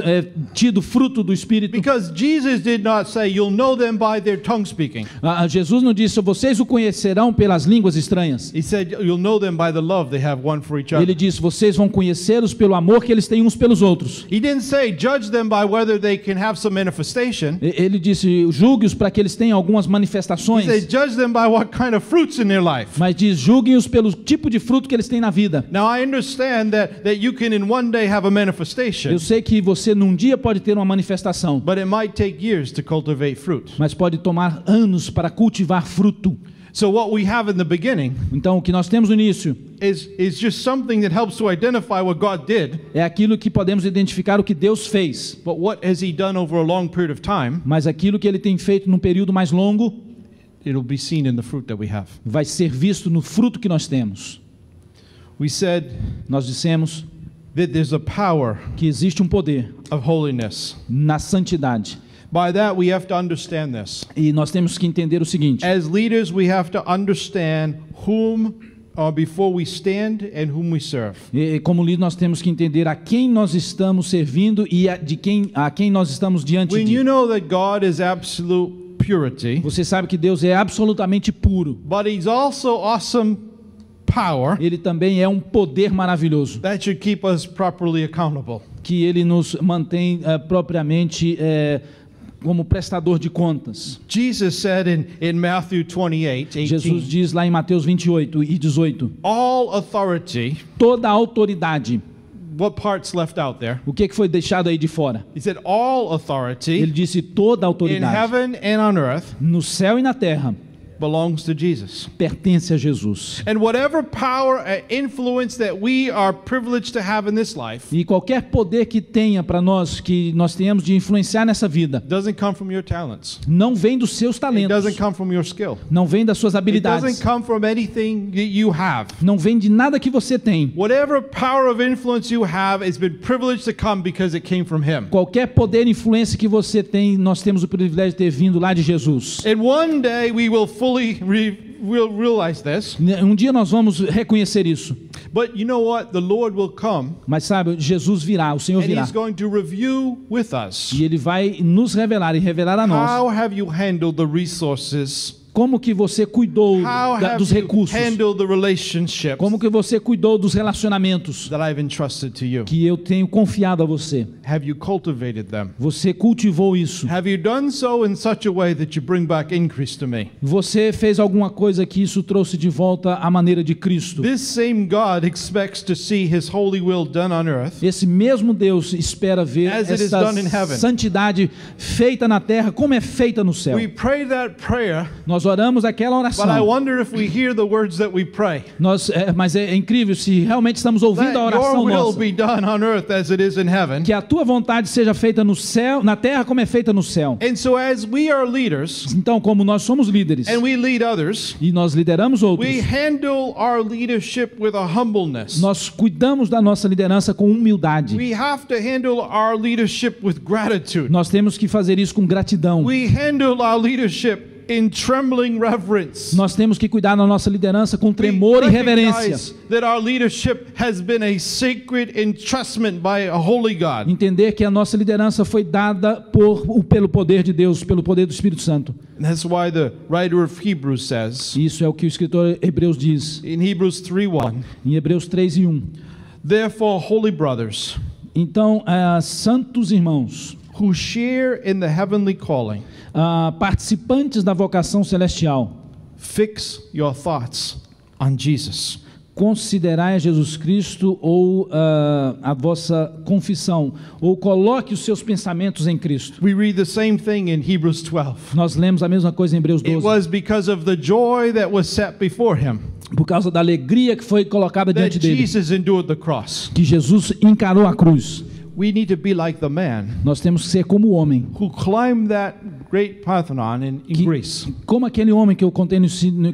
tido fruto do Espírito. Because Jesus did not say, you'll know them by their tongue speaking. Jesus não disse, vocês o conhecerão pelas línguas estranhas. He said, you'll know them by the love they have one for each other. Ele disse, vocês vão conhecê-los pelo amor que eles têm uns pelos outros. He didn't say, judge them by whether they can have some manifestation. Ele disse, julgue-os para que eles tenham algumas He manifestações. said, judge them by what kind of fruits in their life. Mas diz, julguem-os pelo tipo de fruto que eles têm na vida. Now I understand that you can in one day have a manifestation, Eu sei que você num dia pode ter uma manifestação, but it might take years to cultivate fruit. mas pode tomar anos para cultivar fruto. So what we have in the beginning Então, o que nós temos no início is just something that helps to identify what God did, é aquilo que podemos identificar o que Deus fez. but what has He done over a long period of time, Mas aquilo que Ele tem feito num período mais longo it'll be seen in the fruit that we have. vai ser visto no fruto que nós temos. We said Nós dissemos that there's a power que existe um poder of holiness. na santidade. By that we have to understand this. E nós temos que entender o seguinte: As leaders, we have to understand whom before we stand and whom we serve. como líder nós temos que entender a quem nós estamos servindo e a quem nós estamos diante When de. you know that God is absolute purity, Você sabe que Deus é absolutamente puro. but He's also awesome power, Ele também é um poder maravilhoso, that should keep us properly accountable. que Ele nos mantém propriamente como prestador de contas. Jesus said in Matthew 28:18, Jesus diz lá em Mateus 28 e 18: all authority. toda a autoridade. What part's left out there? O que foi deixado aí de fora? He said all Ele authority disse toda a in autoridade heaven and on earth no céu e na terra belongs to Jesus. pertence a Jesus. And whatever power and influence that we are privileged to have in this life E qualquer poder que tenha para nós, que nós tenhamos de influenciar nessa vida, doesn't come from your talents. não vem dos seus It talentos, doesn't come from your skill. não vem das suas It habilidades, doesn't come from anything that you have. não vem de nada que você tem. Whatever power of influence you have has been privileged to come because it came from Him. Qualquer poder e influência que você tem, nós temos o privilégio de ter vindo lá de Jesus. And one day we will fully we'll realize this. Um dia nós vamos reconhecer isso. But you know what? The Lord will come Mas sabe, Jesus virá, o Senhor and virá. He's going to review with us. E Ele vai nos revelar e revelar a nós How have you handled the resources? como que você cuidou How dos have you recursos, handled the relationships como que você cuidou dos relacionamentos that I've entrusted to you? que eu tenho confiado a você. Have you cultivated them? Você cultivou isso. Have you done so in such a way that you bring back increase to me? Você fez alguma coisa que isso trouxe de volta à maneira de Cristo. This same God expects to see His holy will done on earth Esse mesmo Deus espera ver As it is essa done in heaven. santidade feita na terra como é feita no céu. We pray that prayer, Nós oramos aquela but I oração. wonder if we hear the words that we pray. Mas é incrível se realmente estamos ouvindo a That your oração will nossa. be done on earth as it is in heaven. Que a tua vontade seja feita no céu, na terra como é feita no céu. And so as we are leaders Então, como nós somos líderes and we lead others, e nós lideramos outros, we handle our leadership with a humbleness. nós cuidamos da nossa liderança com humildade. We have to handle our leadership with gratitude. Nós temos que fazer isso com gratidão. We handle our leadership in trembling reverence. Nós temos que cuidar da nossa liderança com We tremor e reverência. recognize that our leadership has been a sacred entrustment by a holy God. Entender que a nossa liderança foi dada pelo poder de Deus, pelo poder do Espírito Santo. And that's why the writer of Hebrews says Isso é o que o escritor Hebreus diz, in Hebrews 3:1, em Hebreus 3:1. therefore, holy brothers, Então, santos irmãos, who share in the heavenly calling, participantes da vocação celestial, fix your thoughts on Jesus. considerai a Jesus Cristo ou a vossa confissão, ou coloque os seus pensamentos em Cristo. We read the same thing in Hebrews 12. Nós lemos a mesma coisa em Hebreus It 12. was because of the joy that was set before him Por causa da alegria que foi colocada that diante dele, Jesus endured the cross. que Jesus encarou a cruz. we need to be like the man Nós temos que ser como o homem. who climbed that great Parthenon in Greece. Como aquele homem que eu contei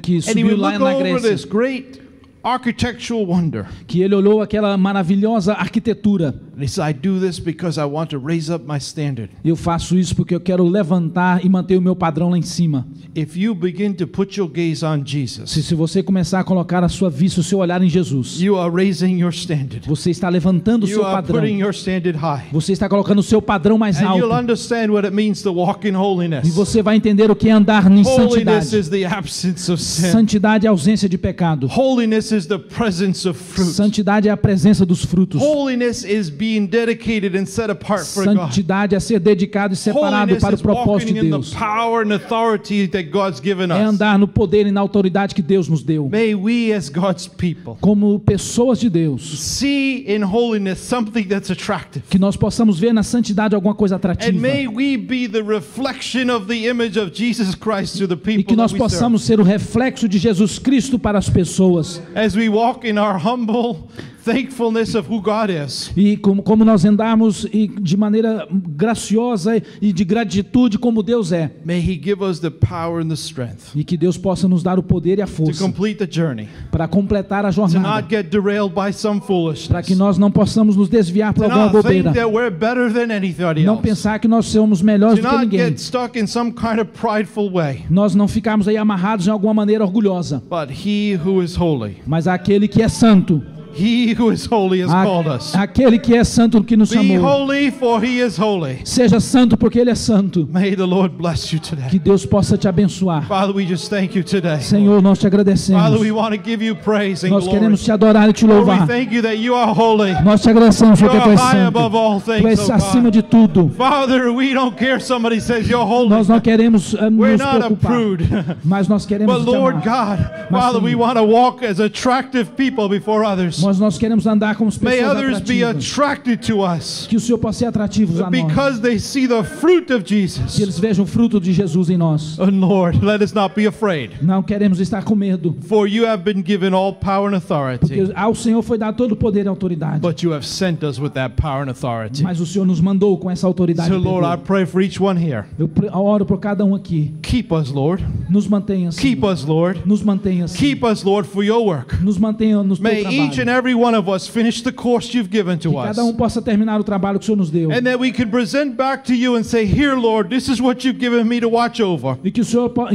que And he subiu would lá look na over this Grécia. great architectural wonder. Que ele olhou aquela maravilhosa arquitetura. And he said, I do this because I want to raise up my standard. Eu faço isso porque eu quero levantar e manter o meu padrão lá em cima. If you begin to put your gaze on Jesus, Se você começar a colocar a sua vista, o seu olhar em Jesus, you are raising your standard. você está levantando o You seu are padrão. putting your standard high. Você está colocando o seu padrão mais And you'll alto. understand what it means to walk in E holiness. você vai entender o que é andar em Holiness santidade. is the absence of sin. Santidade é a ausência de pecado. Holiness is the presence of fruit. Santidade é a presença dos frutos. Holiness is being dedicated and set apart for God. Santidade é ser dedicado e separado Holiness para o is propósito walking de in the Deus. power and authority that God's given É us. andar no poder e na autoridade que Deus nos deu. May we as God's people Como pessoas de Deus, see in holiness something that's attractive. que nós possamos ver na santidade alguma coisa And atrativa. may we be the reflection of the image of Jesus Christ to the E people que nós that we serve. possamos ser o reflexo de Jesus Cristo para as pessoas. As we walk in our humble thankfulness of who God is. E como nós andarmos e de maneira graciosa e de gratitude como Deus é. May He give us the power and the strength E que Deus possa nos dar o poder e a to força complete the journey, para completar a to jornada. not get derailed by some Para foolishness, que nós não possamos nos desviar por to alguma not think bobeira. that we're better than anybody Não else, pensar que nós somos melhores to do que not ninguém. get stuck in some kind of prideful way. Nós não ficarmos aí amarrados em alguma maneira orgulhosa. But He who is holy, Mas aquele que é santo, He who is holy has called us. aquele que é santo que nos Be chamou. holy, for He is holy. Seja santo porque Ele é santo. May the Lord bless you today. Que Deus possa te abençoar. Father, we just thank you today. Senhor, nós te agradecemos. Father, we want to give you praise and Nós glory. queremos te adorar e te Lord, we louvar. thank you that you are holy. Nós te agradecemos You porque tu are és high santo. above all Tu things, és oh acima God. de tudo. Father, we don't care if somebody says you're holy. Nós não queremos We're nos not a preocupar, prude. mas nós queremos But te Lord amar. God, Mas, Father, we Senhor, want to walk as attractive people before others. Nós queremos andar como May pessoas others be atrativas. attracted to us Que o Senhor possa ser atrativos a nós. because they see the fruit of Que Jesus. eles vejam o fruto de Jesus em nós. And Lord, let us not be afraid, Não queremos estar com medo. for you have been given all power and authority, Porque ao Senhor foi dado todo o poder e autoridade. but you have sent us with that power and authority. Mas o Senhor nos mandou com essa autoridade. So, e Lord, I poder. pray for each one here. Eu oro por cada um aqui. Keep us, Lord. Nos mantenha assim. Keep us, Lord. Nos mantenha assim. Keep us, Lord, for your work. Nos mantenha no teu May each and trabalho. every one of us finish the course you've given to Que us. cada um possa terminar o trabalho que o Senhor nos deu. And that we can present back to you and say, here, Lord, this is what you've given me to watch over. E que,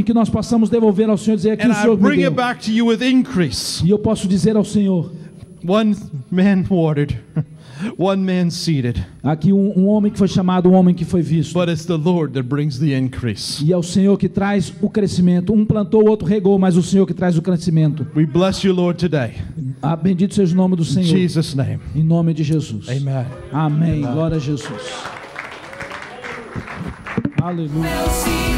que nós possamos devolver ao Senhor e dizer aqui And o I Senhor me bring deu. it back to you with increase. E eu posso dizer ao Senhor, One man watered, one man seeded. aqui um homem que foi chamado, um homem que foi visto. But it's the Lord that brings the increase. E é o Senhor que traz o crescimento. Um plantou, o outro regou, mas o Senhor que traz o crescimento. We bless you, Lord, today. Ah, bendito seja o nome do In Senhor. Jesus' name. Em nome de Jesus. Amen. Amém. Glória a Jesus. Aleluia. We'll see